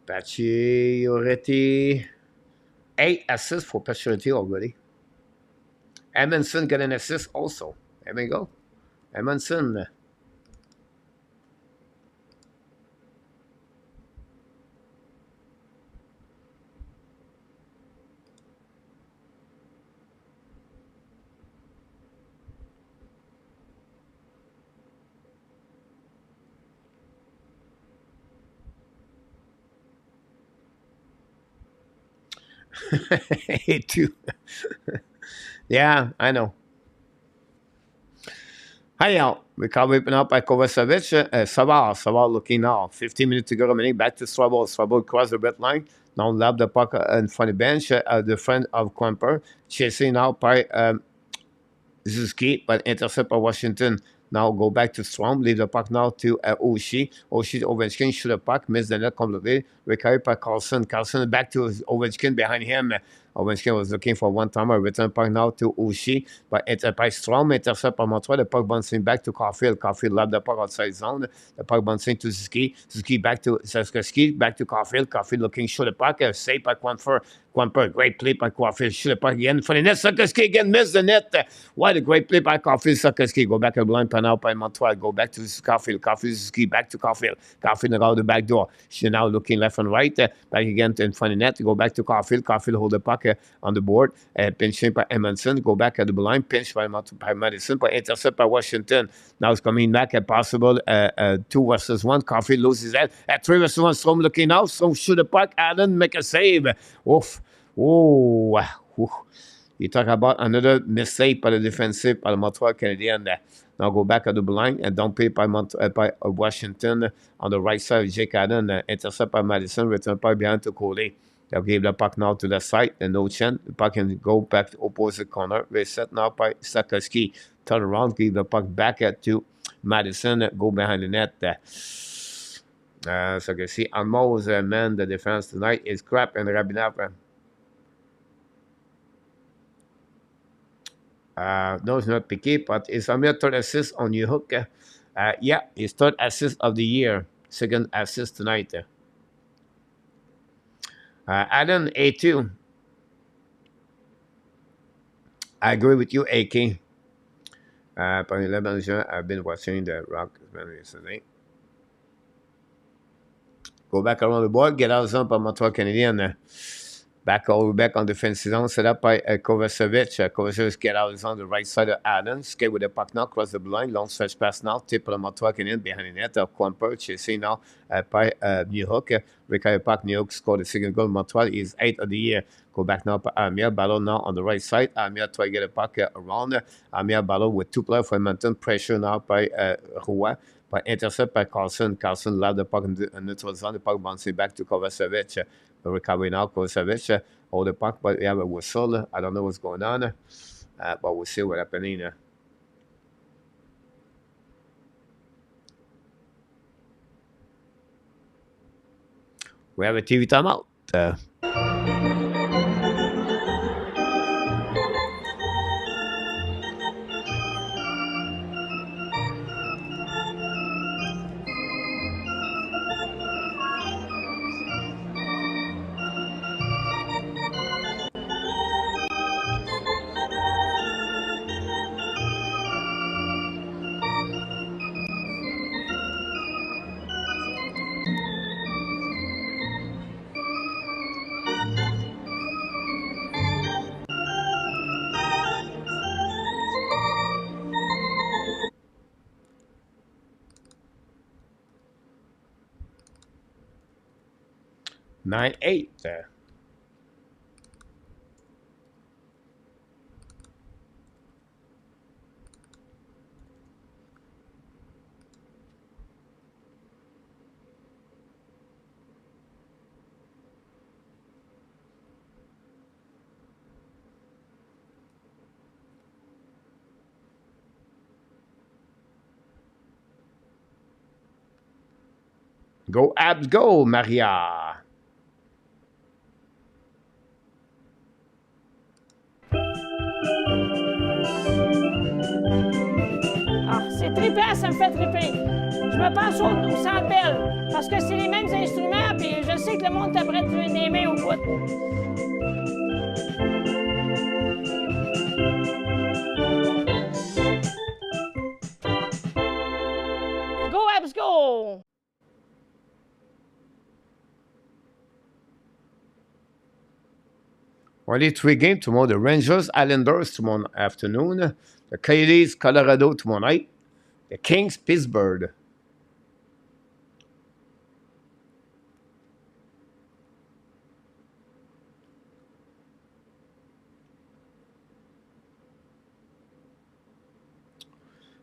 Pacioretty. 8 assists for Pacioretty already. Edmondson got an assist also. There we go. Edmondson. A2. Yeah, I know. Anyhow, recovery now by Kovacevic. Savard looking now. 15 minutes to go remaining. Back to Strabo. Strabo cross the red line. Now lap the puck in front of the bench. The friend of Quamper. Chasing now by Suzuki, but intercept by Washington. Now go back to Strom. Leave the puck now to Oshie. Oshie to Ovechkin. Shoot the puck. Miss the net completely. Recovery by Carlson. Carlson back to Ovechkin behind him. Ovechkin was looking for one timer. Return puck now to Oshie. But it's by Strom. Intercept by Montreal. The puck bouncing back to Caulfield. Caulfield left the puck outside zone. The puck bouncing to Suzuki. Suzuki back to Slafkovsky. Back to Caulfield. Caulfield looking. Shoot the puck. Save by Quamper. Great play by Caulfield. Shoot the puck again for the net. Slafkovsky again missed the net. What a great play by Caulfield. Slafkovsky go back to the blind pan out by Montreal. Go back to Caulfield. Caulfield Suzuki back to Caulfield. Caulfield around the back door. She now looking left and right. Back again in front of the net. Go back to Caulfield. Caulfield hold the puck on the board. Pinching by Edmondson. Go back at the blind. Pinch by Madison. By intercept by Washington. Now it's coming back at possible 2 versus 1. Caulfield loses that. At 3 versus 1. Strom looking out. Strom shoot the puck. Allen make a save. Oof. Oh, whew, you talk about another mistake by the defensive by the Montreal Canadiens. Now go back at the blind and don't play by Washington on the right side of Jake Allen. Intercept by Madison, return by behind to Cole. They'll give the puck now to the side and no chance. The puck can go back to opposite corner. Reset now by Slafkovsky. Turn around, give the puck back to Madison. Go behind the net. So you can see almost man the defense tonight is crap and Rabinov. No, it's not picky, but it's a mere third assist on your hook. Yeah, his third assist of the year. Second assist tonight. Adam, A2. I agree with you, AK. Parmi les managers, I've been watching the Rock yesterday. Go back around the board, get out of zone by Montreal Canadiens. Back on defensive zone, set up by Kovacevic. Kovacevic get out on the right side of Allen. Skate with the puck now, cross the blue line. Long stretch pass now. Tip on the Montreal Canadiens behind the net. Quamper chasing now by New Hook. Recover puck. New Hook scored the second goal. Montreal is 8th of the year. Go back now by Amir. Battle now on the right side. Amir try to get a puck around. Amir battle with two players for Edmonton. Pressure now by Roy. By intercept by Carlson. Carlson allowed the puck in the neutral zone. The puck bouncing back to Kovacevic. Recovery now, Kovacevic. Hold the puck, but we have a whistle. I don't know what's going on, but we'll see what's happening. We have a TV timeout. Nine eight. Go Abs, go Maria. Ah, c'est trippant, ça me fait tripper. Je me pense au Centre Bell, parce que c'est les mêmes instruments, puis je sais que le monde t'apprête des mains au bout. Go Habs, go! Only 3 games tomorrow. The Rangers, Islanders tomorrow afternoon. The Coyotes, Colorado tomorrow night. The Kings, Pittsburgh.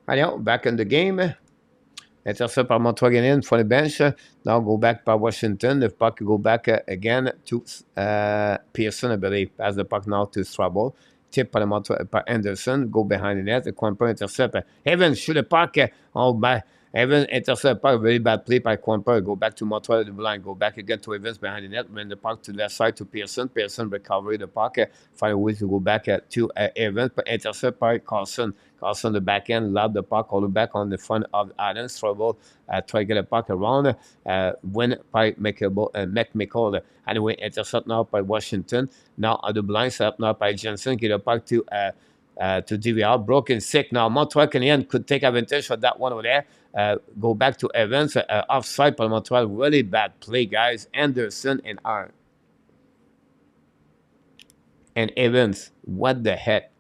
Allez, back in the game. Intercept par Montreal Canadiens for the bench. Now go back by Washington. The puck go back again to Pearson, I believe. Pass the puck now to Strabo. Tip by Anderson. Go behind the net. The Quamper intercept. Evans shoot the puck. Evans intercept puck. Very bad play by Quamper. Go back to Montreal the blind. Go back again to Evans behind the net. Win the puck to the left side to Pearson. Pearson recovery the puck. Find a way to go back to Evans. But intercept by Carlson. Carlson the back end. Lob the puck all the back on the front of Adams. Trouble. Try to get a puck around. Win by McMichael. Anyway, intercept now by Washington. Now on the blind. Set up now by Jensen. Get a puck to DVR. Broken sick. Now Montreal Canadiens could take advantage of that one over there. Go back to Evans. Offside by Montreal. Really bad play, guys. Anderson and R. And Evans. What the heck?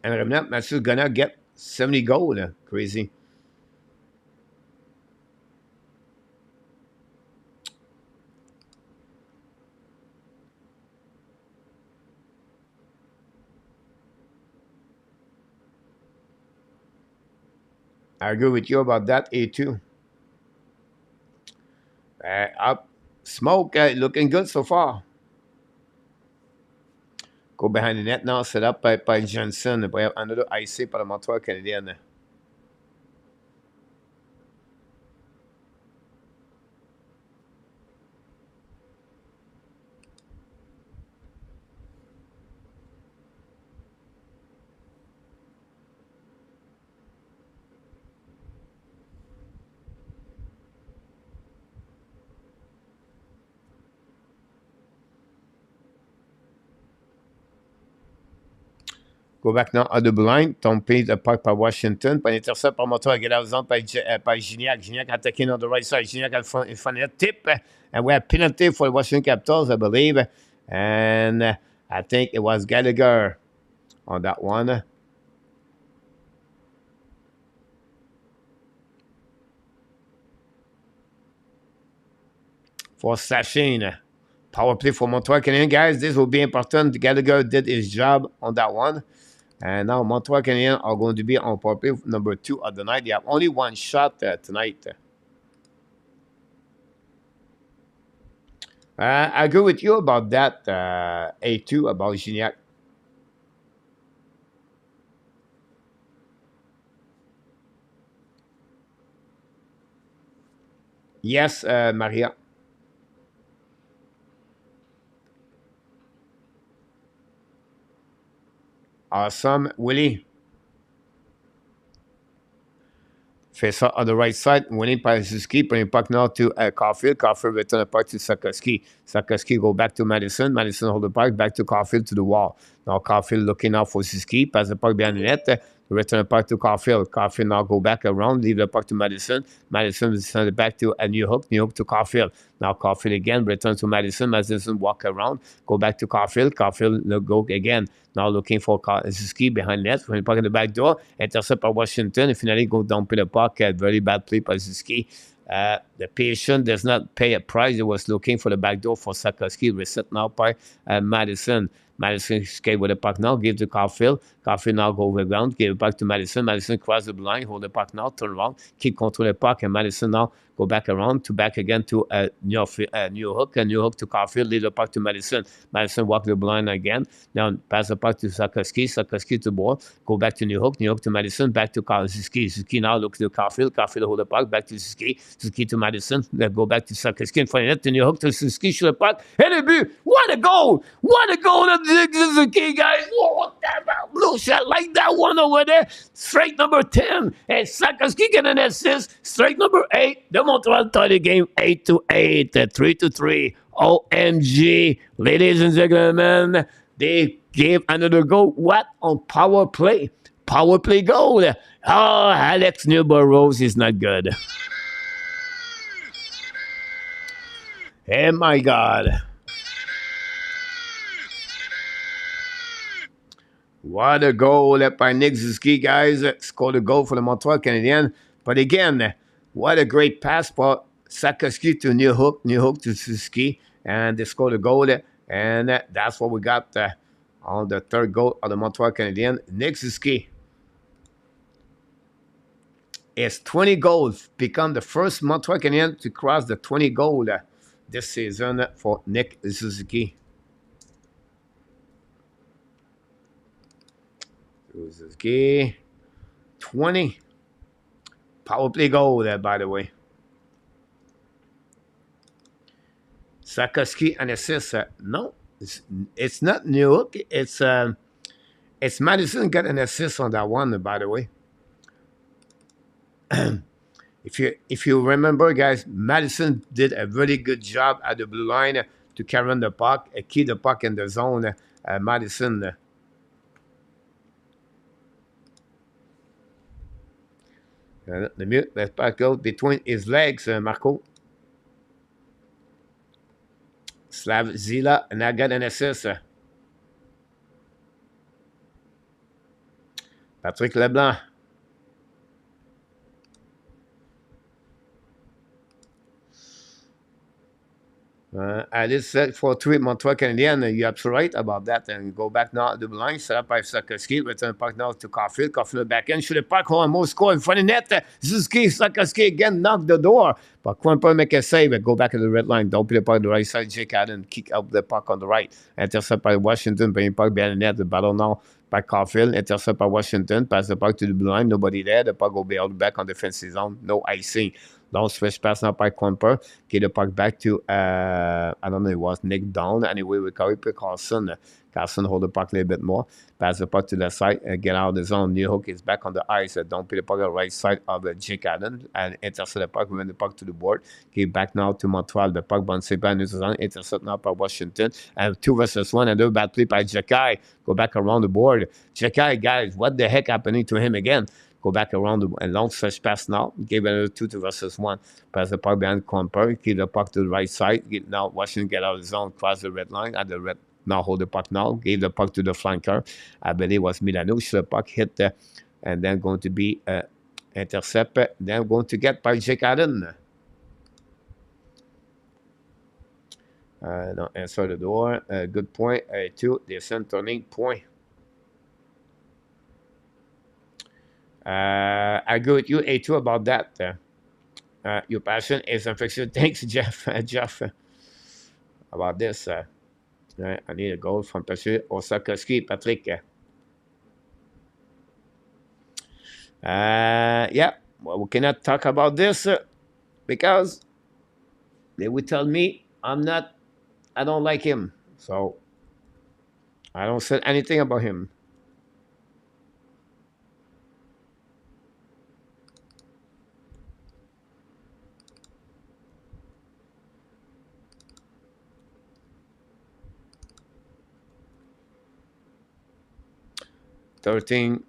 And remember, Matthew's gonna get 70 goals. Crazy. I agree with you about that, A2. Up. Smoke looking good so far. Go behind the net now, set up by Johnson. By another IC par le Montreal Canadiens. Go back now à double line. Tombé de puck par Washington. Pas intercept par Montreal. Get out zone by Gignac. Gignac attacking on the right side. Gignac at the front net tip. And we have penalty for the Washington Capitals, I believe. And I think it was Gallagher on that one. For Sachin. Power play for Montreal Canadiens, guys. This will be important. Gallagher did his job on that one. And now Montreal Canadiens are going to be on power play number 2 of the night. They have only one shot tonight. I agree with you about that, A2, about Gignac. Yes, Maria. Awesome. Willie. Face on the right side. Winning by Suzuki. Bring puck now to Caulfield. Caulfield return the puck to Slafkovsky. Slafkovsky go back to Madison. Madison hold the puck back to Caulfield to the wall. Now Caulfield looking out for Suzuki. Pass the puck behind the net. Return the puck to Caulfield. Caulfield now go back around. Leave the puck to Madison. Madison send it back to a New Hook. New Hook to Caulfield. Now Caulfield again. Return to Madison. Madison walk around. Go back to Caulfield. Caulfield go again. Now looking for Suzuki behind net. When the puck in the back door. Intercept by Washington. And finally go down to the puck. Very bad play by Suzuki. The patient does not pay a price. He was looking for the back door for Slafkovsky. Reset now by Madison. Madison skate with the puck now. Give to Caulfield. Caulfield now go over the ground. Give it back to Madison. Madison cross the line. Hold the puck now. Turn around. Keep control the puck. And Madison now go back around to back again to New Hook. And New Hook to Caulfield. Leave the puck to Madison. Madison walk the blind again. Now pass the puck to Slafkovsky. Slafkovsky to the ball. Go back to New Hook. New Hook to Madison. Back to Suzuki. Suzuki now looks to Caulfield. Caulfield hold the puck. Back to Suzuki. Suzuki to Madison. Go back to Slafkovsky in front of net. To New Hook to Suzuki. Shoot the puck. And a but. What a goal! What a goal of Suzuki, guys! Oh, that blue shot like that one over there. Strike number 10. And Slafkovsky get an assist. Strike number 8. The Montreal tie the game 8-8. 3-3. OMG. Ladies and gentlemen, they gave another goal. What? On power play. Power play goal. Oh, Alex Newborough is not good. Oh, my God. What a goal by Nick Suzuki, guys. Scored a goal for the Montreal Canadiens. But again, what a great pass for Slafkovsky to New Hook to Suzuki. And they scored a goal. And that's what we got on the third goal of the Montreal Canadiens. Nick Suzuki is 20 goals. Become the first Montreal Canadiens to cross the 20 goal this season for Nick Suzuki. Suzuki, 20. Power play goal there, by the way. Slafkovsky an assist. No, it's not New Hook. It's Madison got an assist on that one, by the way. If you remember, guys, Madison did a really good job at the blue line to carry on the puck, keep the puck in the zone. Madison. The mute, that puck goes between his legs, Marco. Zila, and I got an assist. Patrick Leblanc. Alice said for 3 Montreal Canadiens, you're absolutely right about that. And go back now to the line, set up by Slafkovsky, return the puck now to Caulfield. Caulfield back in, shoot the puck, almost score in front of net. Suzuki, Slafkovsky again, knock the door. But Quimper make a save and go back to the red line. Don't play the puck on the right side. Jake Allen kick up the puck on the right. Intercept by Washington, bring the puck behind the net. The battle now by Caulfield, intercept by Washington, pass the puck to the blue line, nobody there. The puck will be out back on defensive zone, no icing. Long switch pass now by Quimper. Get the puck back to, I don't know, it was Nick Down. Anyway, recovery by Carlson. Carlson hold the puck a little bit more. Pass the puck to the side, get out of the zone. New Hook is back on the ice. Don't put the puck on the right side of Jake Allen and intercept the puck, win the puck to the board. Get back now to Montreal. The puck bouncing by New Zealand, intercept now by Washington. And 2 versus 1, another bad play by Jacky. Go back around the board. Jacky, guys, what the heck happening to him again? Go back around and long stretch pass now. Give another 2 versus 1. Pass the puck behind Quimper. Keep the puck to the right side. Now Washington get out of the zone, cross the red line at the red. Now hold the puck now. Gave the puck to the flanker. I believe it was Milano. The puck hit and then going to be intercept. Then going to get by Jake Allen. No, answer the door. Good point. 2. Descent turning point. I agree with you, A2, about that. Your passion is infectious. Thanks, Jeff. Jeff, about this. I need a goal from Slafkovsky, Patrick. Yeah, well, we cannot talk about this because they would tell me I don't like him. So I don't say anything about him. $13-10.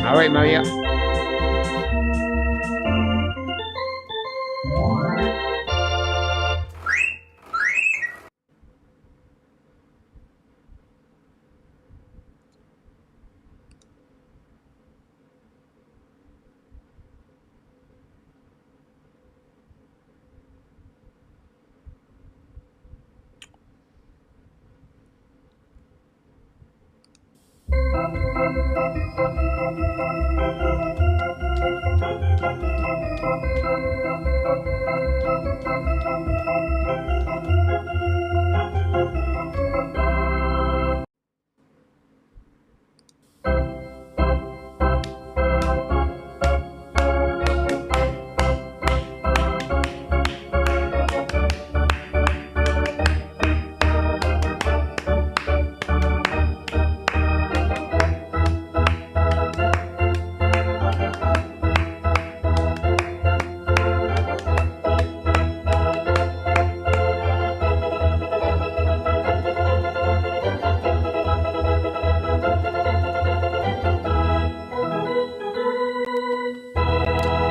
All right, Maria.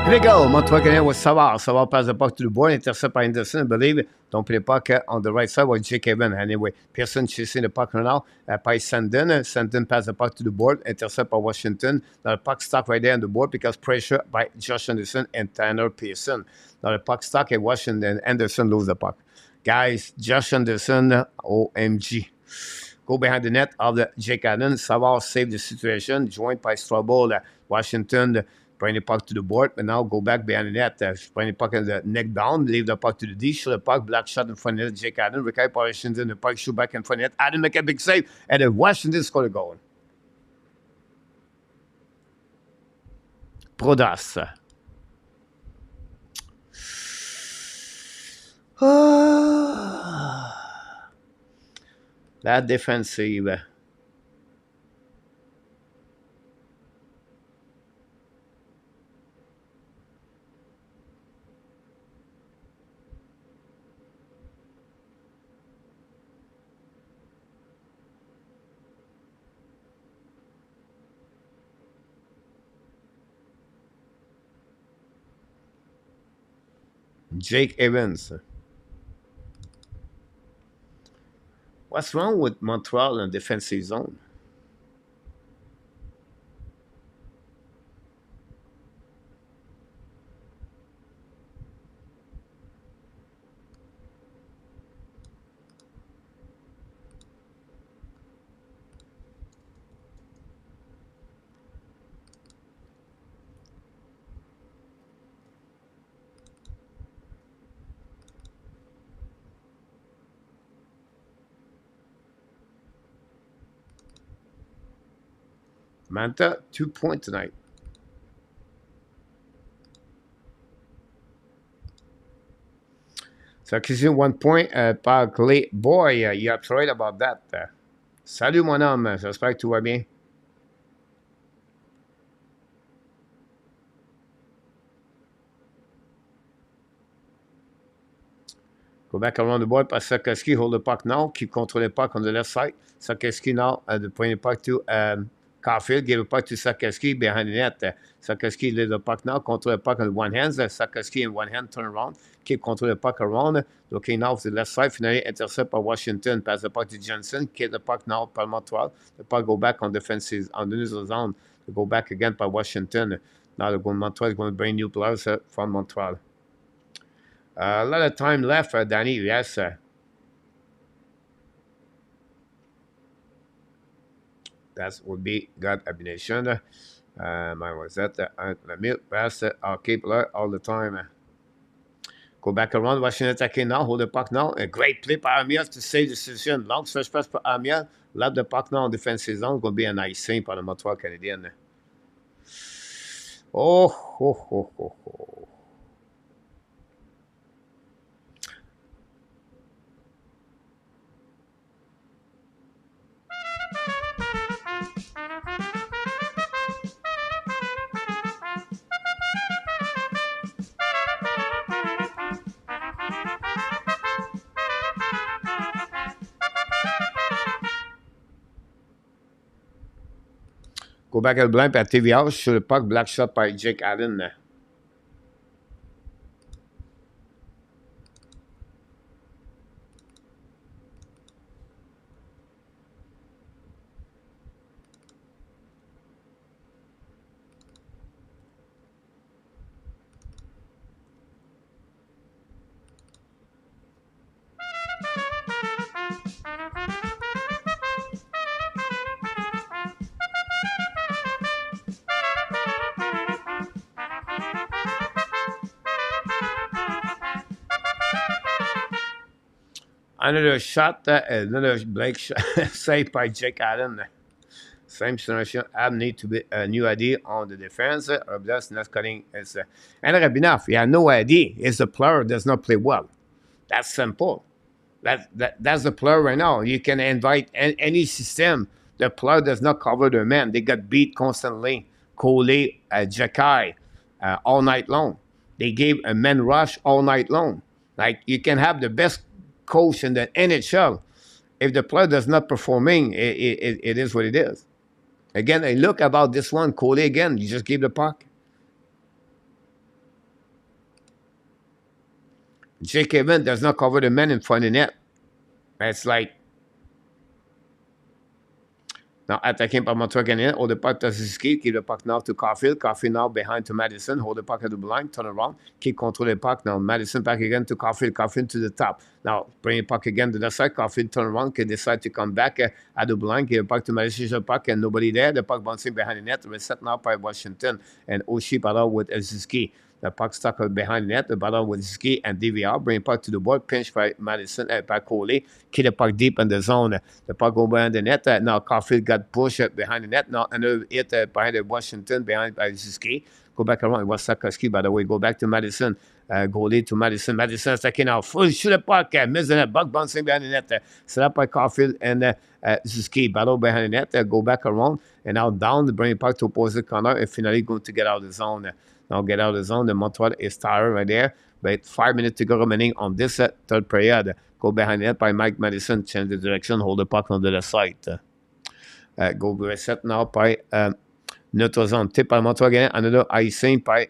Here we go. Montreal Canadiens with Savard. Savard pass the puck to the board. Intercept by Anderson. I believe. Don't play the puck on the right side with Jake Evan. Anyway, Pearson chasing the puck right now by Sandin. Sandin pass the puck to the board. Intercept by Washington. Now the puck stuck right there on the board because pressure by Josh Anderson and Tanner Pearson. Now the puck stuck at Washington. Anderson lose the puck. Guys, Josh Anderson, OMG. Go behind the net of the Jake Allen. Savard saved the situation. Joined by Strobel. Washington bring the puck to the board, but now go back behind the net. Bring the puck in the neck down, leave the puck to the D, shoot the puck, black shot in front of the net. Jake Allen, recover Washington, the puck shoot back in front of the net. Allen make a big save, and then Washington score a goal. Prodas. La defensive. Jake Evans. What's wrong with Montreal in defensive zone? Manta, 2 points tonight. So, question 1 point par Clay. Boy, you're right about that. Salut, mon homme. J'espère que tout va bien. Go back around the board by Slafkovsky. Hold the puck now. Keep control the puck on the left side. Slafkovsky now the point the puck to Caulfield. Give the puck to Slafkovsky behind the net. Slafkovsky leaves the puck now. Control the puck on one hand. Slafkovsky in one hand. Turn around. Keep control the puck around. Looking now to the left side. Finally intercept by Washington. Pass the puck to Johnson. Keep the puck now by Montreal. The puck go back on defensive on the neutral zone. To go back again by Washington. Now the Montreal is going to bring new players from Montreal. A lot of time left, Danny. Yes. That would be God Abination. Was that? Lamille pass hockey player all the time. Go back around. Washington attacking now. Hold the puck now. A great play by Amiel to save the decision. Long stretch pass for Amiel. Love the puck now on defensive zone. Going to be a nice thing for the Montreal Canadiens. Oh, ho, ho, ho, ho. Go back at blank at TVA sur le puck, black shot by Jake Allen. Another shot, another Blake shot, saved by Jake Allen. Same situation. Ab need to be a new idea on the defense. Or that's not cutting. And Rabinov, he had no idea. It's the player does not play well. That's simple. That's the player right now. You can invite any system. The player does not cover the man. They got beat constantly. Coley, Jacky, all night long. They gave a man rush all night long. Like you can have the best coach in the NHL. If the player does not performing, it is what it is. Again, I look about this one, Coley again. You just give the puck. Jake Evans does not cover the man in front of the net. It's like now attacking by Montreal Canadiens. Hold the puck to Suzuki. Keep the puck now to Caulfield. Caulfield now behind to Madison. Hold the puck at the blind. Turn around. Keep control the puck. Now Madison back again to Caulfield. Caulfield to the top. Now bring the puck again to the side. Caulfield turn around. Can decide to come back at the blind. Give the puck to Madison. The puck and nobody there. The puck bouncing behind the net. Reset now by Washington. And Oshie battle with Suzuki. The puck stuck behind the net. The battle with Suzuki and DVR. Bring the puck to the board. Pinch by Madison. By Coley. Keep the puck deep in the zone. The puck go behind the net. Now Caulfield got pushed behind the net. Now another hit behind the Washington. Behind by Suzuki. Go back around. It was Slafkovsky, by the way. Go back to Madison. Goalie to Madison. Madison attacking now. Full shoot the puck. Miss the net. Buck bouncing behind the net. Set up by Caulfield and Suzuki. Battle behind the net. Go back around. And now down. Bring the puck to opposite corner. And finally going to get out of the zone. Now get out of the zone. The Montreal is tired right there. But 5 minutes to go remaining on this third period. Go behind the net by Mike Madison. Change the direction. Hold the puck on the left side. Go reset now by neutral zone. Tip by Montreal again. Another icing by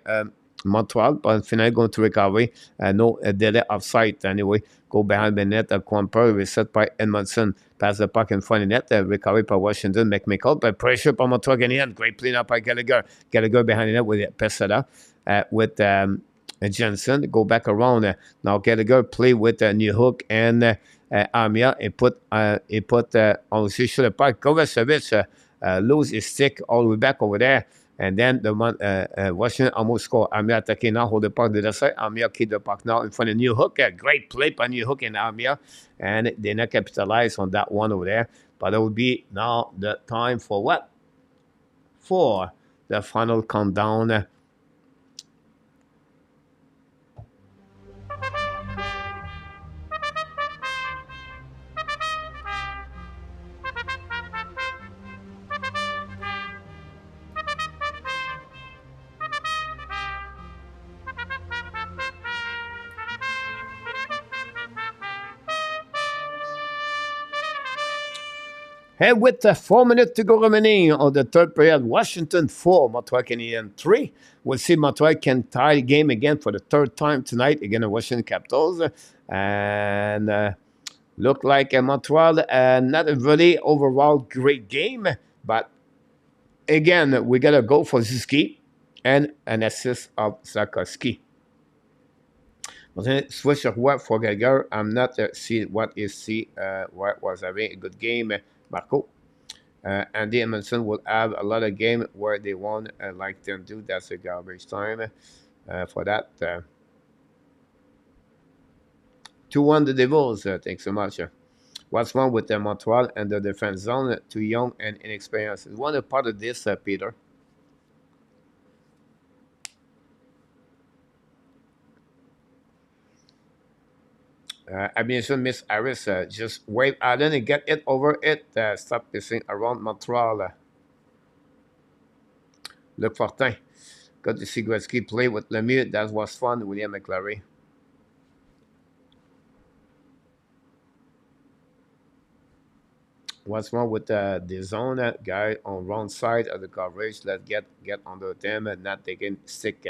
Montreal, but finally going to recovery. No delay of sight anyway. Go behind the net. Quamper reset by Edmondson. Pass the puck in front of net. Recovery by Washington. McMichael. But pressure by Montreal again. Great clean up by Gallagher. Gallagher behind the net with Pesada. With Jensen. Go back around. Now Gallagher play with New Hook and Armia. He put on the sur le puck. Kovacevic lose his stick all the way back over there. And then the Washington almost score. Armia attacking now, hold the puck to the side. Armia keep the puck now in front of New Hook. A great play by New Hook and Armia. And they not capitalize on that one over there. But it will be now the time for what? For the final countdown. And with 4 minutes to go remaining on the third period, Washington 4, Montreal Canadiens 3. We'll see Montreal can tie the game again for the third time tonight against the Washington Capitals. And look like Montreal, not a really overall great game. But again, we got to go for Suzuki and an assist of Slafkovsky. Switch of what for Gallagher. I'm not see what was having a good game. Marco. Andy Edmondson will have a lot of games where they won like them do. That's a garbage time for that. 2-1 the Devils. Thanks so much. What's wrong with Montreal and the defense zone? Too young and inexperienced. Is one a part of this, Peter? I mentioned Miss Harris. Just wave Allen and get it over it. Stop pissing around Montreal. Luc Fortin. Got to see Gretzky play with Lemieux. That was fun. William McClary. What's wrong with the zone guy on wrong side of the coverage? Let's get under them and not taking stick.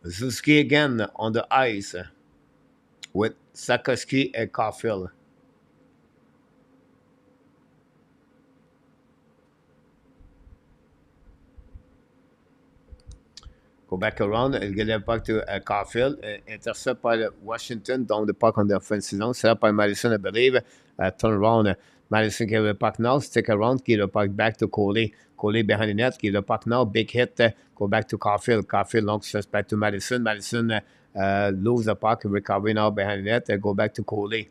Suzuki again on the ice with Slafkovsky and Caulfield. Go back around and get it back to Caulfield. Intercept by the Washington down the puck on the offensive zone. Set up by Madison, I believe. Turn around. Madison give the puck now. Stick around. Give the puck back to Coley. Coley behind the net. Give the puck now. Big hit. Go back to Caulfield. Caulfield long stretch back to Madison. Madison lose the puck. Recovery now behind the net. Go back to Coley.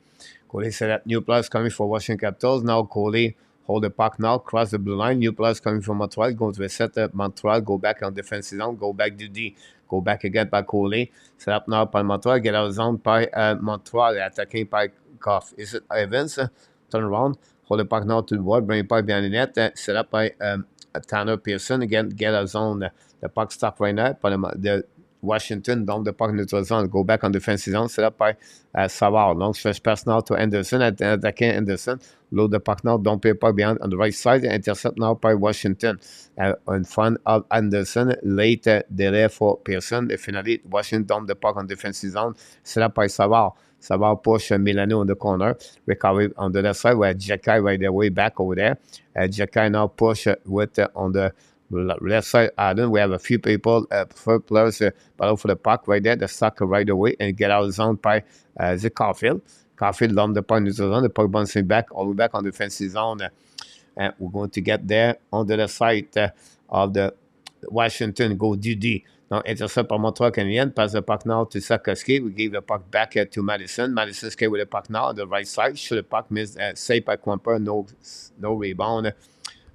Coley said that new players coming for Washington Capitals. Now Coley hold the puck now. Cross the blue line. New players coming from Montreal. Go to the set. Montreal. Go back on defensive zone. Go back to D. Go back again by Coley. Set up now by Montreal. Get out of zone by Montreal. Attacking by Goff. Is it Evans? Turn around. Hold the puck now to the wall. Bring the puck behind the net. Set up by Tanner Pearson. Again, get out of zone. The puck stop right now. But the Washington down the puck neutral zone. Go back on defensive zone. Set up by Savard. Long stretch pass now to Anderson. Attacking Anderson. Load the puck now. Don't pay the puck behind on the right side. Intercept now by Washington. In front of Anderson. Late delay for Pearson. Finally, Washington down the puck on defensive zone. Set up by Savard. Savard push Milano on the corner. Recovery on the left side where Jacky right away back over there. Jacky now push with on the left side Allen. We have a few people, preferred players battle for the puck right there. The suck right away and get out of zone by the Caulfield. Caulfield on the puck neutral zone. The puck bouncing back all the way back on the defensive zone. And we're going to get there on the left side of the Washington. Go DD. Now intercept by Montreal Canadiens. Pass the puck now to Slafkovsky. We give the puck back to Madison. Madison skate with the puck now on the right side. Should the puck miss saved by Quamper. No rebound.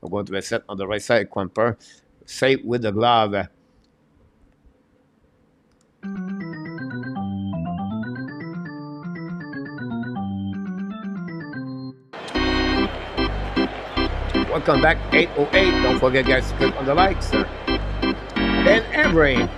We're going to reset on the right side. Quamper save with the glove. Welcome back, 808. Don't forget, guys, to click on the likes. and every.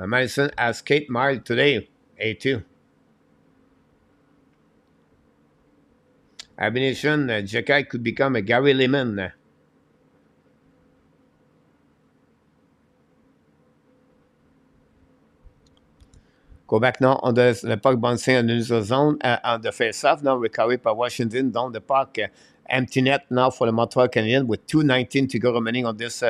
Madison has Kate Mile today, A2. Habs Nation, Jekai could become a Gary Lemon. Go back now on the puck bouncing in the neutral zone on the face-off. Now recovery by Washington down the puck. Empty net now for the Montreal Canadiens with 2:19 to go remaining on this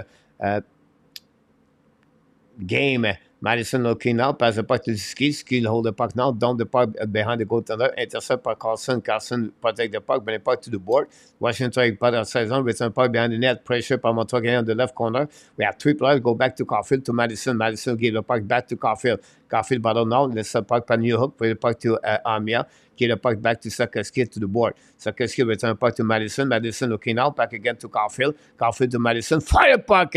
game. Madison looking up as the puck to Suzuki. Hold the puck now down the puck behind the goaltender. Intercept by Carlson. Carlson protect the puck, bring the puck to the board. Washington trying puck outside zone. Return puck behind the net. Pressure by Montreal Canadiens on the left corner. We have three players go back to Caulfield to Madison. Madison give the puck back to Caulfield. Caulfield battle now. Let's puck by New Hook. Put the puck to Armia. Give the puck back to Slafkovsky to the board. Slafkovsky return puck to Madison. Madison looking out. Back again to Caulfield. Caulfield to Madison. Fire puck.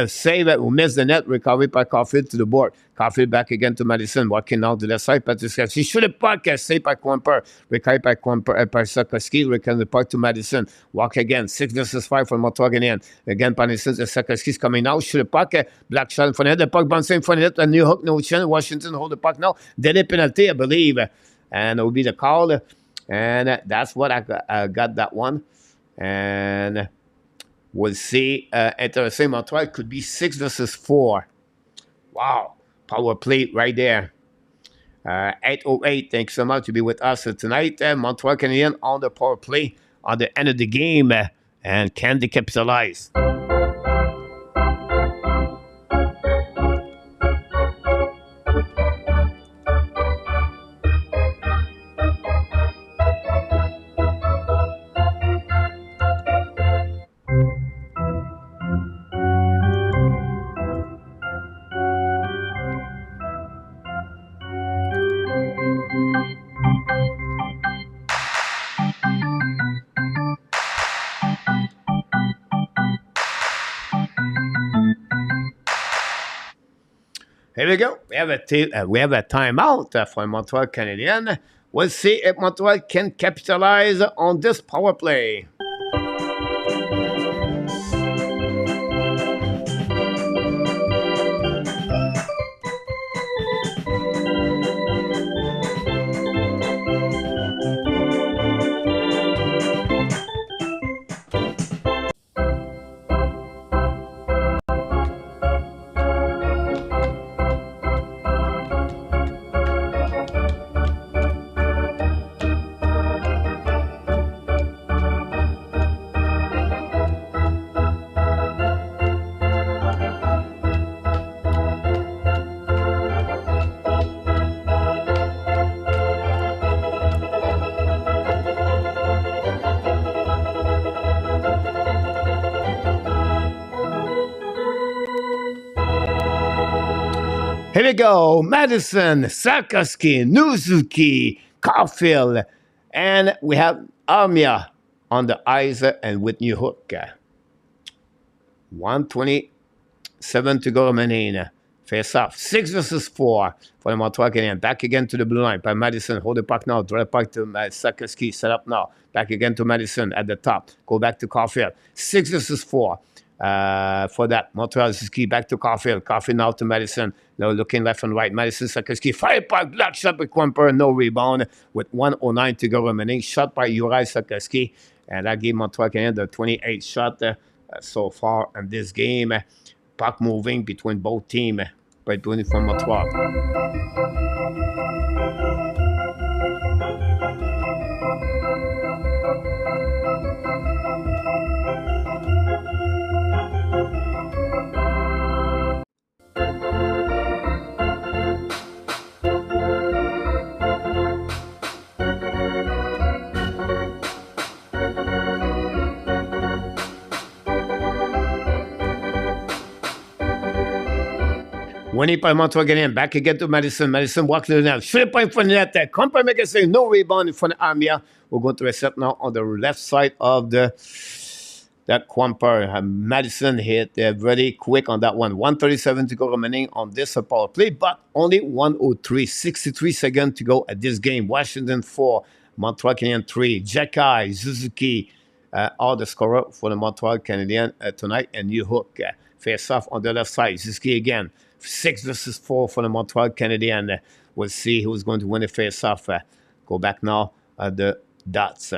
Save it. We miss the net. Recovery by Caulfield to the board. Caulfield back again to Madison. Walking out to the left side. Patrick he should have puck. Saved by Quamper. Recovery by Quamper. By Slafkovsky. Return the puck to Madison. Walk again. 6-5 for Montreal Canadiens. Again, Madison. Slafkovsky's coming out. Shoot the puck. Black shot in front of the puck bouncing in front of it. A New Hook. No chance. Washington hold the puck now. Delay penalty, I believe. And it will be the call. And that's what I got that one. And we'll see. Interesting. Montreal could be 6-4. Wow. Power play right there. 8:08. Thanks so much to be with us tonight. Montreal Canadiens on the power play on the end of the game. And can they capitalize? Here we go. We have a timeout for Montreal Canadiens. We'll see if Montreal can capitalize on this power play. Here we go. Madison, Slafkovsky, Suzuki, Caulfield, and we have Armia on the ice and with New Hook. 1:27 to go remaining. Face off. 6-4 for the Montreal Canadiens. Back again to the blue line by Madison. Hold the puck now. Draw the puck to Slafkovsky. Set up now. Back again to Madison at the top. Go back to Caulfield. 6-4. For that, Montreal Suzuki back to Caulfield. Caulfield now to Madison. Now looking left and right. Madison, Slafkovsky, fire puck, block shot by Quamper, no rebound with 1:09 to go remaining. Shot by Uri Slafkovsky, and that gave Montreal Canadiens the 28th shot so far in this game. Puck moving between both teams, by doing it from Montreal. Winning by Montreal Canadiens. Back again to Madison. Madison walks to the net. Shoot point for the net. Compa make a save. No rebound in front of Armia. We're going to reset now on the left side of the that Quamper. Madison hit very quick on that one. 1:37 to go remaining on this power play, but only 1:03, 63 seconds to go at this game. Washington 4, Montreal Canadiens 3. Jacky, Suzuki are the scorer for the Montreal Canadiens tonight. And New Hook face off on the left side. Suzuki again. 6-4 for the Montreal Canadiens. We'll see who's going to win the face-off. Go back now at the dots.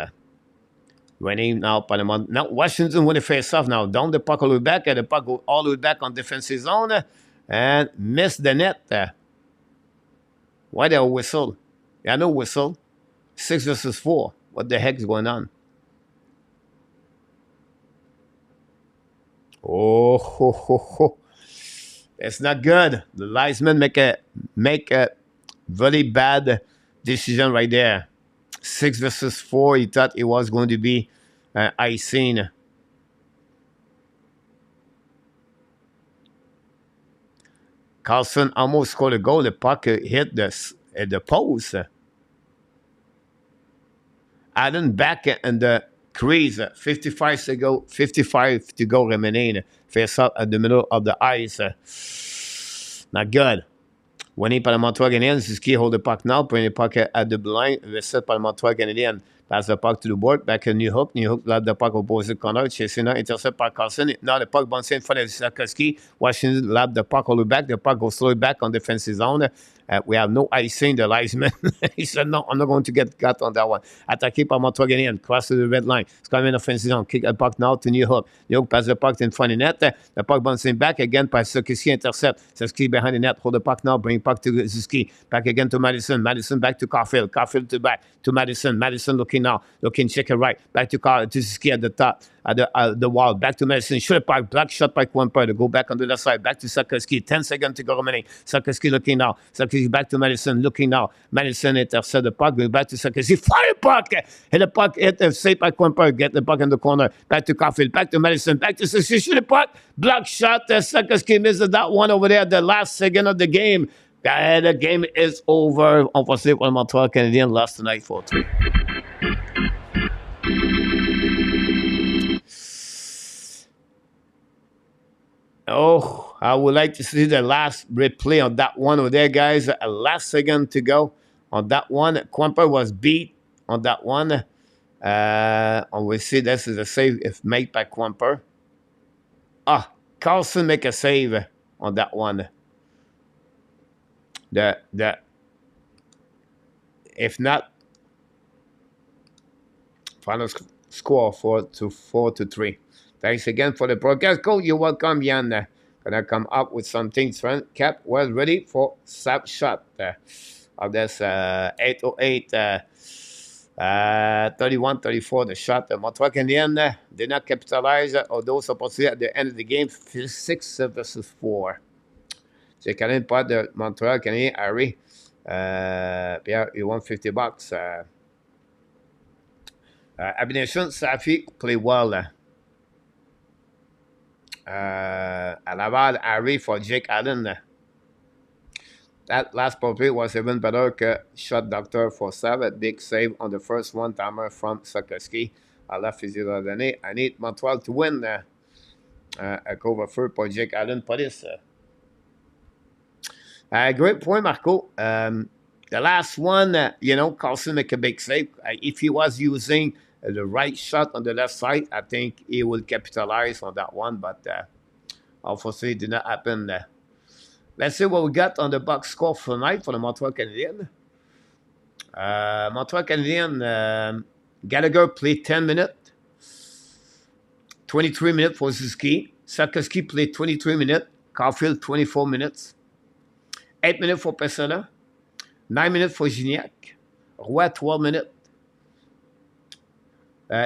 Winning now by the now Washington win the face-off now. Down the puck all the way back. And the puck go all the way back on defensive zone. And miss the net. Why they whistle? Yeah, no whistle. 6-4. What the heck is going on? Oh, ho, ho, ho. It's not good. The linesman make a very bad decision right there. 6-4. He thought it was going to be icing. Carlson almost scored a goal. The puck hit the post. Allen back in the crease. 55 to go remaining. Face up at the middle of the ice. Not good. Winning par le Montreal Canadiens. Suzuki hold the puck now. Putting the puck at the line. Reset par le Montreal Canadiens. Pass the puck to the board. Back in New Hook. New Hook led the puck opposite corner. Chasing out. Intercept par Carlson. Now the puck bouncing in front of Slafkovsky. Washington led the puck all the way back. The puck goes slowly back on defensive zone. We have no icing. The linesman. He said, no, I'm not going to get cut on that one. Attaqué par Montreal Canadiens. Cross to the red line. It's coming in offensive zone. Kick the puck now to New Hook. New Hook pass the puck in front of the net. The puck bouncing back again by Suzuki. Intercept. Suzuki behind the net. Hold the puck now. Bring puck to Suzuki. Back again to Madison. Madison back to Caulfield. Caulfield to back to Madison. Madison looking now. Looking check it right. Back to Suzuki at the top. At the wall. Back to Madison. Shoot it back. Black shot by Quamper to go back on the left side. Back to Slafkovsky. 10 seconds to go remaining. Slafkovsky looking now. Slafkovsky back to Madison. Looking now. Madison intercept the puck. Going back to Slafkovsky. Fire puck. Hit the puck. Hit saved by Quamper. Get the puck in the corner. Back to Caulfield. Back to Madison. Back to Slafkovsky. Shoot the puck. Block shot. Slafkovsky misses that one over there at the last second of the game. The game is over. Unfortunately, for Montreal Canadiens lost tonight 4-3. Oh, I would like to see the last replay on that one over there, guys. Last second to go on that one. Quamper was beat on that one. And we see this is a save if made by Quamper. Carlson make a save on that one. If not, final score 4-3. Thanks again for the broadcast. Coach, you're welcome, Jan. Gonna come up with some things, friend. Cap was ready for sub shot of this 808 31-34. The shot. The Montreal Canadiens did not capitalize on those opportunities at the end of the game. 6-4. C'est quand même pas de Montreal Canadien, Harry. Pierre, you want $50. Habs Nation, Safi play well. À Laval, Harry for Jake Allen. That last play was even better que shot doctor for Sav. Big save on the first one-timer from Slafkovsky. À la physique donné. I need Montreal to win. A cover for Jake Allen. Police. Great point, Marco. The last one, Carlson make a big save. If he was using the right shot on the left side, I think he will capitalize on that one. But unfortunately, it did not happen. Let's see what we got on the box score for tonight for the Montreal Canadiens. Montreal Canadiens, Gallagher played 10 minutes. 23 minutes for Suzuki. Slafkovsky played 23 minutes. Caulfield, 24 minutes. 8 minutes for Pessoa. 9 minutes for Gignac. Roy, 12 minutes.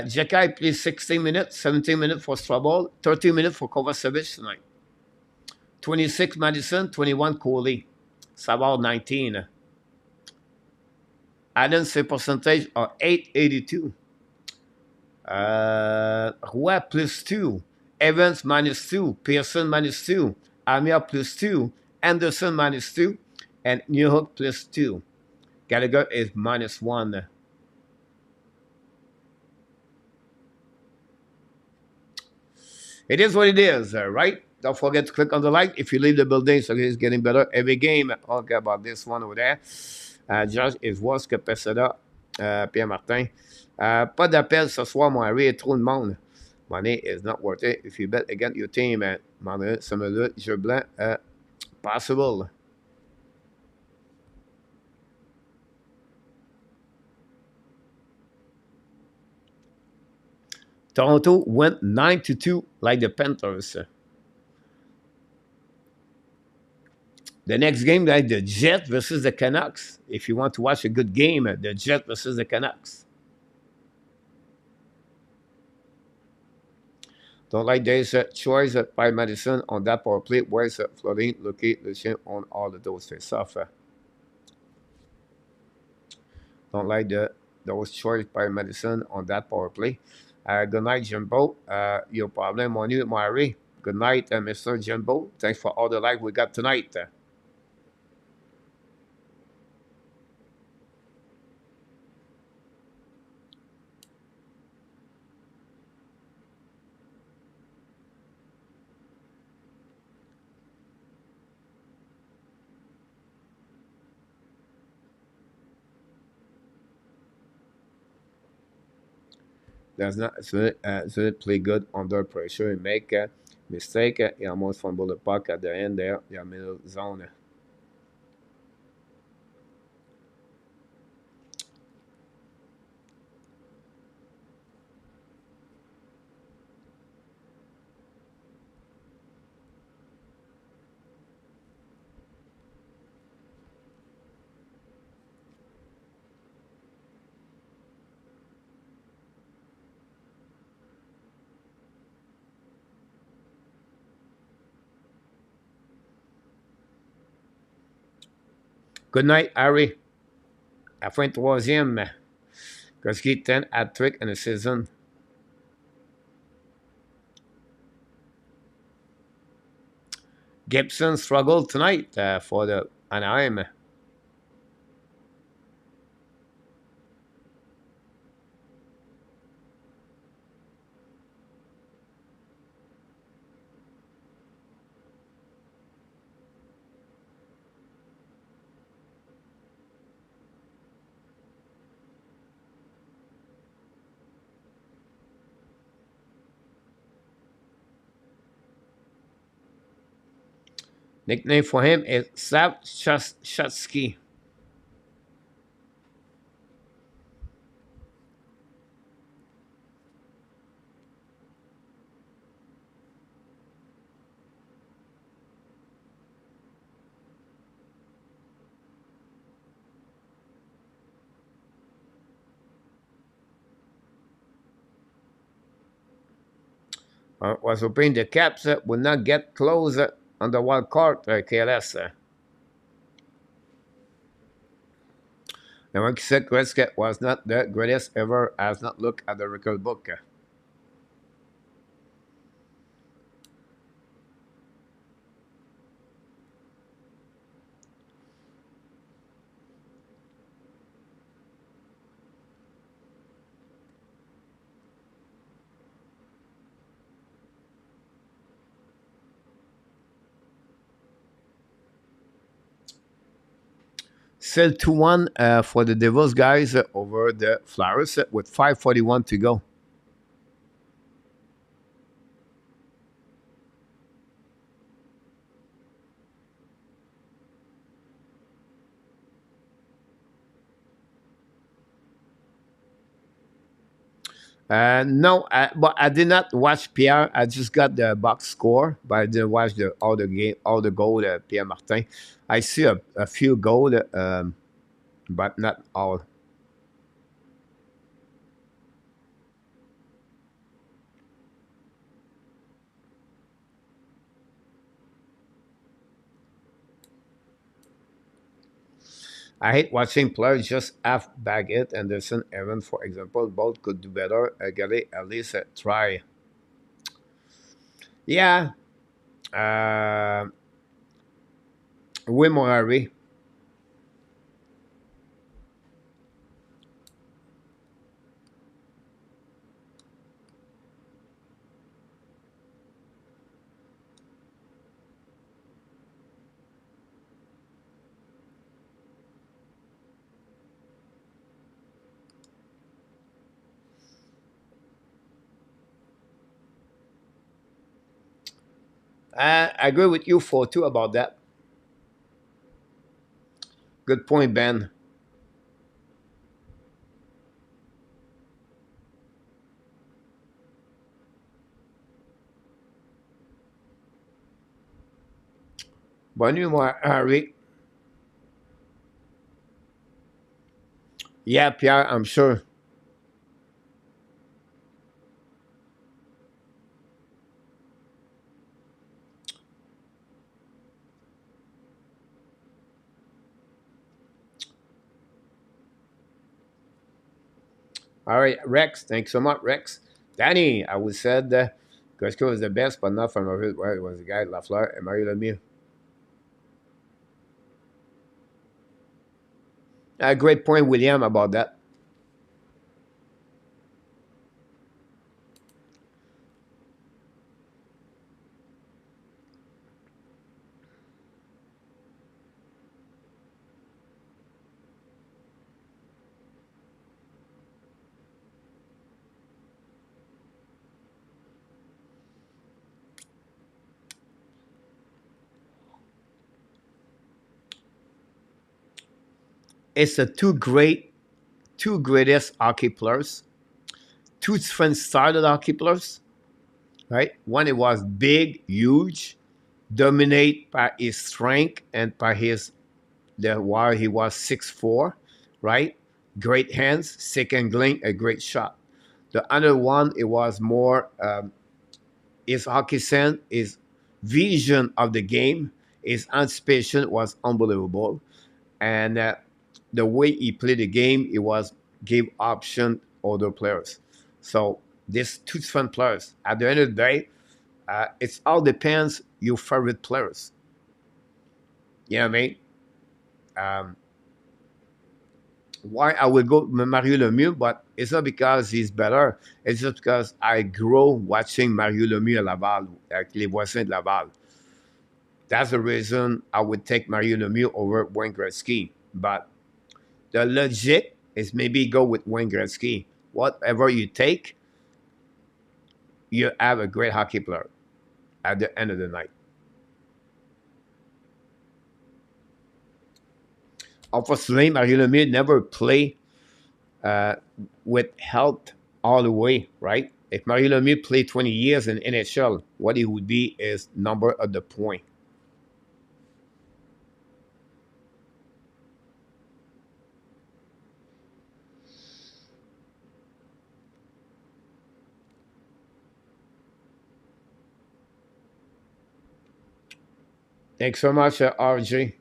Jacky played 16 minutes. 17 minutes for Strobel. 13 minutes for Kovacevic tonight. 26 Madison. 21 Coley. Savard, 19. Allen save percentage are 882. Roy plus 2. Evans minus 2. Pearson minus 2. Amir plus 2. Anderson minus 2. And New Hook plus 2. Gallagher is minus 1. It is what it is, right? Don't forget to click on the like if you leave the building, so it's getting better every game. Okay, about this one over there. Josh, il voit ce que fait ça, Pierre-Martin. Pas d'appel ce soir, mon Harry, trop de monde. Money is not worth it. If you bet against your team, ça me le jeu blanc, possible. Toronto went 9-2 like the Panthers. The next game, like the Jets versus the Canucks. If you want to watch a good game, the Jets versus the Canucks. Don't like this choice by Madison on that power play. Where's Florine, Lucien on all of those face-off. Don't like those choice by Madison on that power play. Good night, Jimbo. Your problem on you, Mary. Good night, Mr. Jimbo. Thanks for all the like we got tonight. Does not play good under pressure and make a mistake. He almost fumbled the puck at the end there, the middle zone. Good night, Harry. À fin de troisième. Koski 10 hat-trick in the season. Gibson struggled tonight for the Anaheim. Nickname for him is Slafkovsky. Was hoping the Caps would not get close on the wild card, KLS. The one qui said Gretzky was not the greatest ever has not looked at the record book. Still 2-1 for the Devils guys over the Flyers with 5:41 to go. No, but I did not watch Pierre. I just got the box score, but I didn't watch all the game, all the goal. Pierre Martin. I see a few goals, but not all. I hate watching players just half bag it. Anderson, Evan, for example, both could do better. Gale, at least try. Yeah. Wimorari. I agree with you for two about that. Good point, Ben. Bonne nuit, moi, Rick. Yeah, Pierre, I'm sure. All right, Rex. Thanks so much, Rex. Danny, I would said Gretzky was the best, but not from a well, it was the guy Lafleur and Mario Lemieux. A great point, William, about that. It's the two greatest hockey players, two different started hockey players, right? One it was big, huge, dominate by his strength and by his the while he was 6'4", right? Great hands, second glink, a great shot. The other one, it was more his hockey sense, his vision of the game, his anticipation was unbelievable, and the way he played the game, it was gave option other players. So these two different players. At the end of the day, it's all depends your favorite players. You know what I mean? Um, why I will go Mario Lemieux, but it's not because he's better. It's just because I grow watching Mario Lemieux à Laval, like les voisins de Laval. That's the reason I would take Mario Lemieux over Wayne Gretzky. But the logic is maybe go with Wayne Gretzky. Whatever you take, you have a great hockey player at the end of the night. Unfortunately, Mario Lemieux never played uh, with health all the way, right? If Mario Lemieux played 20 years in NHL, what he would be is number of the point. Thanks so much, RJ.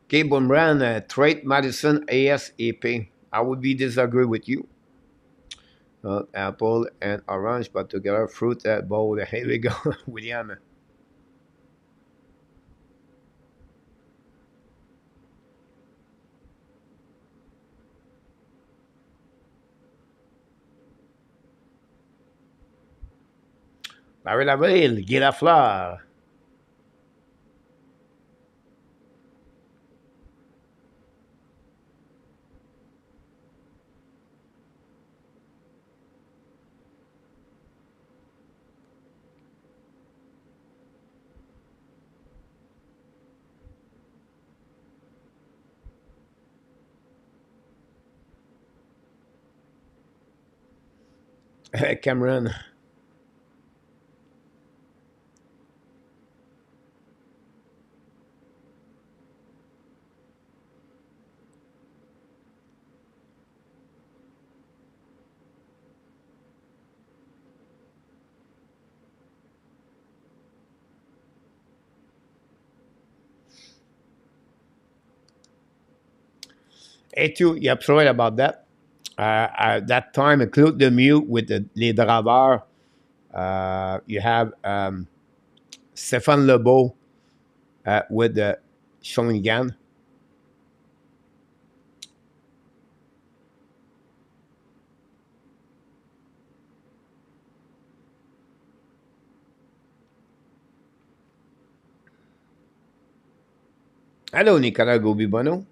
Gabe Bumran, trade Madison ASAP. I would be disagree with you. Apple and orange, but together fruit bowl. Here we go, William. Marie Lavril, Guy Lafleur. Cameron. Et you're absolutely about that. At that time, include the mute with les draveurs. You have Stéphane Lebeau with the Shawinigan. Allô, Nicolas Gaubi-Bonneau.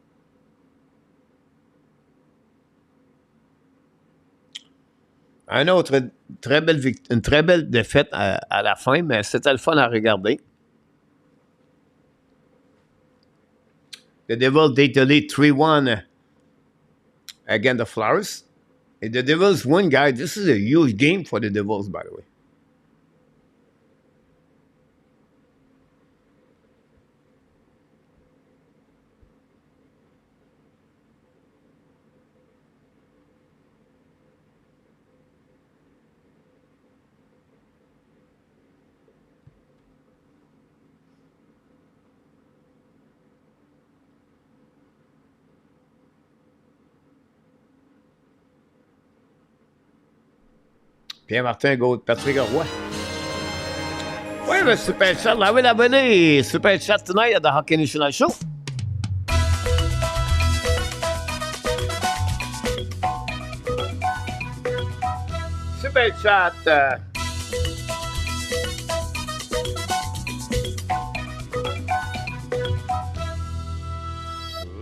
Un autre, une très belle défaite à la fin, mais c'était le fun à regarder. The Devils, they lead 3-1 against the Flyers. And the Devils win, guys. This is a huge game for the Devils, by the way. Pierre-Martin Gaud, Patrick Roy. Oui, le Super Chat, là, oui, la venue. Super Chat tonight at the Hockey National Show. Super Chat.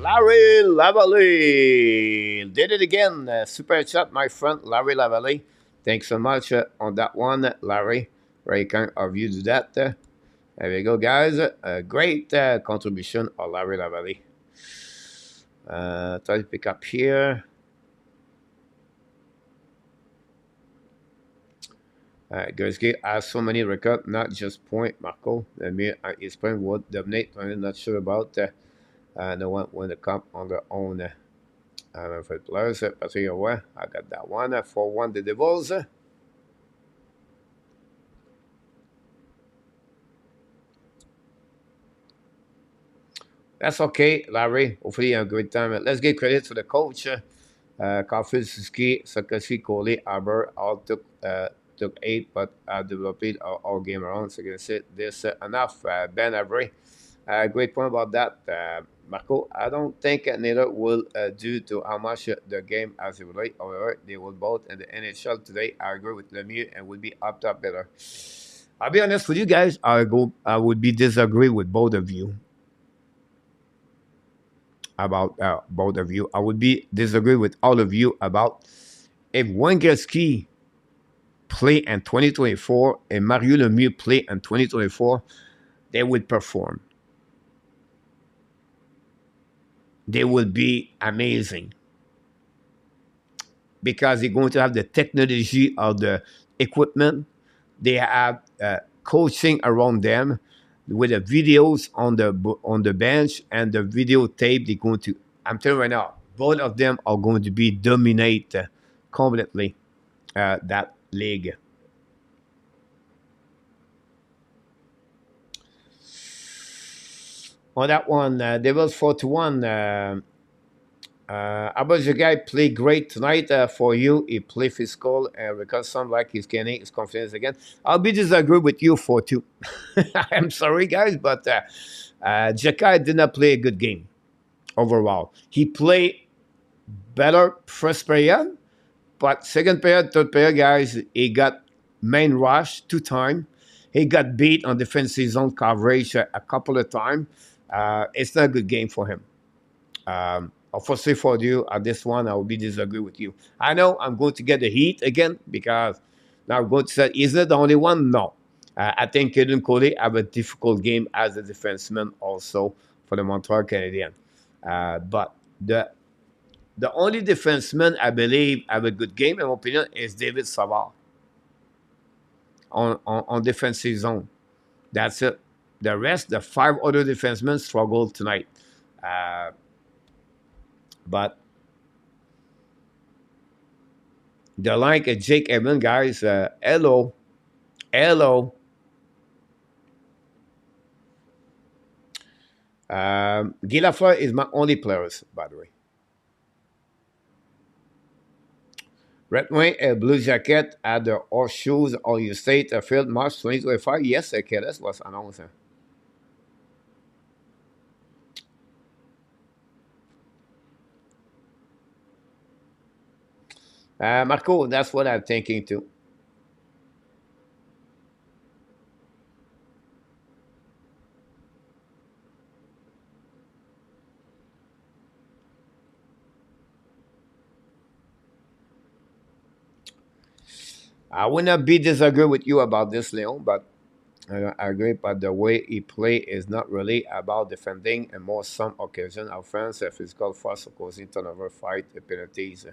Larry Lavalley did it again. Super Chat, my friend, Larry Lavalley. Thanks so much on that one, Larry. Very kind of you to do that. There we go, guys. A great contribution of Larry Lavalley. Try to pick up here. Gretzky has so many records, not just point, Marco. His point would dominate. I'm not sure about. No one win the cup on their own. For players, Patrick Roy, I got that one. 4-1 the Devils. That's okay, Larry. Hopefully you have a great time. Let's give credit to the coach. Caulfield, Suzuki, Slafkovsky, Coley, Aber all took 8, but developed all game around. So I can say this enough. Ben Avery, great point about that. Marco, I don't think neither will due to how much the game has evolved. However, they will both in the NHL today. I agree with Lemieux and would be up top better. I'll be honest with you guys. I would be disagree with both of you about both of you. I would be disagree with all of you about if Wayne Gretzky play in 2024 and Mario Lemieux play in 2024, they would perform. They would be amazing because they're going to have the technology of the equipment. They have coaching around them with the videos on the bench and the videotape. They're going to. I'm telling you right now, both of them are going to be dominate completely that league. On that one, Devils 4-1. How about the guy play great tonight for you? He play physical because some like he's gaining his confidence again. I'll be disagree with you 4-2. I'm sorry, guys, but Jakai did not play a good game overall. He played better first period, but second period, third period, guys, he got main rush 2 times. He got beat on defensive zone coverage a couple of times. It's not a good game for him. Unfortunately for you, at this one, I will be disagree with you. I know I'm going to get the heat again because now I'm going to say, is it the only one? No. I think Kaden Cody have a difficult game as a defenseman also for the Montreal Canadiens. But the only defenseman I believe have a good game, in my opinion, is David Savard on defensive zone. That's it. The rest, the 5 other defensemen struggled tonight. But the like Jake Evans, guys, hello. Guy Lafleur is my only players, by the way. Red Wing Blue Jacket at the Horseshoes All-U State Field March 2025. Yes, okay, that was announced. Marco, that's what I'm thinking too. I would not be disagree with you about this, Leon, but I agree. But the way he play is not really about defending, and more some occasion offense, physical force, causing turnover, fight, penalties.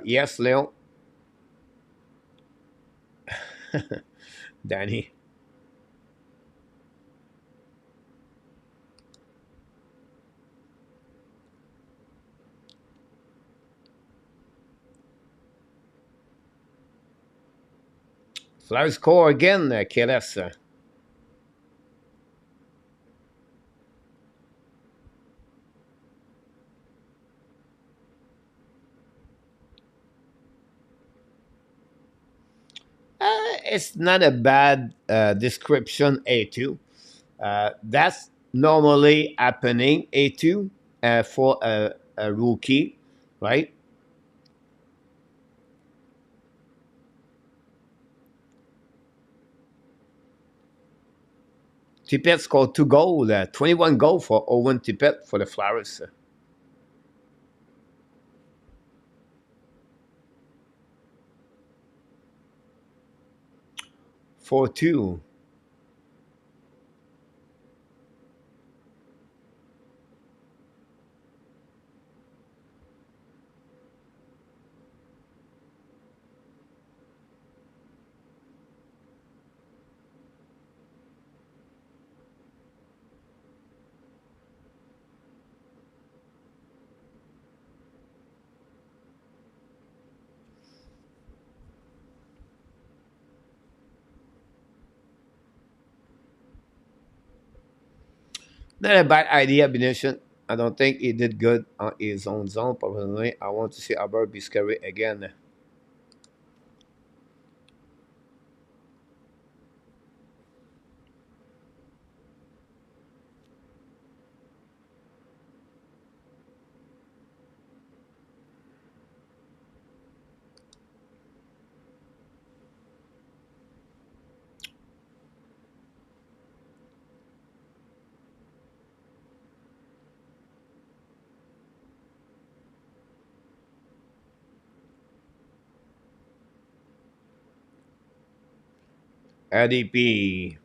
Yes, Leon. Danny. Flyers score again, KLS. It's not a bad description, A2. That's normally happening, A2, for a rookie, right? Tippett scored 2 goals, 21 goals for Owen Tippett for the Flyers. 4-2. Not a bad idea, Benediction. I don't think he did good on his own zone. Probably, I want to see Albert be scary again. RDP.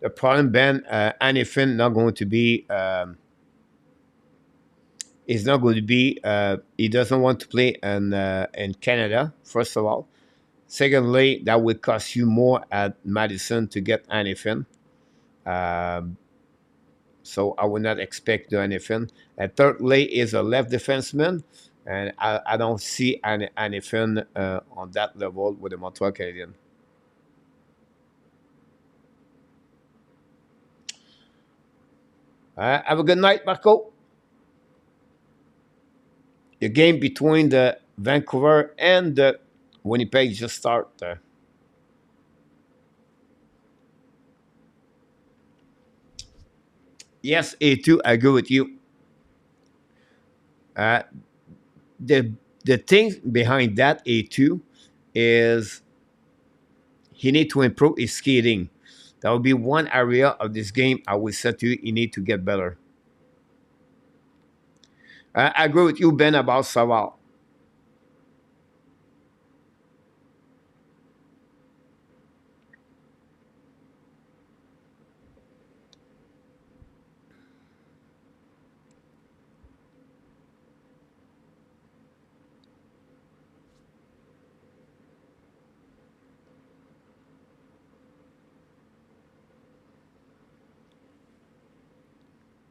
The problem, Ben, Anifin not going to be. Is not going to be. He doesn't want to play in Canada. First of all, secondly, that would cost you more at Madison to get Anifin. Um, so I would not expect to anything. And thirdly is a left defenseman, and I don't see anything on that level with the Montreal Canadiens. Have a good night, Marco. The game between the Vancouver and the Winnipeg just started. Yes, A2, I agree with you. Uh, the the thing behind that A2 is he need to improve his skating. That would be one area of this game I would say to you, he need to get better. I agree with you, Ben, about Saval.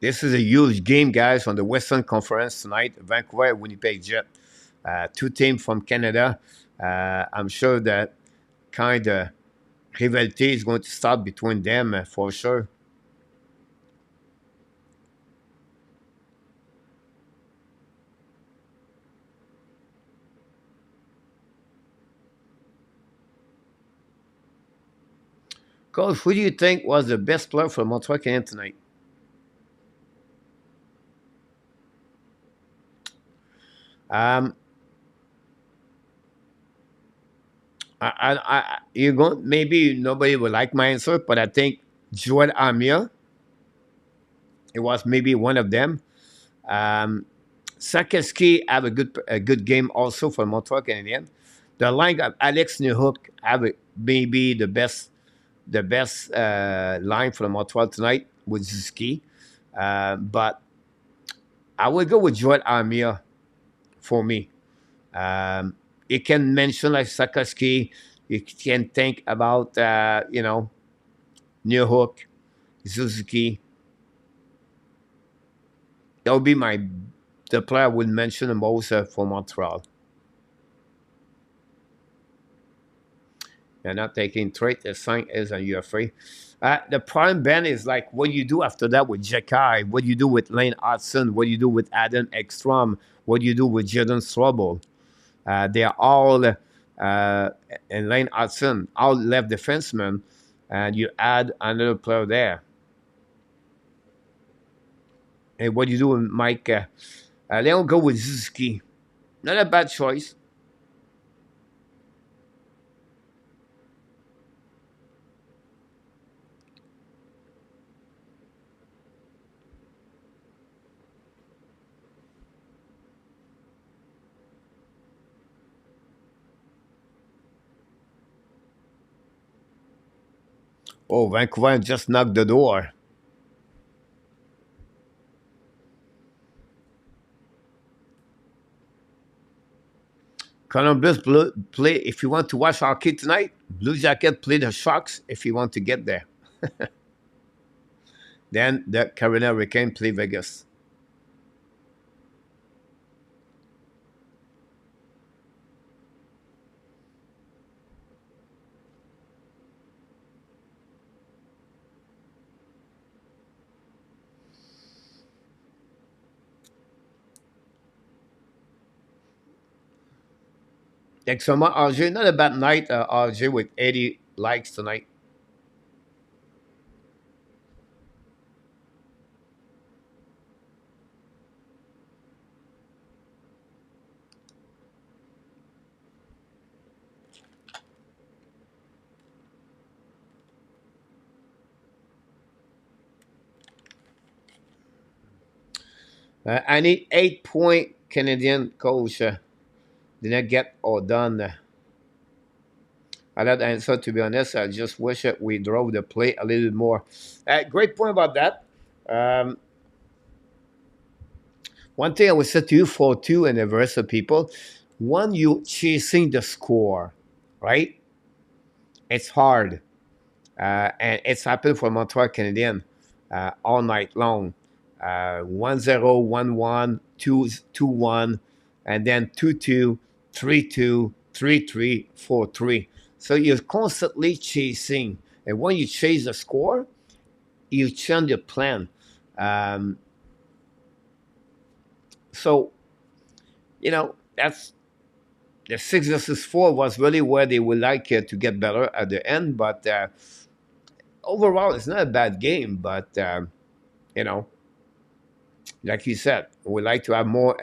This is a huge game, guys, on the Western Conference tonight. Vancouver, Winnipeg Jet, two teams from Canada. I'm sure that kind of rivalry is going to start between them for sure. Coach, who do you think was the best player for Montreal Canadiens tonight? Um, you're going, maybe nobody will like my answer, but I think Joel Armia, it was maybe one of them. Um, Slafkovsky have a good game also for Montreal Canadiens. The line of Alex Newhook have maybe the best line for Montreal tonight with Suzuki. But I would go with Joel Armia for me. You can mention like Slafkovsky. You can think about Newhook, Suzuki. That would be the player I would mention the most for Montreal. You're not taking trade. The sign is a UFA. The problem, Ben, is like what you do after that with Jekai, what you do with Lane Hudson, what you do with Adam Ekstrom, what you do with Jordan Strobel. They are all, and Lane Hudson, all left defensemen, and you add another player there. And what you do with Mike, they don't go with Suzuki. Not a bad choice. Oh, Vancouver just knocked the door. Columbus play. If you want to watch hockey tonight, Blue Jacket play the Sharks. If you want to get there, then the Carolina Hurricane play Vegas. Thanks so much, RJ. Not a bad night, RJ, with 80 likes tonight. I need 8 point Canadian coach. Didn't get all done. I that answer, to be honest. I just wish that we drove the play a little bit more. Great point about that. Um, One thing I would say to you for two and the rest of people, when you chasing the score, right? It's hard. And it's happened for Montreal Canadiens all night long. 1-0, 1-1, 2-1, and then 2-2, 3-2, 3-3, 4-3. So you're constantly chasing. And when you chase the score, you change your plan. Um, so, that's the 6 versus 4 was really where they would like to get better at the end. But overall, it's not a bad game. But, you know, like you said, we like to have more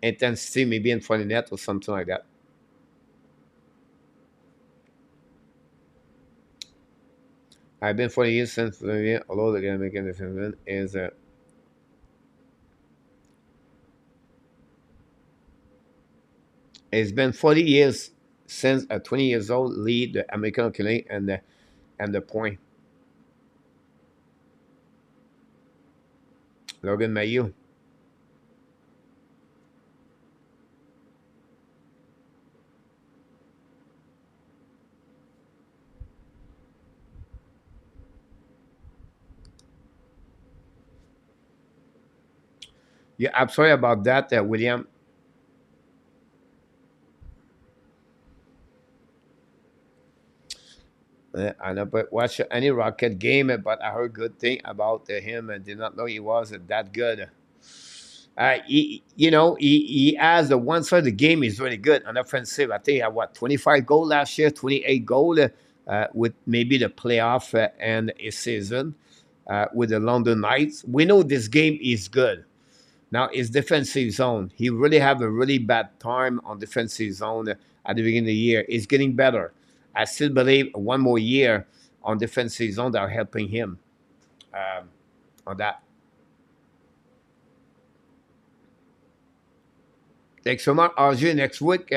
intensity, maybe in front of the net or something like that. I've been 40 years since although the game making the is it's been 40 years since a 20 years old lead the American Canadian and the point. Logan Mayu. Yeah, I'm sorry about that, William. I never watched any Rocket game, but I heard good thing about him and did not know he was that good. He has the one side of the game is really good on offensive. I think he had 25 goal last year, 28 goal with maybe the playoff and a season with the London Knights. We know this game is good. Now his defensive zone. He really have a really bad time on defensive zone at the beginning of the year. It's getting better. I still believe one more year on defensive zone that are helping him um, on that. Thanks so much, RJ. Next week,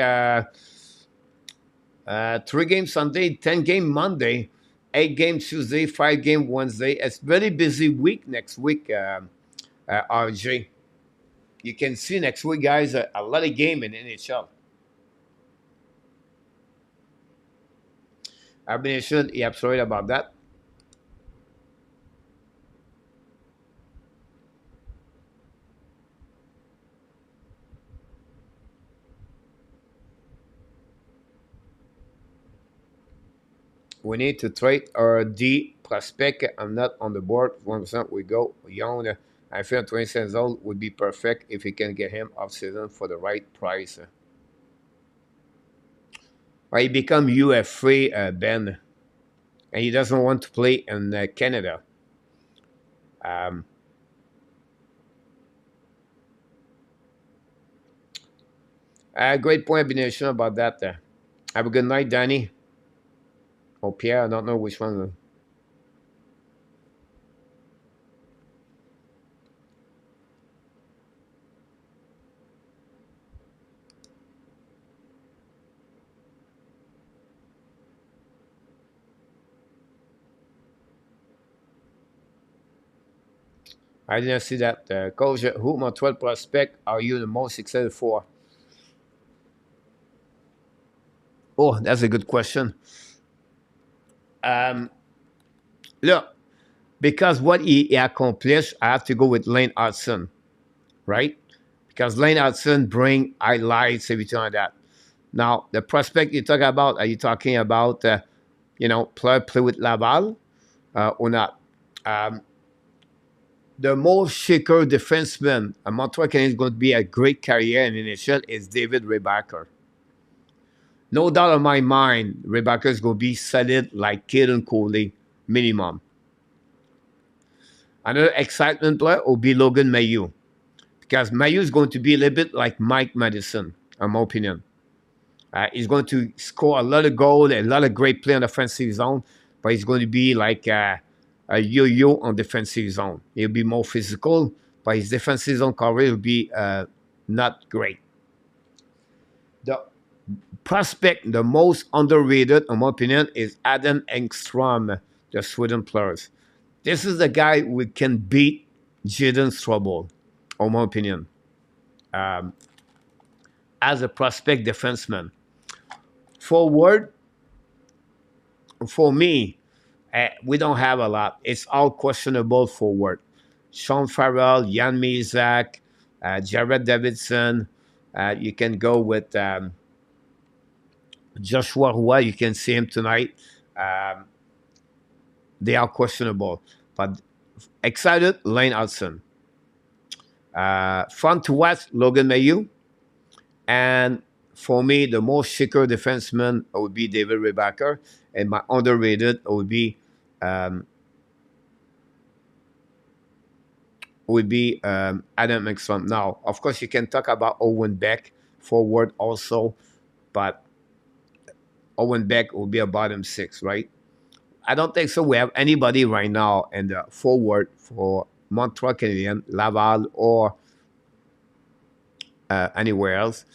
3 game Sunday, 10 game Monday, 8 game Tuesday, 5 game Wednesday. It's very busy week next week, RJ. You can see next week, guys, a lot of game in NHL. I've been sure you're absolutely about that. We need to trade our D prospect. I'm not on the board. 1% we go. Young, I feel 20 cents old would be perfect if we can get him off season for the right price. Or he become UF free, Ben, and he doesn't want to play in Canada. Um, Great point, Benediction, about that. Have a good night, Danny. Or Pierre, I don't know which one. I didn't see that. Coach, who Montreal prospect are you the most excited for? Oh, that's a good question. Um, Look, because what he accomplished, I have to go with Lane Hudson, right? Because Lane Hudson bring highlights, everything like that. Now, the prospect you talk about, are you talking about, play with Laval or not? Um, the most shaker defenseman, a Montreal Canadiens is going to be a great career in NHL is David Rebacker. No doubt in my mind, Rebacker is going to be solid like Kaden Coley minimum. Another excitement player will be Logan Mayu because Mayu is going to be a little bit like Mike Madison, in my opinion. He's going to score a lot of goals, a lot of great play on the offensive zone, but he's going to be like a yo-yo on defensive zone. He'll be more physical, but his defensive zone coverage will be not great. The prospect, the most underrated, in my opinion, is Adam Engstrom, the Sweden players. This is the guy who can beat Jaden Strobel, in my opinion, um, as a prospect defenseman. Forward, for me, we don't have a lot. It's all questionable forward. Sean Farrell, Jan Mizak, Jared Davidson. You can go with Joshua Roy. You can see him tonight. Um, they are questionable. But excited, Lane Hudson. Front to west, Logan Mayu. And for me, the most shaker defenseman would be David Rebacker. And my underrated um, would be Adam Ekstrom. Now, of course, you can talk about Owen Beck forward also, but Owen Beck will be a bottom six, right? I don't think so. We have anybody right now in the forward for Montreal Canadiens, Laval, or anywhere else,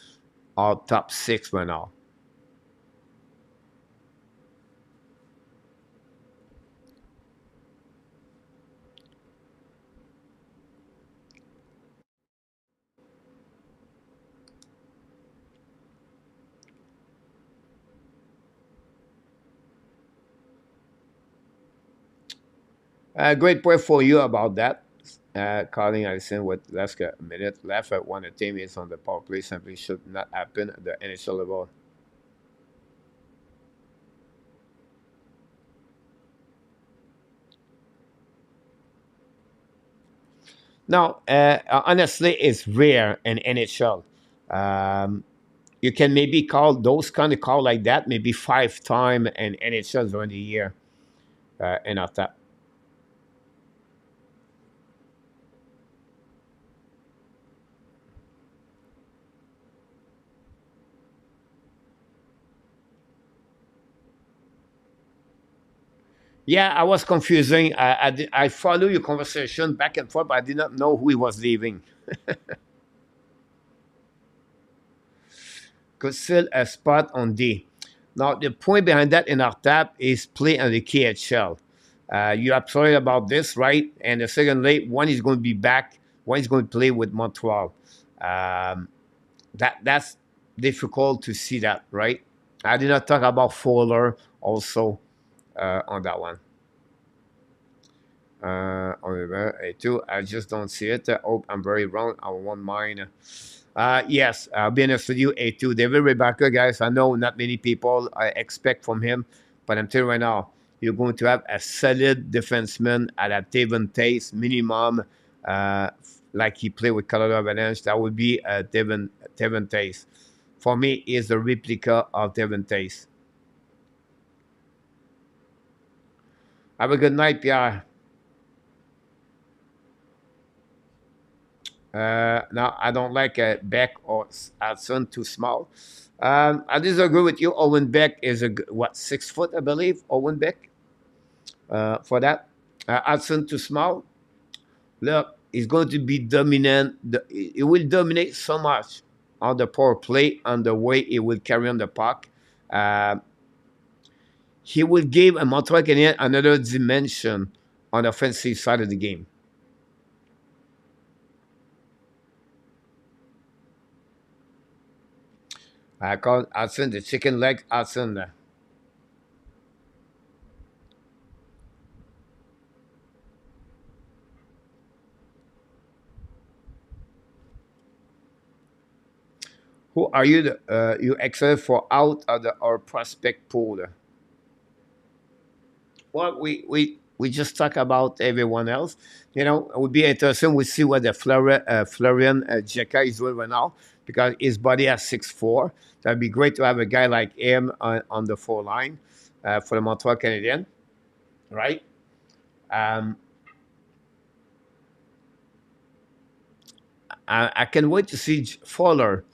or top six right now. Great point for you about that. Calling Allison with less than a minute left at one team is on the power play simply should not happen at the initial level. Now, honestly, it's rare in NHL. Um, you can maybe call those kind of call like that maybe 5 times in NHL during the year in our top. Yeah, I was confusing. I follow your conversation back and forth, but I did not know who he was leaving. Could fill a spot on D. Now, the point behind that in our tab is play on the KHL. You're absolutely about this, right? And the second late, one is going to be back, one is going to play with Montreal. Um, that's difficult to see that, right? I did not talk about Fowler also on that one. Oliver, A2, I just don't see it. Oh, I'm very wrong. I won't mind. Yes, I'll be honest with you, A2. David Rebecca, guys, I know not many people I expect from him, but I'm telling you right now, you're going to have a solid defenseman at a Devon Taste minimum, uh, like he played with Colorado Avalanche. That would be Devon Taste. For me, is the replica of Devon Taste. Have a good night, Pierre. Now, I don't like Beck or Hudson too small. I disagree with you. Owen Beck is what 6 foot, I believe. Owen Beck for that. Hudson too small. Look, he's going to be dominant. He will dominate so much on the power play, on the way he will carry on the puck. Uh, he will give a Montreal Canadiens another dimension on the offensive side of the game. I call Hudson the chicken leg Hudson. Who are you? You excited for out of our prospect pool? Well, we just talk about everyone else. It would be interesting. We see what the Florian Jeka is doing right now because his body has 6'4". That'd be great to have a guy like him on the 4 line for the Montreal Canadiens, right? Um, I can wait to see Fowler,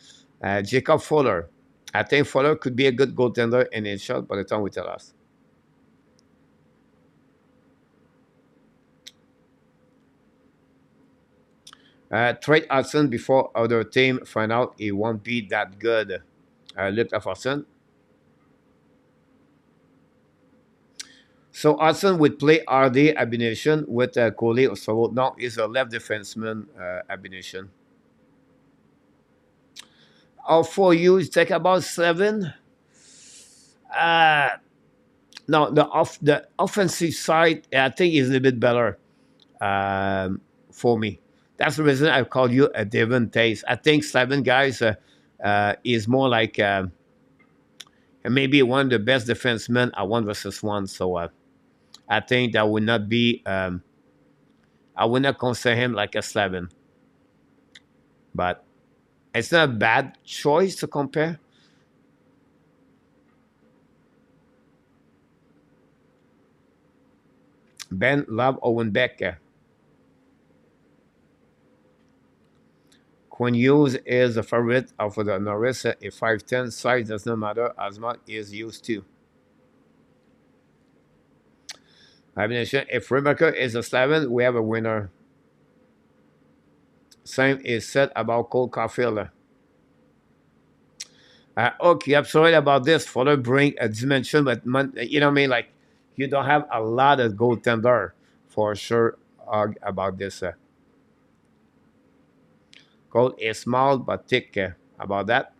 Jacob Fowler. I think Fowler could be a good goaltender in his shot by the time we tell us. Trade Hudson before other team find out he won't be that good. Luke Hudson. So Hudson would play RD Abination with Coley Osoro. No, he's a left defenseman Abination. For you, take about 7. Uh, no, the offensive side, I think is a little bit better for me. That's the reason I call you a Devon Taste. I think 7 guys is more like maybe one of the best defensemen at 1 versus 1. So I think that would not be. I would not consider him like a 7, but it's not a bad choice to compare. Ben love Owen Becker. Quinn Hughes is a favorite of the Norris. A 5'10" size does not matter as much as used to. If Rebecca is a 7, we have a winner. Same is said about Cole Caulfield. Okay, I'm sorry about this. Further bring a dimension, but you know what I mean? Like, you don't have a lot of goaltender for sure about this. Goal is small but thick about that.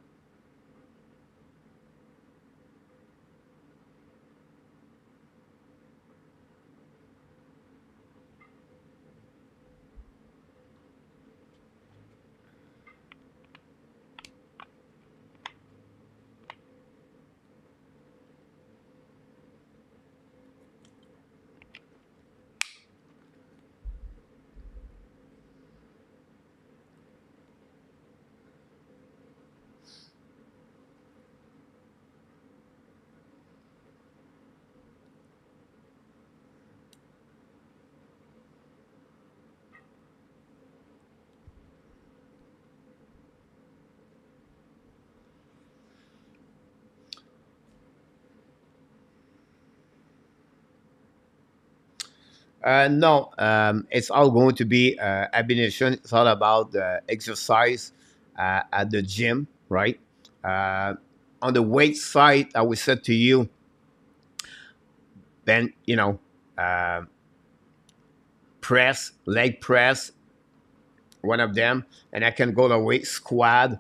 No, it's all going to be abnegation. It's all about exercise at the gym, right? Uh, on the weight side, I would say to you, then uh, press, leg press, one of them, and I can go the weight squat,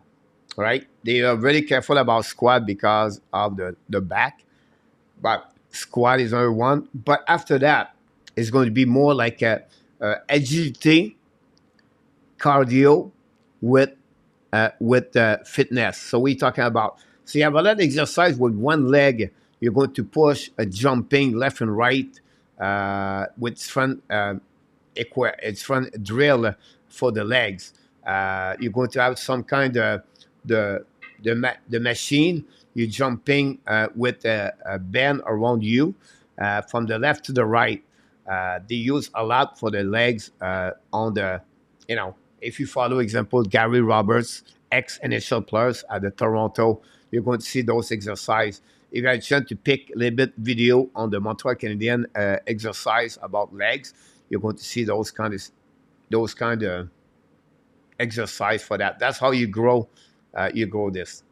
right? They are very careful about squat because of the back, but squat is number one. But after that, it's going to be more like a agility, cardio with fitness. So we're talking about. So you have a lot of exercise with one leg. You're going to push a jumping left and right with front it's front drill for the legs. You're going to have some kind of the machine. You're jumping with a band around you from the left to the right. They use a lot for the legs on the, if you follow example Gary Roberts, ex NHL players at the Toronto, you're going to see those exercise. If you had a chance to pick a little bit video on the Montreal Canadiens exercise about legs, you're going to see those kind of exercise for that. That's how you grow. You grow this.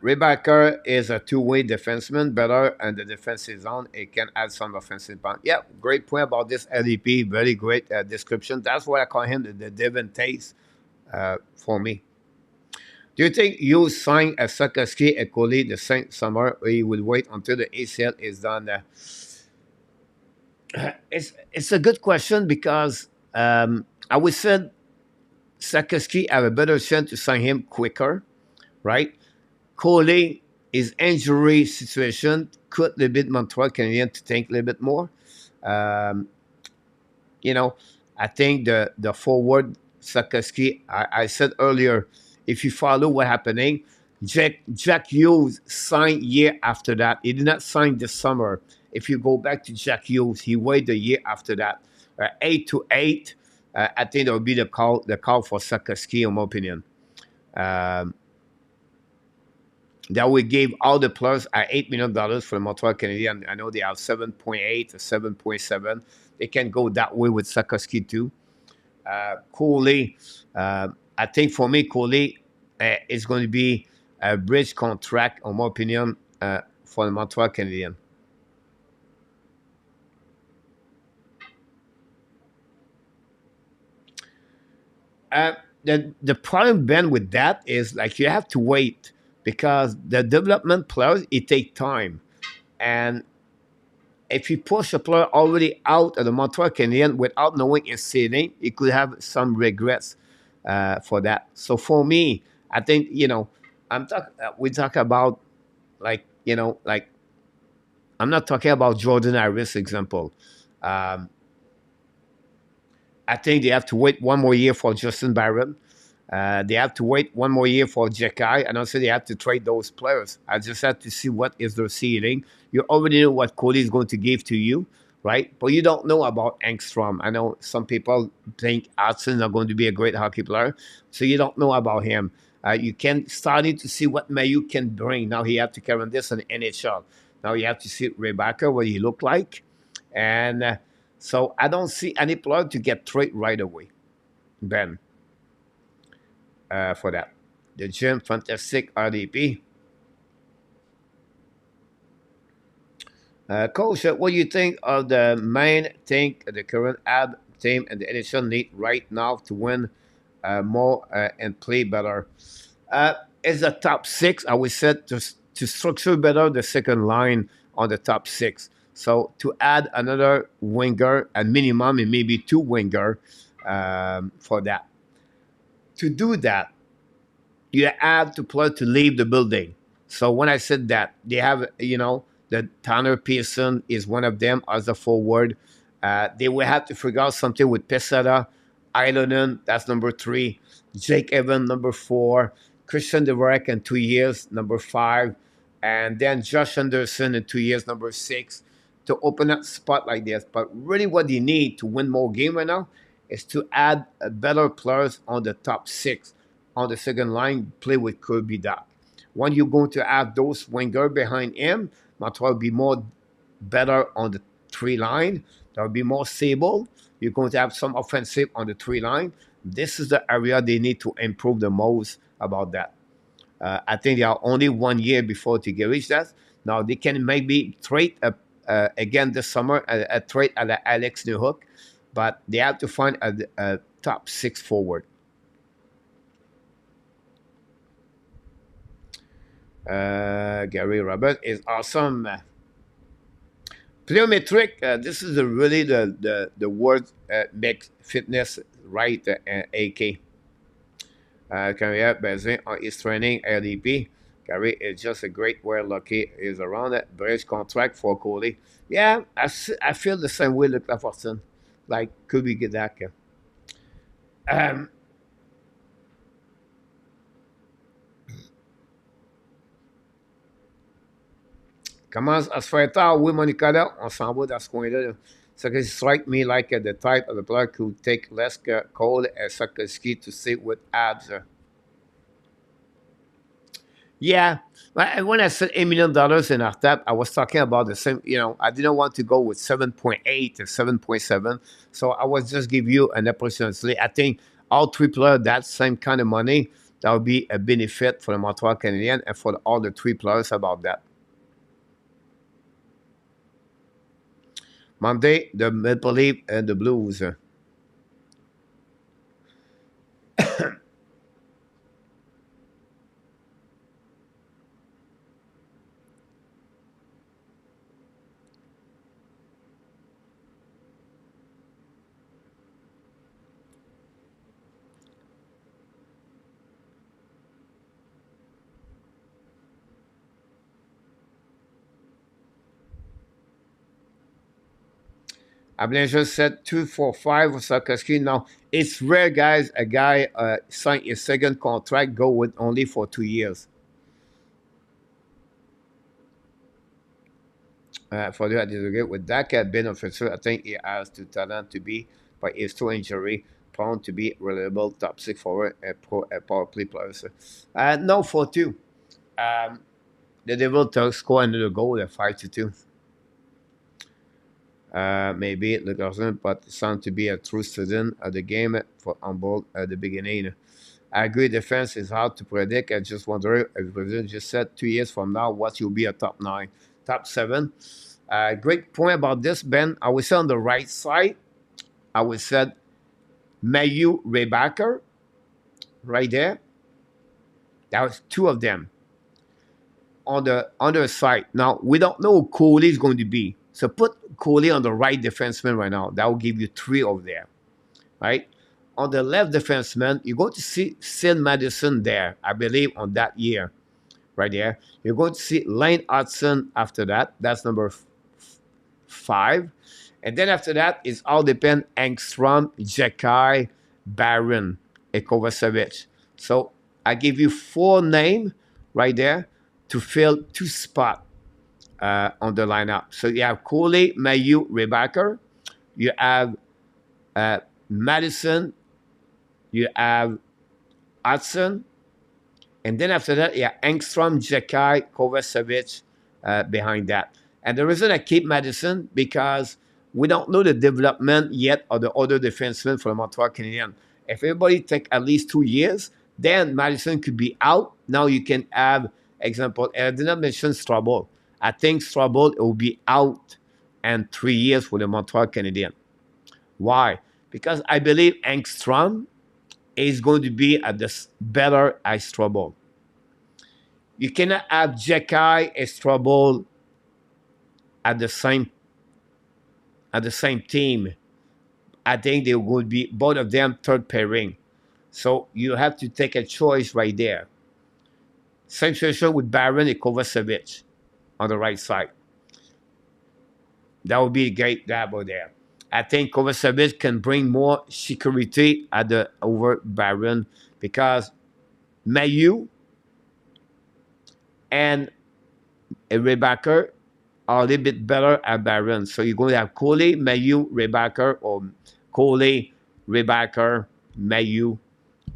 Rebecca is a two-way defenseman, better in the defensive zone. It can add some offensive bounce. Yeah, great point about this LDP. Very great description. That's why I call him the Devon Taste for me. Do you think you sign a Suzuki at Coley the same summer, or you will wait until the ACL is done? It's a good question because I would say Suzuki have a better chance to sign him quicker, right? Coley, his injury situation could a little bit Montreal Canadiens to think a little bit more. Um, you know, I think the forward Slafkovsky, I said earlier, if you follow what happening, Jack Hughes signed year after that. He did not sign this summer. If you go back to Jack Hughes, he waited the year after that. 8 to 8, I think that would be the call for Slafkovsky, in my opinion. Um, that we gave all the players at $8 million for the Montreal Canadiens. I know they have 7.8 or 7.7. They can go that way with Slafkovsky too. Cooley, I think for me, Cooley is going to be a bridge contract, in my opinion, for the Montreal Canadiens. Uh, the problem, Ben, with that is like you have to wait because the development players, it take time. And if you push a player already out of the Montreal Canadiens without knowing his ceiling, he could have some regrets for that. So for me, I think we talk about like I'm not talking about Jordan Harris example. Um, I think they have to wait one more year for Justin Barron. They have to wait one more year for Jekai, and also they have to trade those players. I just have to see what is their ceiling. You already know what Cody is going to give to you, right? But you don't know about Engstrom. I know some people think Hudson is going to be a great hockey player, so you don't know about him. You can starting to see what Mayu can bring. Now he have to carry on this in the NHL. Now you have to see Rebecca, what he look like, and so I don't see any player to get trade right away, Ben, for that. The Gym Fantastic RDP. Coach, what do you think of the main thing the current AB team and the NHL need right now to win more and play better? Is the top six, I would say, to structure better the second line on the top six. So to add another winger, at minimum, and maybe two winger for that. To do that, you have to play to leave the building. So when I said that, they have, that Tanner Pearson is one of them as a forward. They will have to figure out something with Pesada, Ilonen, that's number 3, Jake Evans, number 4, Christian Devarek in 2 years, number 5, and then Josh Anderson in 2 years, number 6, to open up spot like this. But really what they need to win more game right now is to add better players on the top six. On the second line, play with Kirby Doc. When you're going to have those winger behind him, Montreal will be more better on the three line. There will be more stable. You're going to have some offensive on the three line. This is the area they need to improve the most about that. I think they are only 1 year before to get reach that. Now they can maybe trade again this summer a trade at Alex Newhook, but they have to find a top six forward. Gary Robert is awesome. Plyometric, this is really the word makes fitness right, AK. Carrière basé on his training RDP. Gary is just a great where Lucky is around it. Bridge contract for Coley. Yeah, I feel the same way with Lafortune. Like, could we get that? Commence à se faire tard. Oui, Monica, là, on s'en va dans ce coin-là. So it strike me like the type of the player who take less Cole and Suzuki to sit with Habs. Yeah, when I said $8 million in our tap, I was talking about the same. I didn't want to go with 7.8 or 7.7, so I was just give you an opportunity. I think all three players that same kind of money, that would be a benefit for the Montreal Canadiens and for all the three players about that. Monday, the Maple Leaf and the Blues. Ablanger said 245 for Slafkovsky. Now, it's rare, guys, a guy sign his second contract, go with only for 2 years. For that, I disagree with that benefit. I think he has the talent to be, but he's too injury prone to be reliable top six forward power play players. No, for two. The Devil to score another goal at 5-2. Maybe the person, but sound to be a true student of the game for Humboldt at the beginning. I agree, defense is hard to predict. I just wonder if the president just said 2 years from now, what will be a top 9, top 7. Great point about this, Ben. I would say on the right side, I would say Mayu Rebacker, right there. That was two of them. On the other side, now we don't know who Coley is going to be. So put Coley on the right defenseman right now. That will give you three over there, right? On the left defenseman, you're going to see Sid Madison there, I believe, on that year, right there. You're going to see Lane Hudson after that. That's number 5. And then after that, it's all depend Engstrom, Jekai, Barron, and Kovacevic. So I give you 4 names right there to fill 2 spots on the lineup. So you have Coley, Mayu, Rebacker. You have Madison. You have Hudson. And then after that, you have Engstrom, Jekai, Kovacevic behind that. And the reason I keep Madison, because we don't know the development yet of the other defensemen for the Montreal Canadiens. If everybody take at least 2 years, then Madison could be out. Now you can have, example, and I did not mention Strobel. I think Strobel will be out in 3 years for the Montreal Canadiens. Why? Because I believe Engstrom is going to be at the better as Strobel. You cannot have Jekai and Strobel at the same team. I think they would be both of them third pairing. So you have to take a choice right there. Same situation with Barron and Kovacevic on the right side. That would be a great double there. I think Kovacevic can bring more security over Barron because Mayu and Rebacker are a little bit better at Barron. So you're going to have Coley, Mayu, Rebacker, or Coley, Rebacker, Mayu,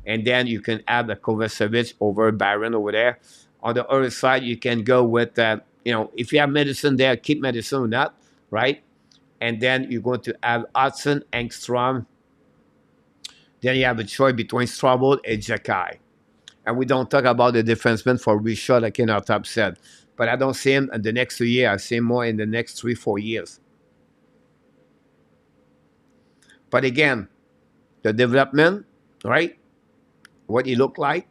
and then you can add a Kovacevic over Barron over there. On the other side, you can go with, if you have medicine there, keep medicine or not, right? And then you're going to have Hudson, Engstrom. Then you have a choice between Strobel and Jakai. And we don't talk about the defenseman for Richard, like in our top set. But I don't see him in the next 2 years. I see him more in the next 3-4 years. But again, the development, right? What he looked like.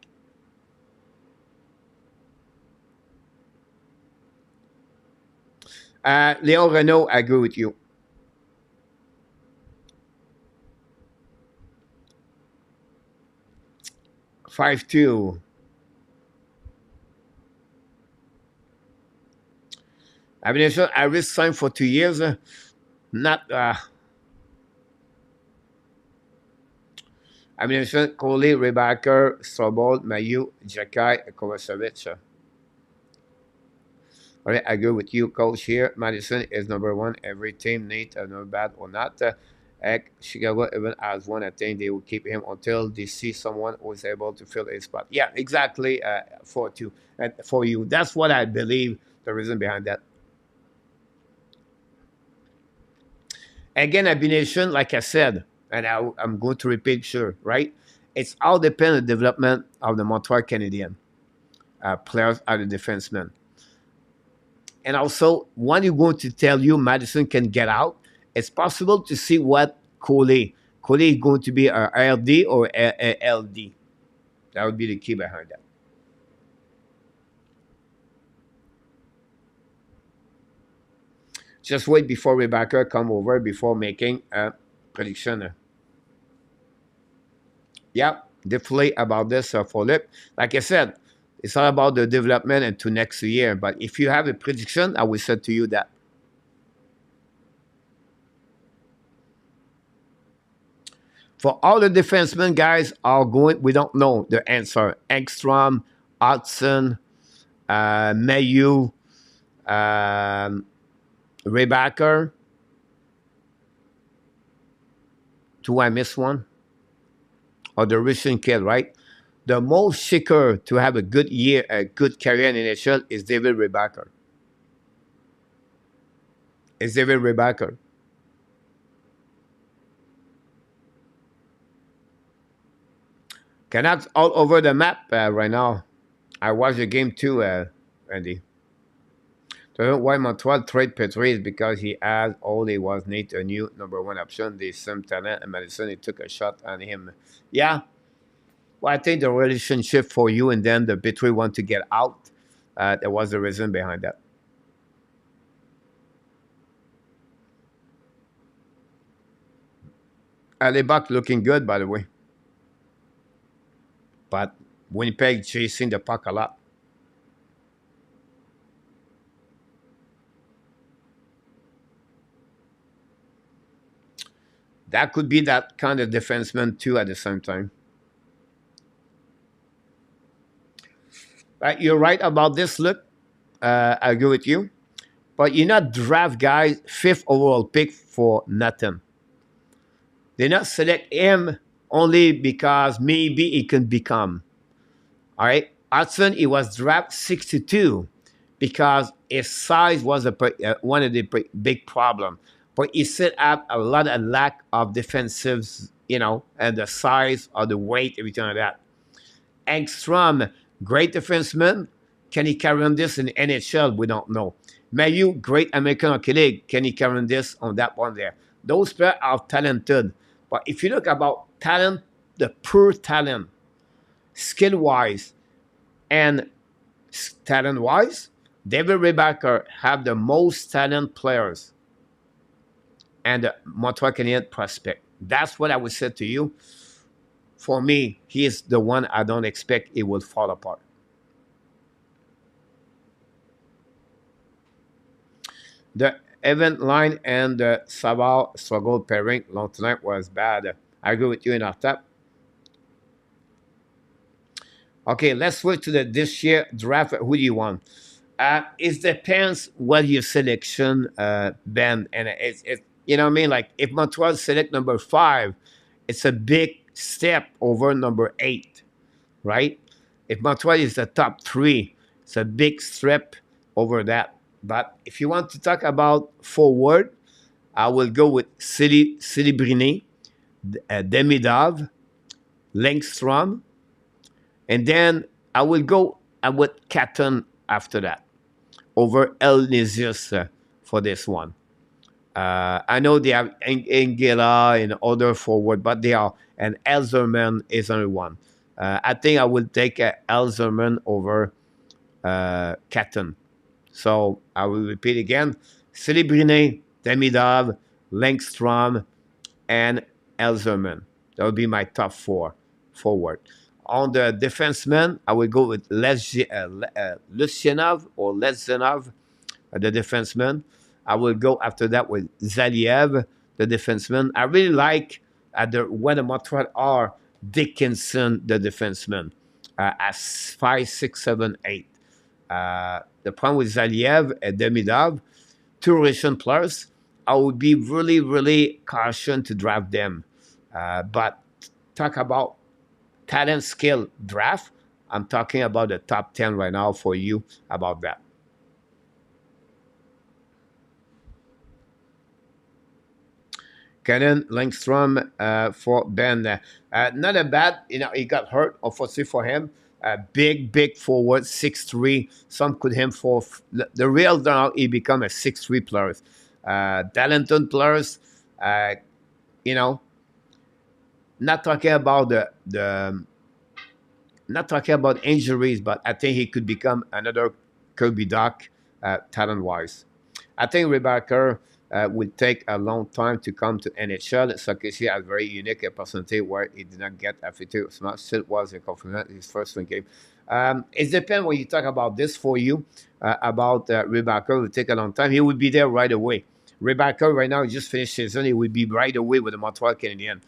Leon Renault, I agree with you. $5-2. I mean, I risk signed for 2 years. Not. I mean, Coley, Rebacker, Strobel, Mayu, Jakai, Kovacevic. All right, I agree with you, Coach. Here, Madison is number one. Every team needs no bad or not. Chicago even has one. I think they will keep him until they see someone who is able to fill a spot. Yeah, exactly. For you, that's what I believe. The reason behind that. Again, Abination, like I said, and I'm going to repeat, sure, right? It's all depends on the development of the Montreal Canadiens players are the defensemen. And also, when you're going to tell you Madison can get out, it's possible to see what Coley is going to be a RD or a LD. That would be the key behind that. Just wait before Rebecca come over before making a prediction. Yeah, definitely about this for Lip. Like I said, it's all about the development into next year. But if you have a prediction, I will say to you that. For all the defensemen, guys, are going, we don't know the answer. Engstrom, Hudson, Mayu, Rebacker. Do I miss one? Or the Russian kid, right? The most shaker to have a good year, a good career in NHL is David Rebacker. It's David Rebacker. Canucks all over the map right now. I watched the game too, Andy. The reason why Montreal trade Petrie is because he has all he was need a new number one option. The same talent, and Madison he took a shot on him. Yeah. Well, I think the relationship for you and then the Petrie want to get out. There was the reason behind that. Alibak looking good, by the way. But Winnipeg chasing the puck a lot. That could be that kind of defenseman too at the same time. You're right about this, look. I agree with you. But you're not draft guys 5th overall pick for nothing. They not select him only because maybe he can become. All right. Hudson, he was drafted 62 because his size was one of the big problem. But he still have a lot of lack of defensives, and the size or the weight, everything like that. Engstrom, great defenseman. Can he carry on this in NHL? We don't know. Mayu, great American Hockey League. Can he carry on this on that one there? Those players are talented. But if you look about talent, the pure talent, skill-wise and talent-wise, David Rebacker have the most talent players and the Montreal Canadiens prospect. That's what I would say to you. For me, he is the one I don't expect it will fall apart. The event line and the Savard struggle pairing long tonight was bad. I agree with you in our top. Okay, let's switch to this year draft. Who do you want? It depends what your selection, Ben. And it's you know what I mean? Like if Montreal select number 5, it's a big step over number 8, right? If Montreal is the top 3, it's a big step over that. But if you want to talk about forward, I will go with Silibrini, Demidov, Langstrom, and then I will go with Catton after that over Elnesius for this one. I know they have Angela and other forward, but they are, and Elzerman is only one. I think I will take Elzerman over Catton. So I will repeat again: Celebrine, Demidov, Langstrom, and Elzerman. That would be my top 4 forward. On the defenseman, I will go with Lucianov or Lesenov, the defenseman. I will go after that with Zaliev, the defenseman. I really like when the Montreal are Dickinson, the defenseman, at 5, 6, 7, 8. The problem with Zaliev and Demidov, 2 Russian players, I would be really, really cautious to draft them. But talk about talent, skill, draft. I'm talking about the top 10 right now for you about that. Cannon, Langstrom for Ben. Not a bad, he got hurt, unfortunately for him. Big forward, 6'3". Some could him for the real now. He become a 6'3" player. Talented players, you know. Not talking about not talking about injuries, but I think he could become another Kirby Doc, talent wise. I think Rebecca will take a long time to come to NHL. Suzuki has very unique personality where he did not get affected as much. Still was a confident his first game. It depends when you talk about this for you, about Rebecca will take a long time. He will be there right away. Rebecca right now, he just finished season. He will be right away with the Montreal Canadiens.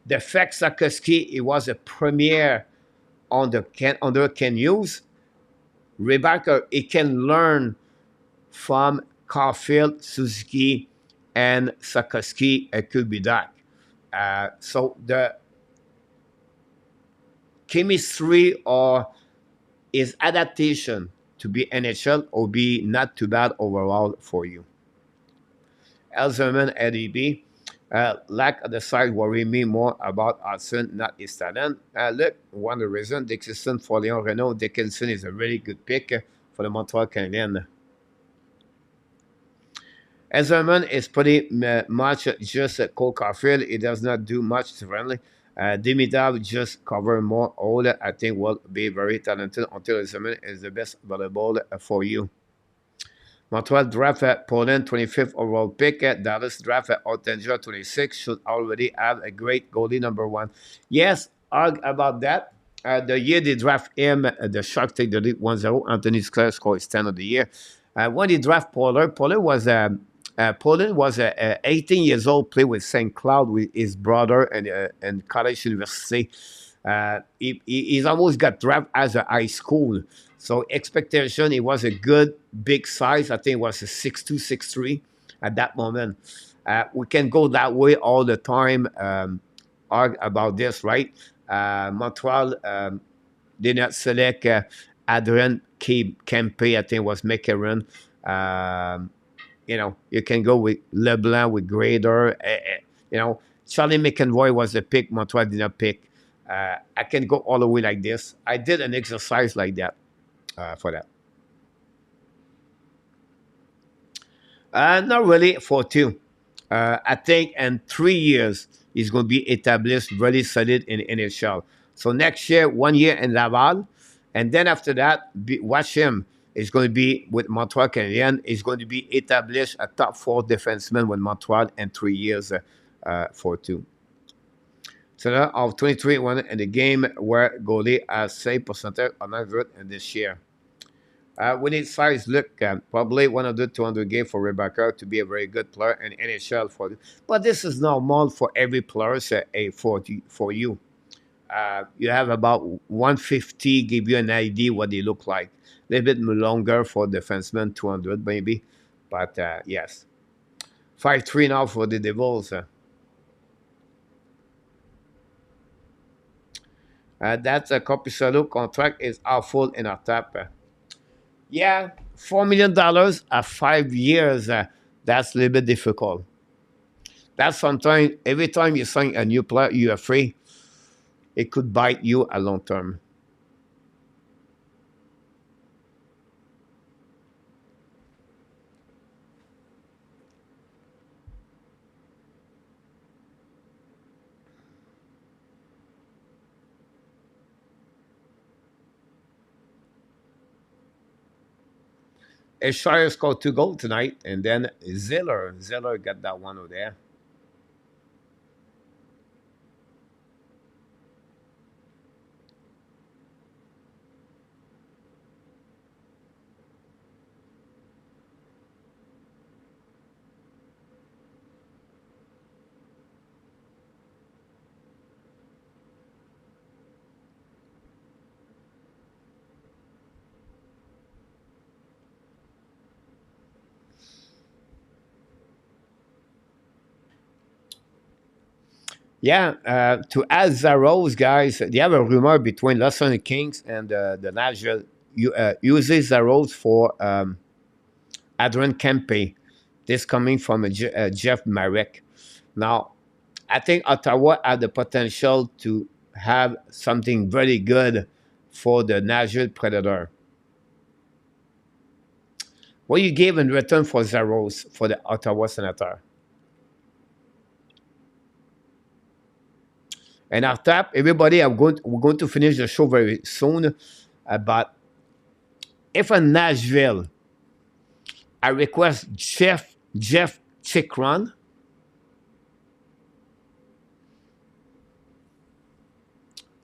The fact Slafkovsky, he was a premier under Ken Hughes. Rebecca, he can learn from Caulfield, Suzuki, and Slafkovsky could be that. So the chemistry or his adaptation to be NHL will be not too bad overall for you. Elzerman, LEB. Lack of the size worry me more about Hudson, not his talent. Look, one of the reasons, Dickinson for Leon Renault. Dickinson is a really good pick for the Montreal Canadiens. Ezerman is pretty much just a Cole Caulfield. He does not do much differently. Dimitrov just cover more old. I think will be very talented until Ezerman is the best available for you. Montreal draft at Poland, 25th overall pick. Dallas draft at Ottinger, 26. Should already have a great goalie, number 1. Yes, argue about that. The year they draft him, the Sharks take the lead 1-0. Anthony Sclair scored his 10 of the year. When they draft Poland was 18 years old, played with St. Cloud with his brother and college university. He's almost got drafted as a high school. So expectation, he was a good big size. I think it was a 6'2", 6'3" at that moment. We can go that way all the time, argue about this, right? Montreal did not select Adrian Kempe, I think was McCarron. You can go with LeBlanc, with Grader. Charlie McEnroy was the pick. Montreal did not pick. I can go all the way like this. I did an exercise like that for that. Not really for 2. I think in 3 years, he's going to be established really solid in NHL. So next year, 1 year in Laval. And then after that, watch him. He's going to be with Montreal Canadiens. He's going to be established a top 4 defenseman with Montreal in 3 years for 2. So now of 23 one in the game where goalie has save percentage on average in this year. We need size. Look, probably 100, 200 game for Rebecca to be a very good player in NHL but this is normal for every player for you. You have about 150, give you an idea what they look like. A little bit longer for defensemen, 200 maybe. But yes. 5-3 now for the Devils. That Corpusalo contract is awful in our top. Yeah, $4 million at 5 years. That's a little bit difficult. That's sometimes every time you sign a new player, you are free. It could bite you a long term. Shire scored 2 goals tonight, and then Ziller got that one over there. Yeah, to add Zaros, guys, they have a rumor between Los Angeles Kings and the Nashville uses Zaros for Adrian Kempe. This coming from Jeff Marek. Now, I think Ottawa had the potential to have something very good for the Nashville Predator. What you gave in return for Zaros for the Ottawa Senator? And after that, everybody, we're going to finish the show very soon. But if a Nashville, I request Jeff Chikron.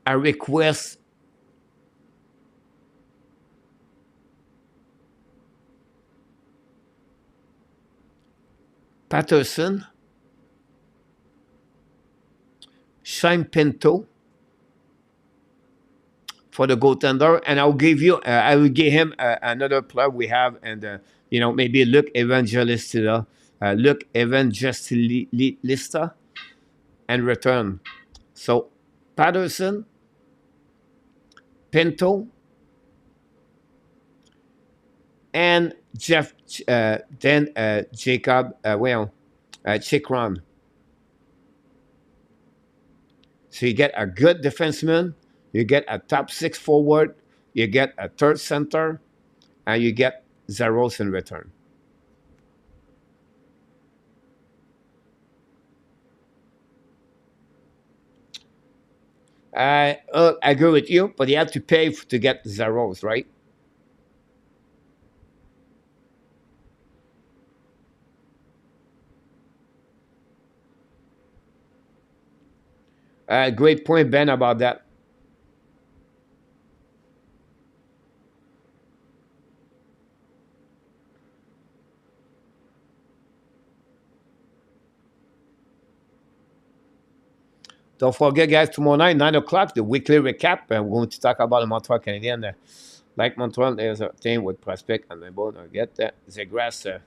I request Patterson, Shane Pinto for the goaltender, and I will give him another player we have, and maybe Luke Evangelista, and return. So Patterson, Pinto, and Jacob, Chikron. So you get a good defenseman, you get a top six forward, you get a third center, and you get Zaros in return. I agree with you, but you have to pay to get Zaros, right? Great point, Ben, about that. Don't forget, guys, tomorrow night, 9 o'clock, the weekly recap. And we're going to talk about the Montreal Canadiens. Like Montreal, there's a thing with prospect, and I'm going to get that. Zegras.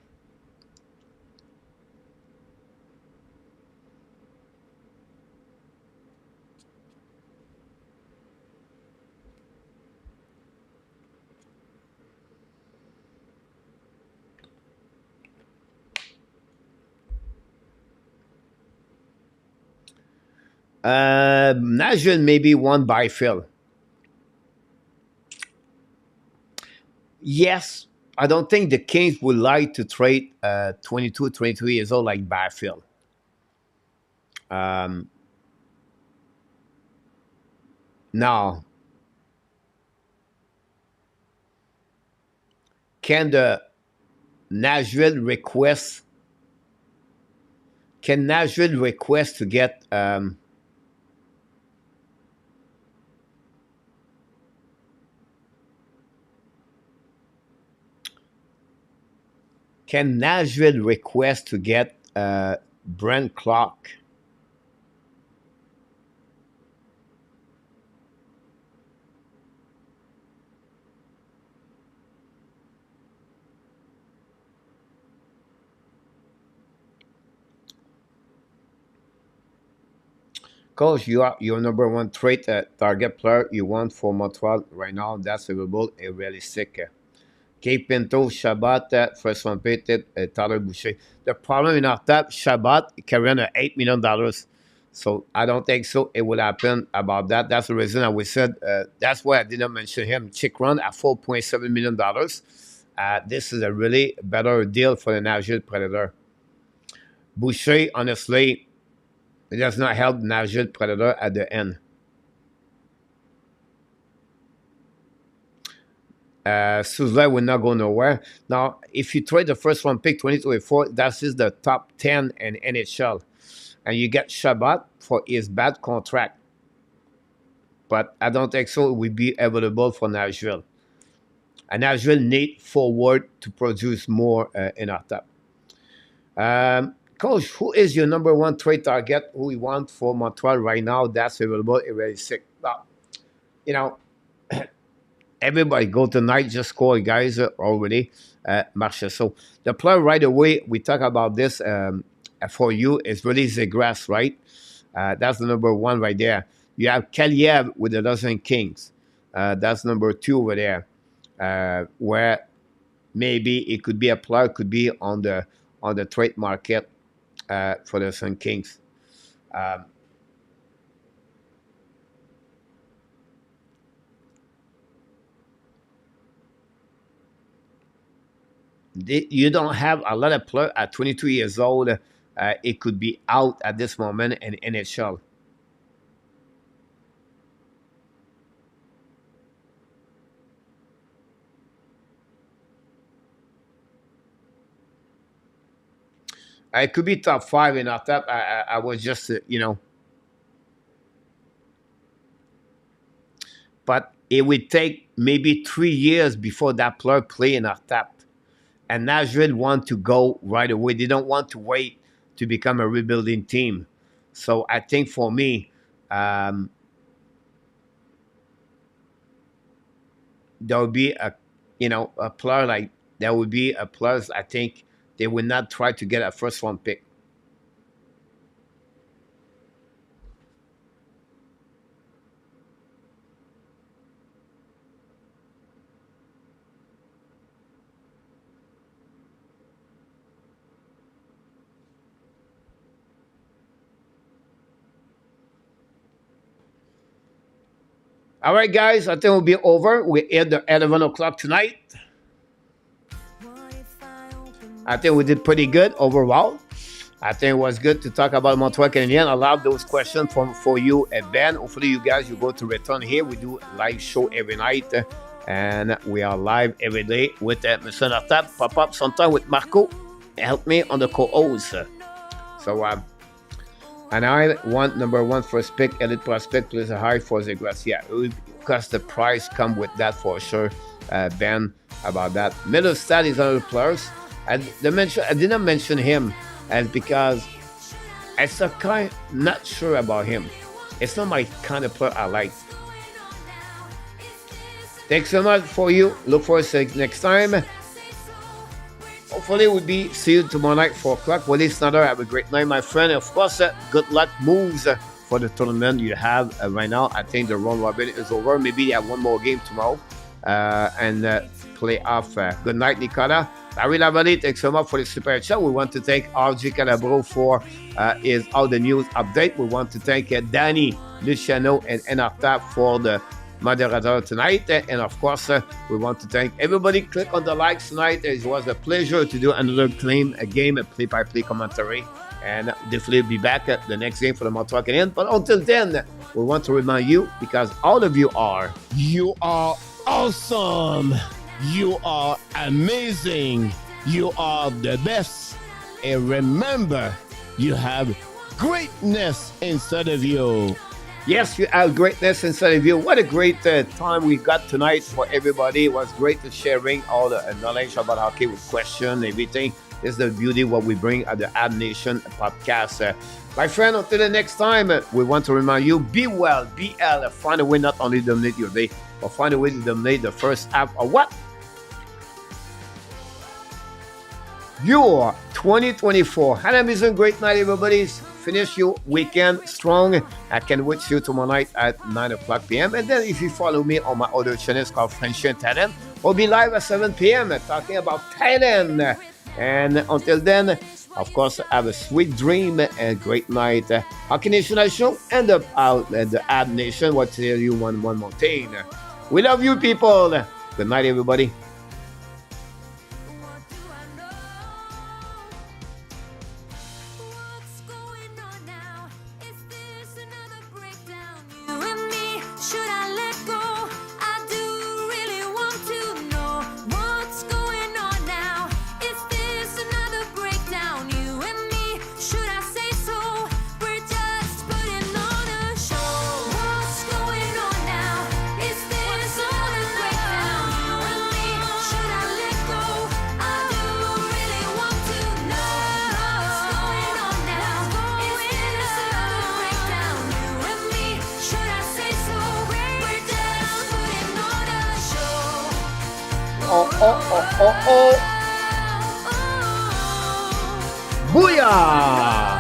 Nashville maybe won by Phil. Yes, I don't think the Kings would like to trade 22, 23 years old like Byfield. Um, now, can the Nashville request? Can Nashville request to get? Can Nashville request to get Brent Clark? Coach, you are your number one trait target player you want for Montreal right now. That's available and realistic. Kate Pinto, Shabbat, first one picked it, Tyler Boucher. The problem in our top, Shabbat carrying $8 million. So I don't think so. It will happen about that. That's the reason I was said. That's why I didn't mention him. Chick run at $4.7 million. This is a really better deal for the Nashville Predator. Boucher, honestly, it does not help Nashville Predator at the end. Suzuki will not go nowhere. Now, if you trade the first one pick 2024, that is the top 10 in NHL. And you get Shabbat for his bad contract. But I don't think so. It will be available for Nashville. And Nashville need forward to produce more in our top. Coach, who is your number one trade target who we want for Montreal right now? That's available. Already sick. Well, you know, everybody go tonight, just score, guys, already. Marche. So the player right away, we talk about this for you, is really Zegras, right? That's the number one right there. You have Kaliev with the Los Angeles Kings. That's number two over there, where maybe it could be a player, could be on the trade market for the Sun Kings. You don't have a lot of players at 22 years old. It could be out at this moment in NHL. It could be top five in our top. I was just, but it would take maybe 3 years before that player play in our top. And Nashville want to go right away. They don't want to wait to become a rebuilding team. So I think for me, there would be a player like there would be a player. I think they would not try to get a first round pick. All right, guys, I think we'll be over. We're at the 11 o'clock tonight. I think we did pretty good overall. I think it was good to talk about Montreal Canadiens. I love those questions for you and Ben. Hopefully, you guys, you go to return here. We do live show every night. And we are live every day with Mr. Nartab. Pop up sometime with Marco. Help me on the co-host. So, and I want number one first pick, elite prospect, plays a high for Zegras. Yeah, because the price come with that for sure. Ben, about that. Middlestad is another players. I didn't mention him, and because I'm kind of not sure about him. It's not my kind of player I like. Thanks so much for you. Look forward to next time. Hopefully, we'll see you tomorrow night, 4 o'clock. Willie Snyder, have a great night, my friend. Of course, good luck moves for the tournament you have right now. I think the round robin is over. Maybe you have one more game tomorrow and play off. Good night, Nicola. Larry Lavalley, thanks so much for the super chat. We want to thank RG Calabro for his all the news update. We want to thank Danny, Luciano, and Enarta for the moderator tonight. And of course, we want to thank everybody. Click on the likes tonight. It was a pleasure to do another game, a play-by-play commentary. And definitely be back at the next game for the Montreal Canadiens. But until then, we want to remind you, because all of you are awesome. You are amazing. You are the best. And remember, you have greatness inside of you. Yes, you have greatness inside of you. What a great time we got tonight for everybody. It was great to sharing all the knowledge about hockey with questions, everything. This is the beauty of what we bring at the Habs Nation Podcast. My friend, until the next time, we want to remind you, be well, BL, find a way not only to dominate your day, but find a way to dominate the first half of what? Your 2024. Have an amazing great night, everybody. finish your weekend strong. I can wait you tomorrow night at 9 o'clock p.m. And then if you follow me on my other channels called Frenchy and Talent, we'll be live at 7 p.m. talking about talent. And until then, of course, have a sweet dream and great night. Hockey National Show and the Habs Nation will tell you one more thing. We love you, people. Good night, everybody. Oh. Booyah!